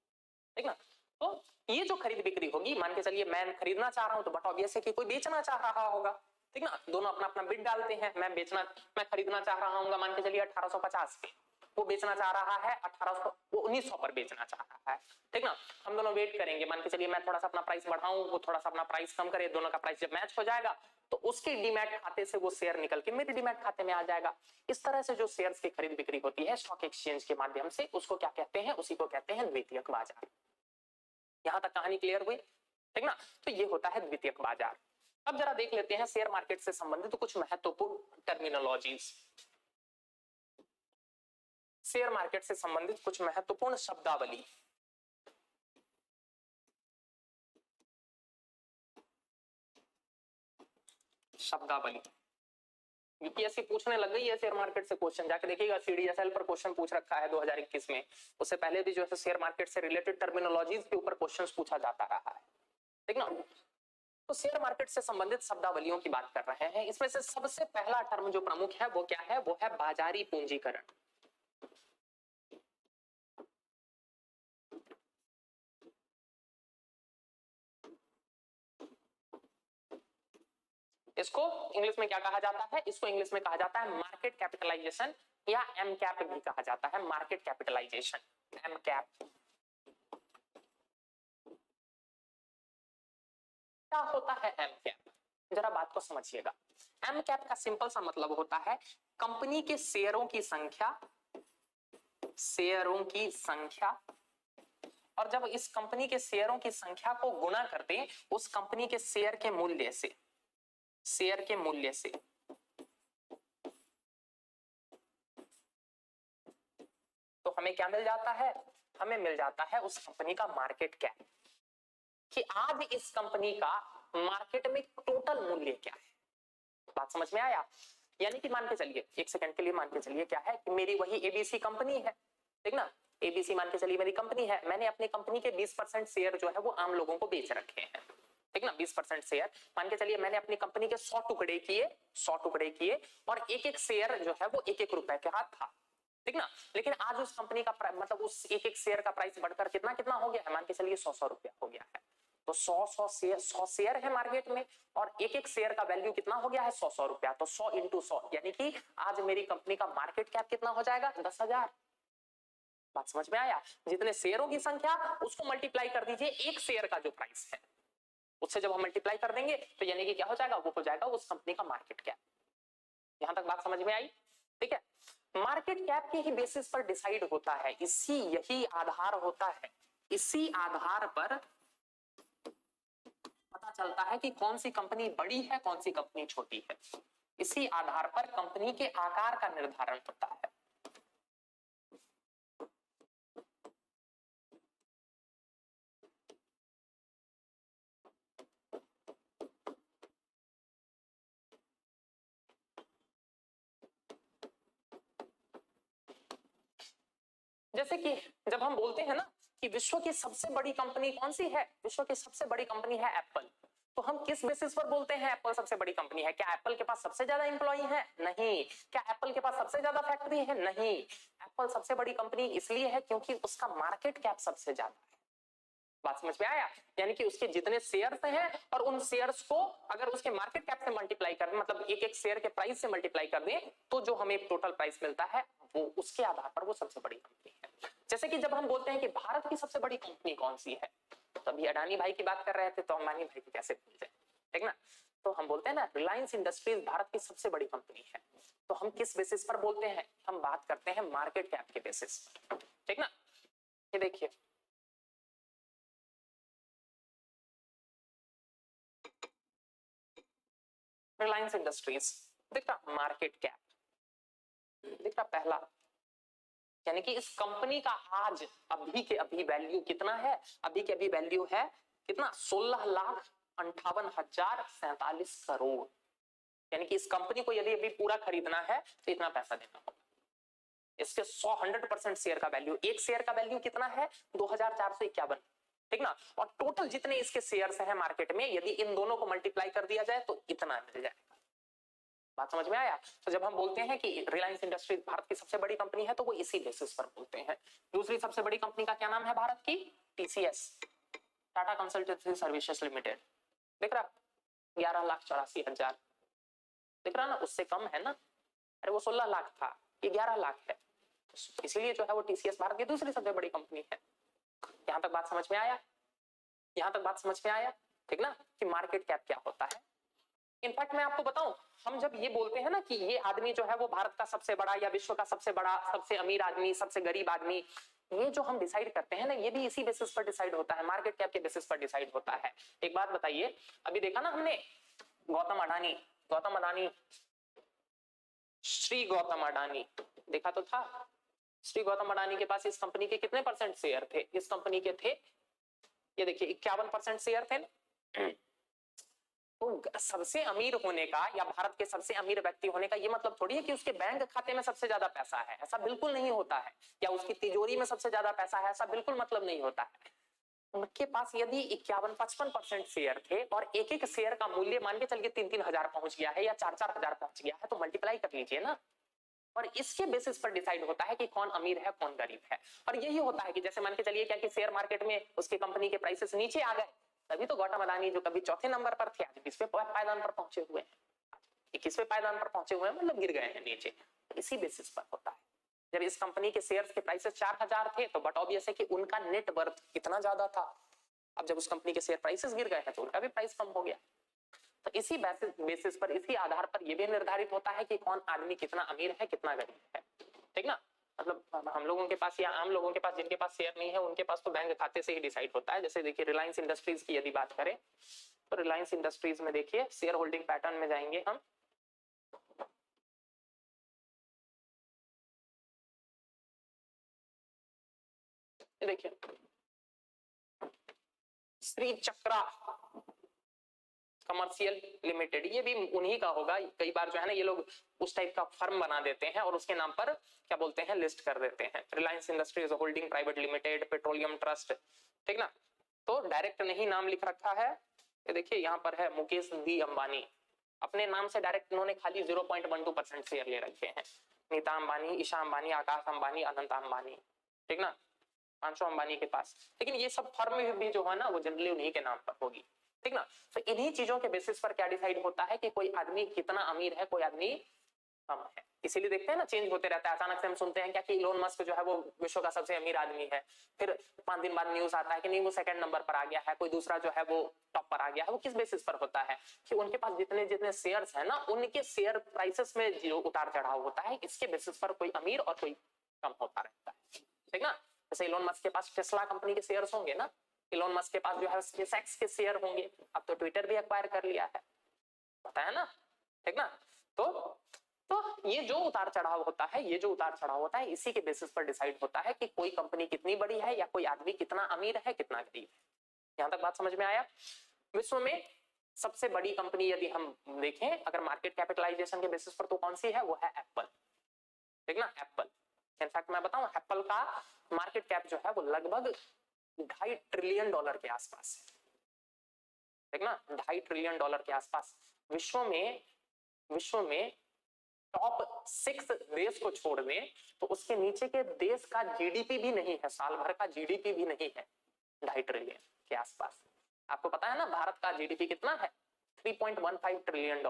ठीक ना। तो ये जो खरीद बिक्री होगी, मान के चलिए मैं खरीदना चाह रहा हूं, तो बट ऑब्वियस है कि कोई बेचना चाह रहा होगा, ठीक ना। दोनों अपना अपना बिड डालते हैं। मैं खरीदना चाह रहा हूँ मान के चलिए 1850 पे, वो बेचना चाह रहा है 1900 पर बेचना चाह रहा है, ठीक ना। हम दोनों वेट करेंगे, मान के चलिए मैं थोड़ा सा अपना प्राइस बढ़ाऊं, वो थोड़ा सा अपना प्राइस कम करे, दोनों का प्राइस जब मैच हो जाएगा तो उसके डीमैट खाते से वो शेयर निकल के मेरे डीमैट खाते में आ जाएगा। इस तरह से जो शेयर्स की खरीद बिक्री होती है स्टॉक एक्सचेंज के माध्यम से, उसको क्या कहते हैं? उसी को कहते हैं द्वितीयक बाजार। यहां तक कहानी क्लियर हुई, ठीक ना। तो ये होता है द्वितीयक बाजार। अब जरा देख लेते हैं शेयर मार्केट से संबंधित तो कुछ महत्वपूर्ण टर्मिनोलॉजीज, शेयर मार्केट से संबंधित कुछ महत्वपूर्ण शब्दावली। शब्दावली यूपीएससी पूछने लग गई है शेयर मार्केट से क्वेश्चन, जाके देखिएगा सीडीएसएल पर क्वेश्चन पूछ रखा है 2021 में। उससे पहले भी जो है शेयर मार्केट से रिलेटेड टर्मिनोलॉजीज के ऊपर क्वेश्चंस पूछा जाता रहा है, ठीक ना। तो शेयर मार्केट से संबंधित शब्दावलियों की बात कर रहे हैं। इसमें से सबसे पहला टर्म जो प्रमुख है वो क्या है? वो है बाजारी पूंजीकरण। इसको इंग्लिश में क्या कहा जाता है? इसको इंग्लिश में कहा जाता है मार्केट कैपिटलाइजेशन, या एम कैप भी कहा जाता है, मार्केट कैपिटलाइजेशन, एम कैप। क्या होता है एम कैप? जरा बात को समझिएगा। एम कैप का सिंपल सा मतलब होता है कंपनी के शेयरों की संख्या, शेयरों की संख्या, और जब इस कंपनी के शेयरों की संख्या को गुणा कर दें उस कंपनी के शेयर के मूल्य से, शेयर के मूल्य से, तो हमें क्या मिल जाता है? हमें मिल जाता है उस कंपनी का मार्केट कैप, कि आज इस कंपनी का मार्केट में टोटल मूल्य क्या है। बात समझ में आया? यानी कि मान के चलिए, एक सेकंड के लिए मान के चलिए क्या है कि मेरी वही एबीसी कंपनी है, ठीक ना। एबीसी मान के चलिए मेरी कंपनी है, मैंने अपनी कंपनी के 20% शेयर जो है वो आम लोगों को बेच रखे हैं, ठीक ना। 20% शेयर मान के चलिए मैंने अपनी कंपनी के 100 टुकड़े किए, 100 टुकड़े किए, और एक एक शेयर जो है वो 1-1 रुपए का था, ठीक ना। लेकिन आज उस कंपनी का मतलब उस एक एक शेयर का प्राइस बढ़कर कितना कितना हो गया है? मान के चलिए 100 रुपया हो गया है। तो 100 शेयर है मार्केट में, और एक एक शेयर का वैल्यू कितना हो गया है? 100 रुपया। तो 100 × 100 यानी कि आज मेरी कंपनी का मार्केट कैप कितना हो जाएगा? 10,000। बात समझ में आया? जितने शेयरों की संख्या उसको मल्टीप्लाई कर दीजिए एक शेयर का जो प्राइस है, उससे जब हम मल्टीप्लाई कर देंगे तो यानी कि क्या हो जाएगा? वो हो जाएगा उस कंपनी का मार्केट कैप। यहां तक बात समझ में आई? ठीक है। मार्केट कैप के ही बेसिस पर डिसाइड होता है, यही आधार होता है, इसी आधार पर पता चलता है कि कौन सी कंपनी बड़ी है कौन सी कंपनी छोटी है। इसी आधार पर कंपनी के आकार का निर्धारण होता है। जैसे कि जब हम बोलते हैं ना कि विश्व की सबसे बड़ी कंपनी कौन सी है, विश्व की सबसे बड़ी कंपनी है एप्पल, तो हम किस बेसिस पर बोलते हैं एप्पल सबसे बड़ी कंपनी है? क्या एप्पल के पास सबसे ज्यादा एम्प्लॉई है? नहीं। क्या एप्पल के पास सबसे ज्यादा फैक्ट्री है? नहीं। एप्पल सबसे बड़ी कंपनी इसलिए है क्योंकि उसका मार्केट कैप सबसे ज्यादा है। बात समझ में आया? यानी कि उसके जितने शेयर्स हैं और उन शेयर्स को अगर उसके मार्केट कैप से मल्टीप्लाई कर दें, मतलब एक एक शेयर के प्राइस से मल्टीप्लाई कर दें, तो जो हमें टोटल प्राइस मिलता है वो उसके आधार पर वो सबसे बड़ी कंपनी है। जैसे कि जब हम बोलते हैं कि भारत की सबसे बड़ी कंपनी कौन सी है, तो अभी अडानी भाई की बात कर रहे थे तो अंबानी भाई को कैसे भूल जाए, ठीक ना? तो हम बोलते हैं ना रिलायंस इंडस्ट्रीज भारत की सबसे बड़ी कंपनी है, तो हम किस बेसिस पर बोलते हैं? हम बात करते हैं मार्केट कैप के बेसिस पर, ठीक ना? ये देखिए रिलायंस इंडस्ट्रीज दिख रहा, मार्केट कैप दिख रहा पहला, यानी कि इस कंपनी का आज अभी के अभी वैल्यू कितना है? अभी के अभी वैल्यू है कितना? 16,58,47 करोड़। यानी कि इस कंपनी को यदि अभी पूरा खरीदना है तो इतना पैसा देना होगा। इसके 100% शेयर का वैल्यू, एक शेयर का वैल्यू कितना है? 2,451, ठीक ना? और टोटल जितने इसके शेयर्स हैं मार्केट में, यदि इन दोनों को मल्टीप्लाई कर दिया जाए तो इतना मिल जाएगा। बात समझ में आया? तो जब हम बोलते हैं कि रिलायंस इंडस्ट्रीज भारत की सबसे बड़ी कंपनी है तो वो इसी बेसिस पर बोलते हैं। दूसरी सबसे बड़ी कंपनी का क्या नाम है भारत की? TCS, Tata consultancy services limited, दिख रहा 11,84,000, दिख रहा ना? उससे कम है ना, अरे वो 16 लाख था, ये 11 लाख है, इसीलिए जो है वो टीसीएस भारत की दूसरी सबसे बड़ी कंपनी है। यहां तक बात समझ में आया? यहां तक बात समझ में आया, ठीक ना? कि मार्केट कैप क्या होता है। इनफैक्ट मैं आपको बताऊं, हम जब ये बोलते हैं ना कि ये आदमी जो है वो भारत का सबसे बड़ा या विश्व का सबसे बड़ा, सबसे अमीर आदमी, सबसे गरीब आदमी, ये जो हम डिसाइड करते हैं ना, ये भी इसी बेसिस पर डिसाइड होता है, मार्केट कैप के बेसिस पर डिसाइड होता है। एक बात बताइए, अभी देखा ना हमने गौतम अडानी, श्री गौतम अडानी, देखा तो था। श्री गौतम अडानी के पास इस कंपनी के कितने परसेंट शेयर थे? इस कंपनी के थे, ये देखिए 51% शेयर थे ना। तो सबसे अमीर होने का या भारत के सबसे अमीर व्यक्ति होने का ये मतलब थोड़ी है कि उसके बैंक खाते में सबसे ज्यादा पैसा है, ऐसा बिल्कुल नहीं होता है। या उसकी तिजोरी में सबसे ज्यादा पैसा है, ऐसा बिल्कुल मतलब नहीं होता है। उनके पास यदि 51-55% शेयर थे और एक एक शेयर का मूल्य मान के चलिए 3-3 हजार पहुंच गया है या 4-4 हजार पहुंच गया है, तो मल्टीप्लाई कर लीजिए ना, और इसके बेसिस पर डिसाइड होता है कि कौन अमीर है कौन गरीब है। और यही होता है कि जैसे मान के चलिए क्या कि शेयर मार्केट में उसकी कंपनी के प्राइसेस नीचे आ गए, तभी तो गौतम अडानी जो कभी चौथे नंबर पर थे आज 20वें पायदान पर पहुंचे हुए हैं, 21वें पायदान पर पहुंचे हुए हैं, मतलब गिर गए हैं नीचे। इसी बेसिस पर होता है। जब इस कंपनी के शेयर्स के प्राइसेस 4,000 थे तो बट ऑब्वियस है कि उनका नेट वर्थ कितना ज्यादा था। अब जब उस कंपनी के शेयर प्राइसेस गिर गए हैं तो उनका भी प्राइस कम हो गया। तो इसी बेसिस पर, इसी आधार पर यह भी निर्धारित होता है कि कौन आदमी कितना अमीर है कितना गरीब है, ठीक ना? मतलब हम लोगों के पास या आम लोगों के पास जिनके पास शेयर नहीं है उनके पास तो बैंक खाते से ही डिसाइड होता है। जैसे देखिए रिलायंस इंडस्ट्रीज की यदि बात करें तो रिलायंस इंडस्ट्रीज में देखिए शेयर होल्डिंग पैटर्न में जाएंगे हम, देखिए श्री चक्रा कमर्शियल लिमिटेड, ये भी उन्हीं का होगा। कई बार जो है ना ये लोग उस टाइप का फर्म बना देते हैं और उसके नाम पर क्या बोलते हैं लिस्ट कर देते हैं, Reliance industries holding private limited, petroleum trust, ठीक ना? तो डायरेक्ट नहीं नाम लिख रखा है, ये देखिए यहाँ पर है मुकेश डी अंबानी, अपने नाम से डायरेक्ट इन्होंने खाली 0.12% शेयर ले रखे हैं। नीता अंबानी, ईशा अंबानी, आकाश अंबानी, अनंत अंबानी, ठीक ना? 500 अंबानी के पास, लेकिन ये सब फर्म भी जो है ना वो जनरली उन्हीं के नाम पर होगी, ठीक ना? तो इन्हीं चीजों के बेसिस पर क्या डिसाइड होता है कि कोई आदमी कितना अमीर है, कोई आदमी कम है। इसीलिए देखते हैं ना चेंज होते रहता है। अचानक से हम सुनते हैं क्या कि इलोन मस्क जो है वो विश्व का सबसे अमीर आदमी है, फिर 5 दिन बाद न्यूज आता है कि नहीं वो सेकंड नंबर पर आ गया है, कोई दूसरा जो है वो टॉप पर आ गया है। वो किस बेसिस पर होता है कि उनके पास जितने जितने शेयर्स है ना, उनके शेयर प्राइसेस में जो उतार चढ़ाव होता है, इसके बेसिस पर कोई अमीर और कोई कम होता रहता है, ठीक ना। जैसे इलोन मस्क के पास टेस्ला कंपनी के शेयर्स होंगे ना, इलोन मस्क के पास जो है स्पेसएक्स के शेयर होंगे, अब तो ट्विटर भी एक्वायर कर लिया है, पता है ना, ठीक ना। तो ये जो उतार चढ़ाव होता है, ये जो उतार चढ़ाव होता है, इसी के बेसिस पर डिसाइड होता है कि कोई कंपनी कितनी बड़ी है या कोई आदमी कितना अमीर है, कितना गरीब है। यहां तक बात समझ में आया। विश्व में सबसे बड़ी कंपनी यदि हम देखें अगर मार्केट कैपिटलाइजेशन के बेसिस पर, तो कौन सी है, वो है एप्पल, ठीक ना, एप्पल। इनफैक्ट मैं बताऊं, एप्पल का मार्केट कैप जो है वो लगभग $2.5 ट्रिलियन के आसपास है, ठीक ना, $2.5 ट्रिलियन के आसपास। विश्व में टॉप 6 देश को छोड़ दें तो उसके नीचे के देश का जीडीपी भी नहीं है, साल भर का जीडीपी भी नहीं है $2.5 ट्रिलियन के आसपास। आपको पता है ना भारत का जीडीपी कितना है, $3.15 ट्रिलियन।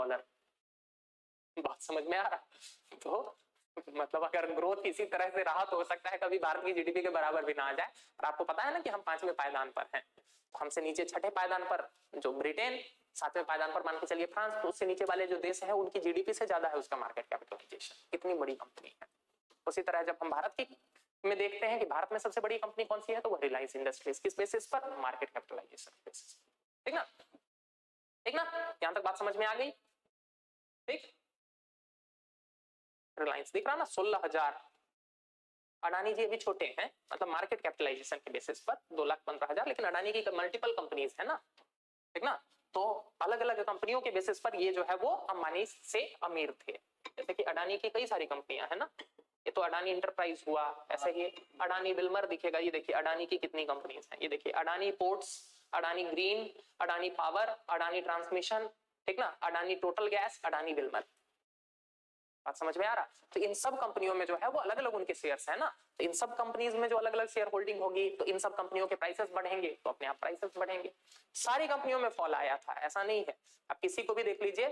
बात समझ में आ रहा। तो मतलब अगर ग्रोथ इसी तरह से रहा तो हो सकता है कभी भारत की जीडीपी के बराबर भी ना आ जाए। और आपको पता है ना कि हम 5वें पायदान पर हैं, तो हमसे नीचे 6ठे पायदान पर जो ब्रिटेन, 7वें पायदान पर मान के चलिए फ्रांस, तो उससे नीचे वाले जो देश है उनकी जीडीपी से ज्यादा है उसका मार्केट कैपिटलाइजेशन। कितनी बड़ी कंपनी है। उसी तरह जब हम भारत की में देखते हैं कि भारत में सबसे बड़ी कंपनी कौन सी है, तो वो रिलायंस इंडस्ट्रीज। किस बेसिस पर, मार्केट कैपिटलाइजेशन बेसिस, ठीक ना, ठीक ना। यहां तक बात समझ में आ गई, ठीक। रिलायंस दिख रहा ना 16,000। अडानी जी अभी छोटे हैं, मतलब मार्केट कैपिटलाइजेशन के बेसिस पर 2,15,000, लेकिन अडानी की मल्टीपल कंपनीज है ना, ठीक ना। तो अलग अलग कंपनियों के बेसिस पर ये जो है वो अंबानी से अमीर थे। जैसे कि अडानी की कई सारी कंपनियां है ना, ये तो अडानी इंटरप्राइज हुआ, ऐसे ही अडानी विल्मर दिखेगा, ये देखिए अडानी की कितनी कंपनीज हैं, ये देखिए Adani ports, Adani green, Adani power, Adani transmission, ठीक ना, Adani total gas, Adani Wilmer. बात समझ में आ रहा। तो इन सब कंपनियों में जो है वो अलग अलग उनके शेयर्स है ना, तो इन सब कंपनीज में जो अलग अलग शेयर होल्डिंग होगी तो इन सब कंपनियों के प्राइसेस बढ़ेंगे, तो अपने आप प्राइसेस बढ़ेंगे। सारी कंपनियों में फॉल आया था, ऐसा नहीं है। अब किसी को भी देख लीजिए,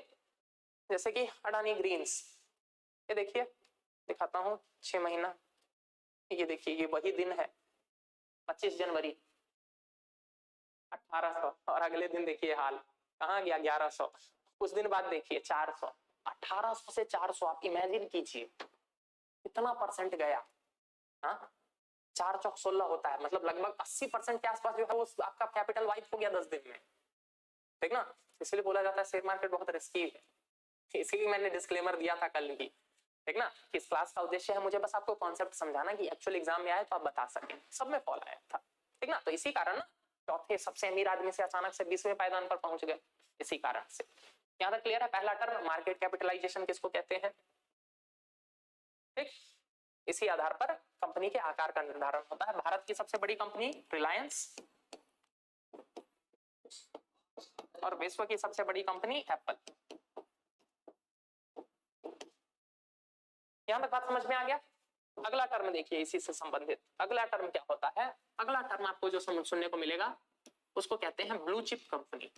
जैसे कि अडानी ग्रीन्स, ये देखिए दिखाता हूं 6 महीना, ये देखिए ये वही दिन है 25 जनवरी 1800, और अगले दिन देखिए हाल कहाँ गया 1100, कुछ दिन बाद देखिए 400, 1800 से 400, आप इमेजिन कीजिए कितना परसेंट गया। हाँ 4 चौक 16 होता है, मतलब लगभग 80% के आसपास जो है वो आपका कैपिटल वाइप हो गया 10 दिन में, ठीक ना। इसलिए बोला जाता है शेयर मार्केट बहुत रिस्की है, इसीलिए मैंने डिस्क्लेमर दिया था कल भी, ठीक ना। इस क्लास का उद्देश्य है मुझे बस आपको कॉन्सेप्ट समझाना कि एक्चुअल एग्जाम में आए तो आप बता सकें। सब में फॉल आया था, ठीक ना। तो इसी कारण ना चौथे सबसे अमीर आदमी से अचानक से 20वें पायदान पर पहुंच गए, इसी कारण से। यहां तक क्लियर है। पहला टर्म मार्केट कैपिटलाइजेशन किसको कहते हैं, ठीक। इसी आधार पर कंपनी के आकार का निर्धारण होता है। भारत की सबसे बड़ी कंपनी रिलायंस और विश्व की सबसे बड़ी कंपनी एप्पल। यहां तक बात समझ में आ गया। अगला टर्म देखिए इसी से संबंधित, अगला टर्म क्या होता है, अगला टर्म आपको जो सुनने को मिलेगा उसको कहते हैं blue chip company.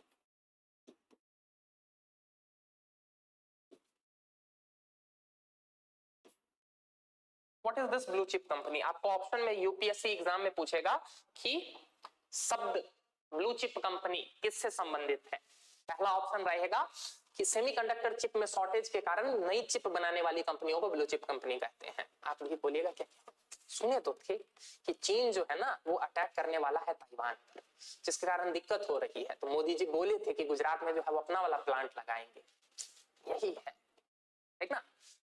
What is this blue chip company. आपको ऑप्शन में यूपीएससी एग्जाम में पूछेगा कि शब्द ब्लू चिप कंपनी किससे संबंधित है। पहला ऑप्शन रहेगा कि सेमीकंडक्टर चिप में शॉर्टेज के कारण नई चिप बनाने वाली कंपनियों को ब्लू चिप कंपनी कहते हैं। आप भी बोलिएगा क्या, सुने तो थे कि चीन जो है ना वो अटैक करने वाला है ताइवान पर, जिसके कारण दिक्कत हो रही है। तो मोदी जी बोले थे कि गुजरात में जो है वो अपना वाला प्लांट लगाएंगे, यही है, ठीक ना।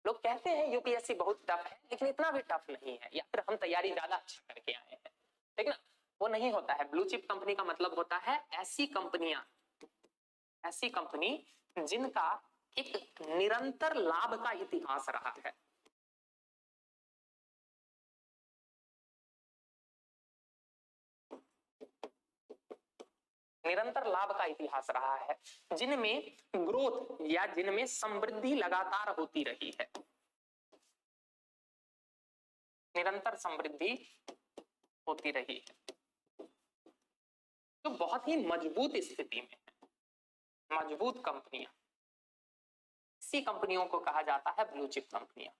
लोग कहते हैं यूपीएससी बहुत टफ है, लेकिन इतना भी टफ नहीं है, या फिर हम तैयारी ज्यादा अच्छा करके आए हैं, ठीक ना। वो नहीं होता है। ब्लू चिप कंपनी का मतलब होता है ऐसी कंपनियां, ऐसी कंपनी जिनका एक निरंतर लाभ का इतिहास रहा है। निरंतर लाभ का इतिहास रहा है, जिनमें ग्रोथ या जिनमें समृद्धि लगातार होती रही है, निरंतर समृद्धि होती रही है, तो बहुत ही मजबूत स्थिति में है, मजबूत कंपनियां। ऐसी कंपनियों को कहा जाता है ब्लू चिप कंपनियां।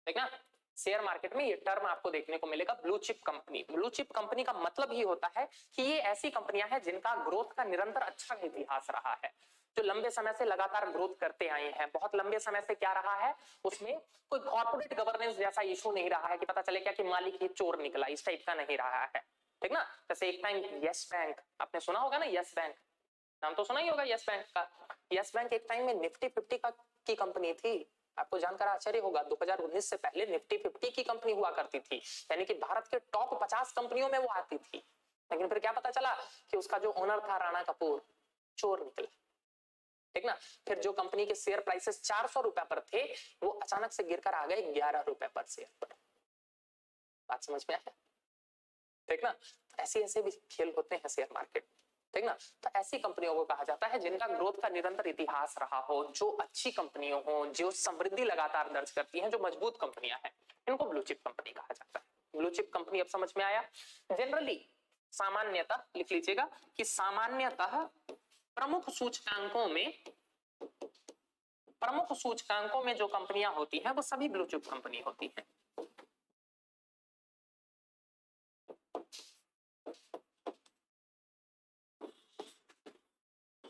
ठीक ना, शेयर मार्केट में ये टर्म आपको देखने को मिलेगा blue chip company. Blue chip company का मतलब ही होता है कि ये ऐसी कंपनियां हैं जिनका ग्रोथ का निरंतर अच्छा इतिहास रहा है, जो लंबे समय से लगातार ग्रोथ करते आए हैं। बहुत लंबे समय से क्या रहा है, उसमें कोई कॉर्पोरेट गवर्नेंस जैसा इशू नहीं रहा है कि पता चले क्या कि मालिक ही चोर निकला, इस टाइप का नहीं रहा है। ठीक ना, जैसे एक टाइम यस बैंक, आपने सुना होगा ना, यस बैंक नाम तो सुना ही होगा यस बैंक का। यस बैंक एक टाइम में निफ्टी 50 की कंपनी थी। आपको जानकर आश्चर्य होगा 2019 से पहले निफ्टी 50 की कंपनी हुआ करती थी, यानी कि भारत के टॉप 50 कंपनियों में वो आती थी। लेकिन फिर क्या पता चला कि उसका जो ओनर था राणा कपूर, चोर निकला। ठीक ना, फिर जो कंपनी के शेयर प्राइसेस 400 रुपए पर थे वो अचानक से गिरकर आ गए 11 रुपए पर शेयर पर। बात समझ में आया? ठीक ना, ऐसे ऐसे भी खेल होते हैं शेयर मार्केट। ठीक ना, तो ऐसी कंपनियों को कहा जाता है जिनका ग्रोथ का निरंतर इतिहास रहा हो, जो अच्छी कंपनियों हो, जो समृद्धि लगातार दर्ज करती हैं, जो मजबूत कंपनियां हैं, इनको ब्लू चिप कंपनी कहा जाता है। ब्लू चिप कंपनी अब समझ में आया? जनरली सामान्यतः लिख लीजिएगा कि सामान्यतः प्रमुख सूचकांकों में जो कंपनियां होती हैं वो सभी ब्लू चिप कंपनी होती हैं।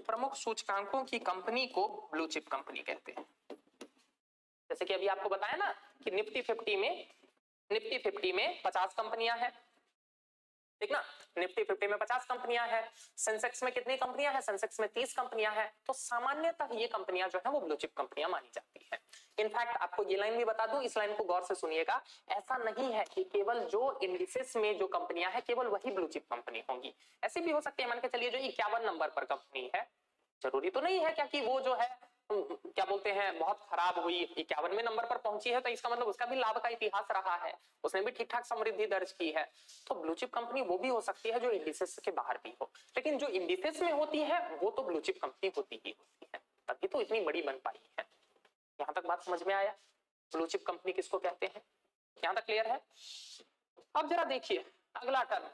प्रमुख सूचकांकों की कंपनी को ब्लू चिप कंपनी कहते हैं। जैसे कि अभी आपको बताया ना कि निफ्टी 50 में 50 कंपनियां हैं। ठीक ना, निफ्टी 50 में 50 कंपनियां हैं। सेंसेक्स में कितनी कंपनियां हैं? सेंसेक्स में 30 कंपनियां हैं। तो सामान्यतः ये कंपनियां जो है वो ब्लू चिप कंपनियां मानी जाती है। इनफैक्ट आपको ये लाइन भी बता दूं, इस लाइन को गौर से सुनिएगा, ऐसा नहीं है कि केवल जो इंडिसेस में जो कंपनियां हैं केवल वही ब्लू चिप कंपनी होंगी। ऐसे भी हो सकती है, मान के चलिए जो 51 नंबर पर कंपनी है, जरूरी तो नहीं है क्या कि वो जो है क्या बोलते हैं बहुत खराब हुई, 51वें नंबर पर पहुंची है तो इसका मतलब उसका भी लाभ का इतिहास रहा है, उसने भी ठीक ठाक समृद्धि दर्ज की है। तो ब्लू चिप कंपनी वो भी हो सकती है जो इंडिसेस के बाहर भी हो, लेकिन जो इंडिसेस में होती है वो तो ब्लू चिप कंपनी होती ही होती है, तभी तो इतनी बड़ी बन पाई है। यहां तक बात समझ में आया? ब्लू चिप कंपनी किसको कहते हैं? यहां तक क्लियर है? अब जरा देखिए अगला टर्म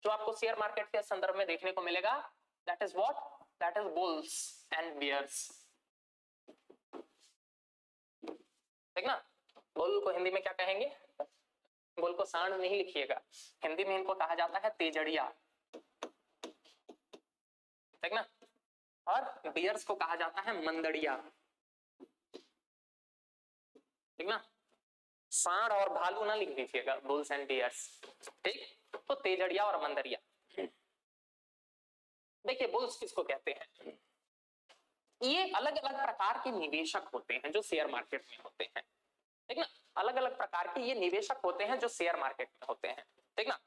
जो आपको शेयर मार्केट के संदर्भ में देखने को मिलेगा, that is what? That is bulls and bears. ठीक ना, बुल को हिंदी में क्या कहेंगे? बुल को सांड नहीं लिखिएगा, हिंदी में इनको कहा जाता है तेजड़िया। ठीक ना, और बियर्स को कहा जाता है मंदड़िया। ठीक ना, सांड और भालू ना लिख दीजिएगा, बुल्स एंड बियर्स। ठीक, तो तेजड़िया और मंदड़िया। देखिए बुल्स किसको कहते हैं? ये अलग अलग प्रकार के निवेशक होते हैं जो शेयर मार्केट में होते हैं। ठीक ना, अलग अलग प्रकार के ये निवेशक होते हैं जो शेयर मार्केट में होते हैं। ठीक ना,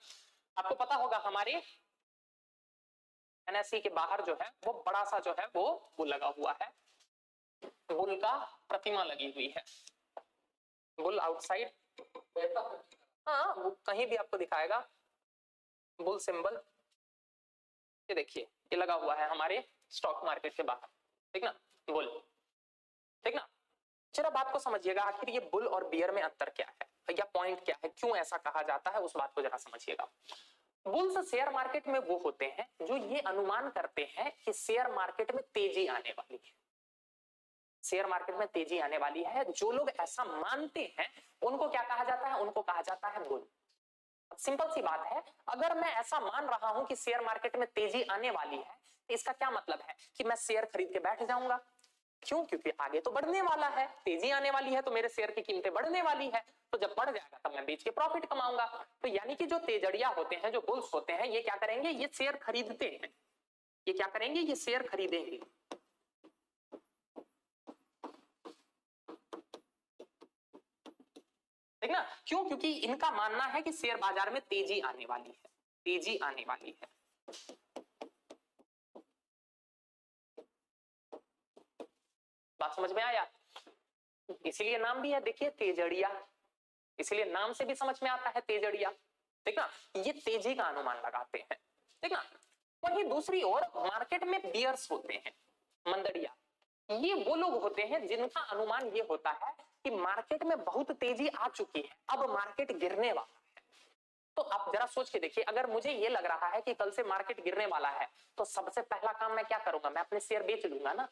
आपको पता होगा हमारे एनएससी के बाहर जो है वो बड़ा सा जो है वो लगा हुआ है, बुल का प्रतिमा लगी हुई है, बुल आउटसाइड। हाँ, वो कहीं भी आपको दिखाएगा बुल सिंबल। ये देखिए ये लगा हुआ है हमारे स्टॉक मार्केट के बाहर। ठीक ना, बुल। ठीक ना, जरा बात को समझिएगा, आखिर ये बुल और बियर में अंतर क्या है या पॉइंट क्या है, क्यों ऐसा कहा जाता है, उस बात को जरा समझिएगा। बुल्स शेयर मार्केट में वो होते हैं जो ये अनुमान करते हैं कि शेयर मार्केट में तेजी आने वाली है, शेयर मार्केट में तेजी आने वाली है। जो लोग ऐसा मानते हैं उनको क्या कहा जाता है? उनको कहा जाता है बुल। सिंपल सी बात है, अगर मैं ऐसा मान रहा हूं कि शेयर मार्केट में तेजी आने वाली है तो इसका क्या मतलब है कि मैं शेयर खरीद के बैठ जाऊंगा। क्यों? क्योंकि आगे तो बढ़ने वाला है, तेजी आने वाली है तो मेरे शेयर की कीमतें बढ़ने वाली है, तो जब बढ़ जाएगा तब मैं बेच के प्रॉफिट कमाऊंगा। तो यानी कि जो तेजड़िया होते हैं, जो बुल्स होते हैं, ये क्या करेंगे? ये शेयर खरीदते हैं। ये क्या करेंगे? ये शेयर खरीदेंगे। ठीक ना, क्यों? क्योंकि इनका मानना है कि शेयर बाजार में तेजी आने वाली है, तेजी आने वाली है। बात समझ में आया? इसीलिए नाम भी है, देखिए तेजड़िया, इसलिए नाम से भी समझ में आता है तेजड़िया। ठीक ना, ये तेजी का अनुमान लगाते हैं। ठीक ना, वहीं दूसरी ओर मार्केट में बियर्स होते हैं, मंदड़िया। ये वो लोग होते हैं जिनका अनुमान ये होता है कि मार्केट में बहुत तेजी आ चुकी है, अब मार्केट गिरने वाला है। तो आप जरा सोच के देखिए, अगर मुझे ये लग रहा है कि कल से मार्केट गिरने वाला है तो सबसे पहला काम मैं क्या करूंगा? मैं अपने शेयर बेच लूंगा ना।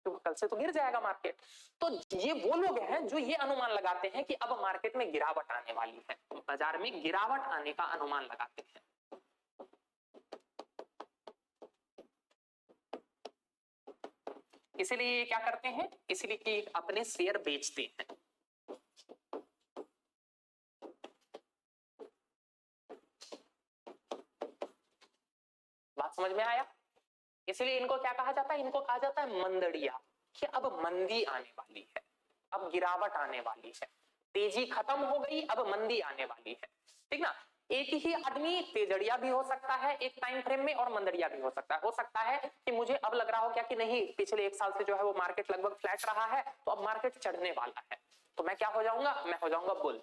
तो कल से तो गिर जाएगा मार्केट। तो ये वो लोग हैं जो ये अनुमान लगाते हैं कि अब मार्केट में गिरावट आने वाली है, बाजार में गिरावट आने का अनुमान लगाते हैं। इसीलिए क्या करते हैं, इसलिए कि अपने शेयर बेचते हैं। बात समझ में आया? इसलिए इनको क्या कहा जाता है, इनको कहा जाता है मंदड़िया, कि अब मंदी आने वाली है, अब गिरावट आने वाली है, तेजी खत्म हो गई, अब मंदी आने वाली है। ठीक ना? एक ही आदमी तेजड़िया भी हो सकता है एक टाइम फ्रेम में और मंदड़िया भी हो सकता है। हो सकता है कि मुझे अब लग रहा हो क्या कि नहीं, पिछले एक साल से जो है वो मार्केट लगभग फ्लैट रहा है, तो अब मार्केट चढ़ने वाला है, तो मैं क्या हो जाऊंगा, मैं हो जाऊंगा बुल।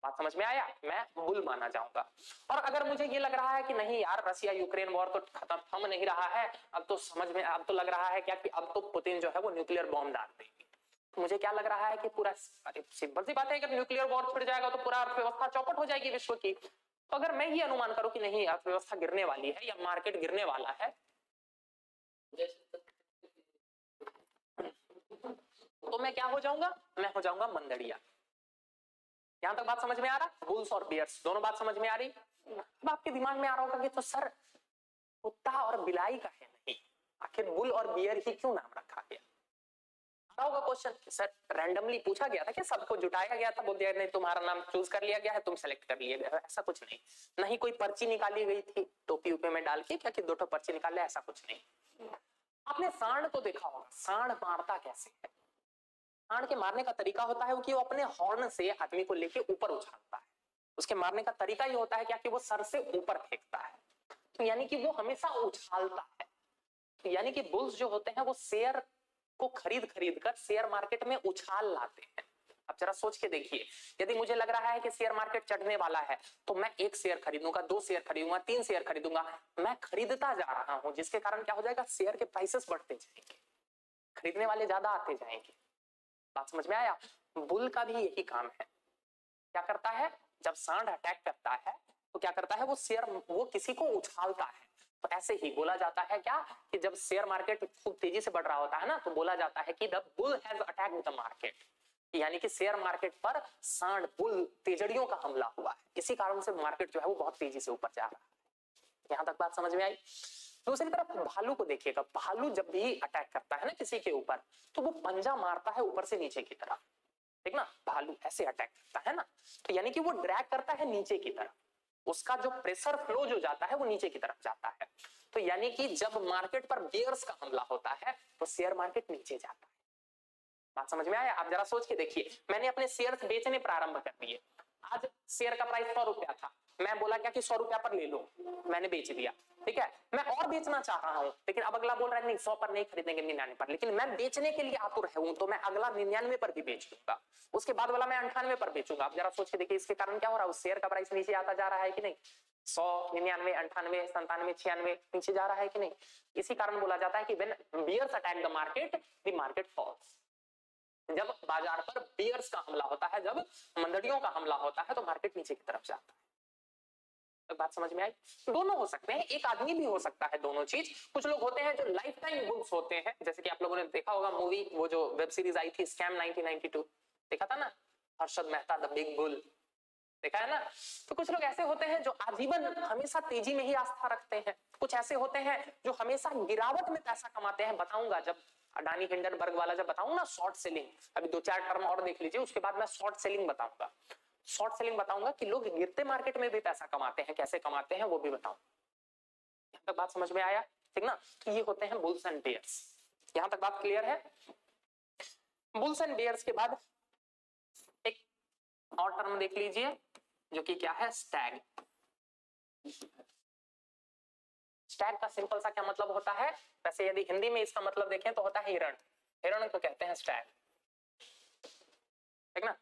बात समझ में आया? मैं बुल माना जाऊंगा। और अगर मुझे ये लग रहा है कि नहीं यार, रसिया यूक्रेन वॉर तो खत्म थम नहीं रहा है, अब तो समझ में, अब तो लग रहा है क्या कि अब तो पुतिन जो है वो न्यूक्लियर बॉम्ब डाल देंगे, तो मुझे क्या लग रहा है कि पूरा, सिंपल सी बात है, अगर न्यूक्लियर वॉर छिड़ जाएगा तो पूरा अर्थव्यवस्था चौपट हो जाएगी विश्व की। तो अगर मैं ये अनुमान करूं कि नहीं, अर्थव्यवस्था गिरने वाली है या मार्केट गिरने वाला है, तो मैं क्या हो जाऊंगा, मैं हो जाऊंगा मंदड़िया। यहां तक बात समझ में आ रहा? बुल्स और बियर्स दोनों बात समझ में आ रही? अब आपके दिमाग में आ रहा होगा कि तो सर कुत्ता और बिलाई का है नहीं, आखिर बुल और बियर ही क्यों नाम रखा गया? होगा क्वेश्चन, सर रैंडमली पूछा गया था क्या, सबको जुटाया गया था, बोल दिया नहीं तुम्हारा नाम चूज कर लिया गया है, तुम सेलेक्ट कर लिए गए? ऐसा कुछ नहीं, नहीं कोई पर्ची निकाली गई थी टोपी उपे में डाल के क्या कि 2 पर्ची निकाल ले, ऐसा कुछ नहीं। आपने सांड को देखा होगा, सांड मारता कैसे है? सांड के मारने का तरीका होता है कि वो अपने हॉर्न से आदमी को लेके ऊपर उछालता है। उसके मारने का तरीका ये होता है क्या कि वो सर से ऊपर फेंकता है, तो यानी कि वो हमेशा उछालता है। तो यानी कि बुल्स जो होते हैं वो शेयर को खरीद खरीद कर शेयर मार्केट में उछाल लाते हैं। अब जरा सोच के देखिए, यदि मुझे लग रहा है कि शेयर मार्केट चढ़ने वाला है, तो मैं 1 शेयर खरीदूंगा, 2 शेयर खरीदूंगा, 3 शेयर खरीदूंगा, मैं खरीदता जा रहा हूं, जिसके कारण क्या हो जाएगा, शेयर के प्राइसेस बढ़ते जाएंगे, खरीदने वाले ज्यादा आते जाएंगे। बात समझ में आया? बुल का भी यही काम है। क्या करता है, जब सांड अटैक करता है तो क्या करता है, वो शेयर, वो किसी को उछालता है। तो ऐसे ही बोला जाता है क्या कि जब शेयर मार्केट खूब तेजी से बढ़ रहा होता है ना, तो बोला जाता है कि the bull has attacked the market, यानी कि शेयर मार्केट पर सांड बुल तेजड़ियों का हमला हुआ है, इसी कारण से मार्केट जो है वो बहुत तेजी से ऊपर जा रहा है। यहां तक बात समझ में आई? दूसरी तरफ भालू को देखिएगा, भालू जब भी अटैक करता है ना किसी के ऊपर, तो वो पंजा मारता है ऊपर से नीचे की तरफ, ठीक ना, भालू ऐसे अटैक करता है ना, तो यानी कि वो ड्रैग करता है नीचे की तरफ, उसका जो प्रेशर फ्लो जो जाता है वो नीचे की तरफ जाता है। तो यानी कि जब मार्केट पर बियर्स का हमला होता है तो शेयर मार्केट नीचे जाता है। बात समझ में आया? आप जरा सोच के देखिए, मैंने अपने शेयर्स बेचने प्रारंभ कर दिए, आज शेयर का प्राइस 100 रुपया था, मैं बोला क्या कि 100 रुपया पर ले लो, मैंने बेच दिया, ठीक है, मैं और बेचना चाह रहा हूं, लेकिन अब अगला बोल रहा है नहीं 100 पर नहीं खरीदेंगे, 99 पर, लेकिन मैं बेचने के लिए आतुर हूं, तो मैं अगला 99 पर भी बेच दूंगा, उसके बाद वाला मैं 98 पर बेचूंगा। आप जरा सोच के देखिए इसके कारण क्या हो रहा है, उस शेयर का प्राइस नीचे आता जा रहा है कि नहीं, 100, 99, 98, 97, 96 नीचे जा रहा है कि नहीं? इसी कारण बोला जाता है कि when bears attack the market falls. जब बाजार पर बियर्स का हमला होता है, जब मंदड़ियों का हमला होता है, तो मार्केट नीचे की तरफ जाता है। तो बात समझ में आई? दोनों हो सकते हैं, एक आदमी भी हो सकता है दोनों चीज। कुछ लोग होते हैं जो लाइफ टाइम बुल्स होते हैं, जैसे कि आप लोगों ने देखा होगा मूवी, वो जो वेब सीरीज आई थी स्कैम 1992, देखा था ना, Harshad Mehta the big bull, देखा है ना? तो कुछ लोग ऐसे होते हैं जो आजीवन हमेशा तेजी में ही आस्था रखते हैं, कुछ ऐसे होते हैं जो हमेशा गिरावट में पैसा कमाते हैं। बताऊंगा जब अडानी हिंडनबर्ग वाला जब बताऊंगा ना, शॉर्ट सेलिंग, अभी 2-4 टर्म और देख लीजिए, उसके बाद मैं शॉर्ट सेलिंग बताऊंगा, शॉर्ट सेलिंग बताऊंगा कि लोग गिरते मार्केट में भी पैसा कमाते हैं, कैसे कमाते हैं वो भी बताऊंगा। यहां तक बात समझ में आया? ठीक ना? तो ये होते हैं बुल्स एंड बेयर्स। यहां तक बात क्लियर है? बुल्स एंड बेयर्स के बाद एक और टर्म देख लीजिए जो कि क्या है, स्टैग। स्टैग का सिंपल सा क्या मतलब होता है, वैसे यदि हिंदी में इसका मतलब देखें तो होता है हिरण, हिरण को कहते हैं स्टैग, ठीक ना?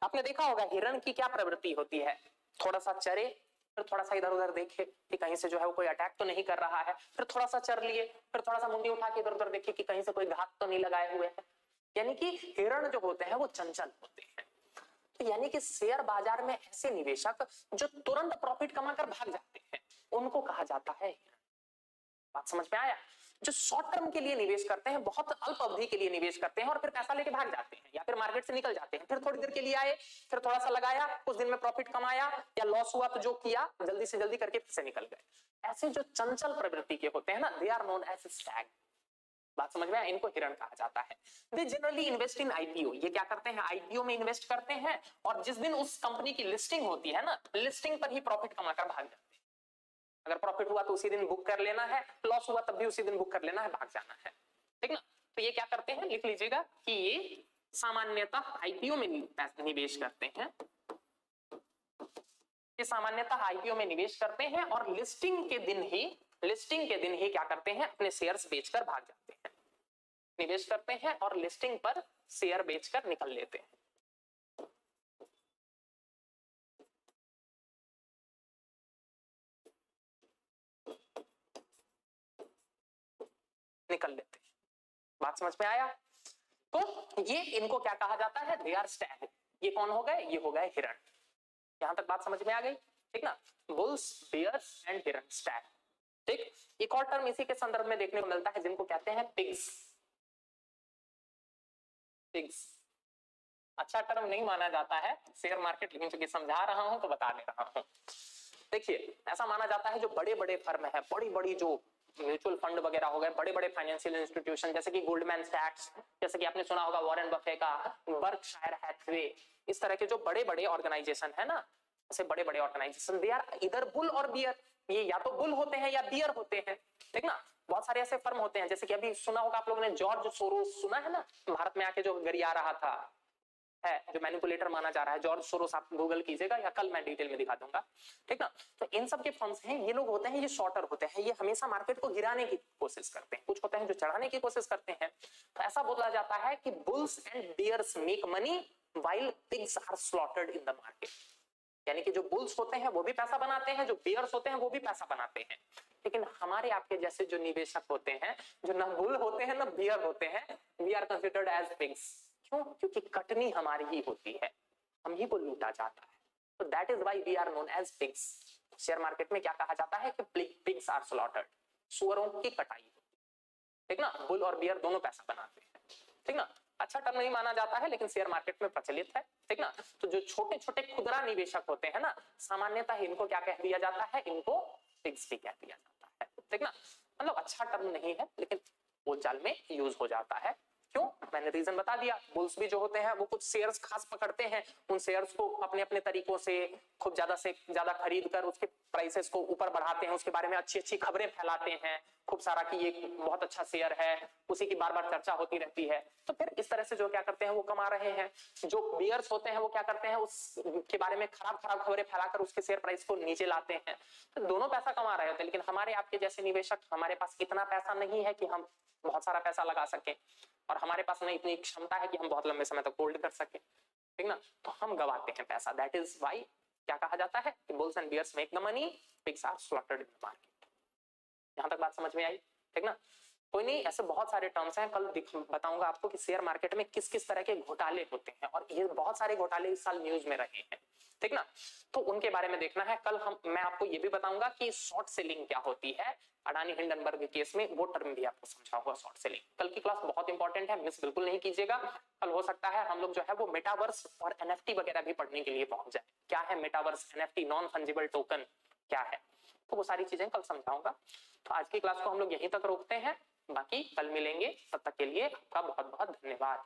आपने देखा होगा हिरण की क्या प्रवृत्ति होती है, थोड़ा सा चरे, फिर थोड़ा सा इधर उधर देखे कि कहीं से जो है वो कोई अटैक तो नहीं कर रहा है, फिर थोड़ा सा चर लिए, फिर थोड़ा सा मुंडी उठा के इधर उधर देखे कि कहीं से कोई घात तो नहीं लगाए हुए है। यानी कि हिरण जो होते हैं वो चंचल होते हैं। तो यानी कि शेयर बाजार में ऐसे निवेशक जो तुरंत प्रॉफिट कमाकर भाग जाते हैं, उनको कहा जाता है हिरण। बात समझ में आया? जो शॉर्ट टर्म के लिए निवेश करते हैं, बहुत अल्प अवधि के लिए निवेश करते हैं और फिर पैसा लेके भाग जाते हैं या फिर मार्केट से निकल जाते हैं, फिर थोड़ी देर के लिए आए, फिर थोड़ा सा लगाया, कुछ दिन में प्रॉफिट कमाया या लॉस हुआ तो जो किया जल्दी से जल्दी करके फिर से निकल गए। ऐसे जो चंचल प्रवृत्ति के होते हैं ना, they are known as stag. बात समझ में आया? इनको हिरण कहा जाता है। They generally invest in IPO. ये क्या करते हैं? आईपीओ में इन्वेस्ट करते हैं और जिस दिन उस कंपनी की लिस्टिंग होती है ना, लिस्टिंग पर ही प्रॉफिट कमाकर भाग जाते हैं। अगर प्रॉफिट हुआ तो उसी दिन बुक कर लेना है, लॉस हुआ तब भी उसी दिन बुक कर लेना है, भाग जाना है। ठीक ना? तो ये क्या करते हैं, लिख लीजिएगा कि ये सामान्यतः आईपीओ में निवेश करते हैं, ये सामान्यतः आईपीओ में निवेश करते हैं और लिस्टिंग के दिन ही क्या करते हैं, अपने शेयर्स बेचकर भाग जाते हैं। निवेश करते हैं और लिस्टिंग पर शेयर बेचकर निकल लेते हैं। निकल लेते हैं। बात समझ में आया? तो ये इनको क्या कहा जाता है? They are stag. ये कौन हो गए? ये हो गए हिरण। यहां तक बात समझ में आ गई? ठीक ना? बुल्स, बियर्स एंड हिरण, स्टैग। ठीक। एक और टर्म इसी के संदर्भ में देखने को मिलता है जिनको कहते हैं पिग्स। पिग्स अच्छा टर्म नहीं माना जाता है शेयर मार्केट, लेकिन चूंकि समझा रहा हूं तो बता दे रहा हूं। देखिए, ऐसा माना जाता है जो बड़े बड़े फर्म है, बड़ी बड़ी जो म्यूचुअल फंड वगैरह हो गए, बड़े बड़े फाइनेंशियल इंस्टीट्यूशन जैसे कि गोल्डमैन सैक्स, जैसे कि आपने सुना होगा वॉरेन बफे का, बर्कशायर हैथवे, इस तरह के जो बड़े बड़े ऑर्गेनाइजेशन है ना, ऐसे बड़े बड़े ऑर्गेनाइजेशन, दे आर इधर बुल और बियर। ये या तो बुल होते हैं या बियर होते हैं। ठीक ना? बहुत सारे ऐसे फर्म होते हैं, जैसे कि अभी सुना होगा आप लोगों ने जॉर्ज सोरोस, सुना है ना, भारत में आके जो गरिया रहा था, है जो मैनिपुलेटर माना जा रहा है, जॉर्ज सोरोस। आप गूगल कीजिएगा या कल मैं डिटेल में दिखा दूंगा। ठीक ना? तो इन सब के फंड्स हैं, ये लोग होते हैं, ये शॉर्टर होते हैं, ये हमेशा मार्केट को गिराने की कोशिश करते हैं। कुछ होते हैं जो चढ़ाने की कोशिश करते हैं। तो ऐसा बोला जाता है कि bulls and bears make money while pigs are slaughtered in the market. यानी कि जो बुल्स होते हैं वो भी पैसा बनाते हैं, जो बियर्स होते हैं वो भी पैसा बनाते हैं। लेकिन हमारे आपके जैसे जो निवेशक होते हैं, जो ना बुल होते हैं ना बियर होते हैं, we are considered as pigs. क्यों? क्योंकि कटनी हमारी ही होती है, हम ही को लूटा जाता है। तो that is why we are known as pigs. Share market में क्या कहा जाता है कि पिग्स आर स्लॉटर्ड, सुअरों की कटाई होती है। ठीक ना? बुल और बियर दोनों पैसा बनाते हैं। ठीक ना? अच्छा टर्म नहीं माना जाता है लेकिन शेयर मार्केट में प्रचलित है। ठीक ना? तो जो छोटे छोटे खुदरा निवेशक होते हैं ना, सामान्यतः इनको क्या कह दिया जाता है? इनको पिग्स भी कह दिया जाता है। ठीक ना? मतलब अच्छा टर्म नहीं है लेकिन बोलचाल में यूज हो जाता है। क्यों? मैंने रीजन बता दिया। बुल्स भी जो होते हैं वो कुछ शेयर्स खास पकड़ते हैं, उन शेयर्स को अपने अपने तरीकों से खूब ज्यादा से ज्यादा खरीद कर उसके प्राइसेस को ऊपर बढ़ाते हैं, उसके बारे में अच्छी अच्छी खबरें फैलाते हैं खूब सारा कि ये बहुत अच्छा शेयर है, उसी की बार बार चर्चा होती रहती है। तो फिर इस तरह से जो क्या करते हैं वो कमा रहे हैं। जो बियर्स होते हैं वो क्या करते हैं? उसके बारे में खराब खराब खबरें फैलाकर उसके शेयर प्राइस को नीचे लाते हैं। तो दोनों पैसा कमा रहे होते हैं। लेकिन हमारे आपके जैसे निवेशक, हमारे पास इतना पैसा नहीं है कि हम बहुत सारा पैसा लगा सकें, और हमारे पास नहीं इतनी क्षमता है कि हम बहुत लंबे समय तक होल्ड कर सके। ठीक ना? तो हम गवाते हैं पैसा। दैट इज व्हाई क्या कहा जाता है कि bulls and bears make the money, pigs are slaughtered in the market. यहां तक बात समझ में आई? ठीक ना? कोई नहीं, ऐसे बहुत सारे टर्म्स हैं, कल बताऊंगा आपको कि शेयर मार्केट में किस किस तरह के घोटाले होते हैं, और ये बहुत सारे घोटाले इस साल न्यूज में रहे हैं। ठीक ना? तो उनके बारे में देखना है कल। मैं आपको ये भी बताऊंगा कि शॉर्ट सेलिंग क्या होती है। अडानी हिंडनबर्ग के केस में वो टर्म भी आपको समझाऊंगा, शॉर्ट सेलिंग। कल की क्लास बहुत इंपॉर्टेंट है, मिस बिल्कुल नहीं कीजिएगा। कल हो सकता है हम लोग जो है वो मेटावर्स और एनएफटी वगैरह भी पढ़ने के लिए पहुंच जाए। क्या है metaverse, NFT, non fungible token क्या है, तो वो सारी चीजें कल समझाऊंगा। तो आज की क्लास को हम लोग यहीं तक रोकते हैं, बाकी कल मिलेंगे। तब तक के लिए आपका बहुत बहुत धन्यवाद।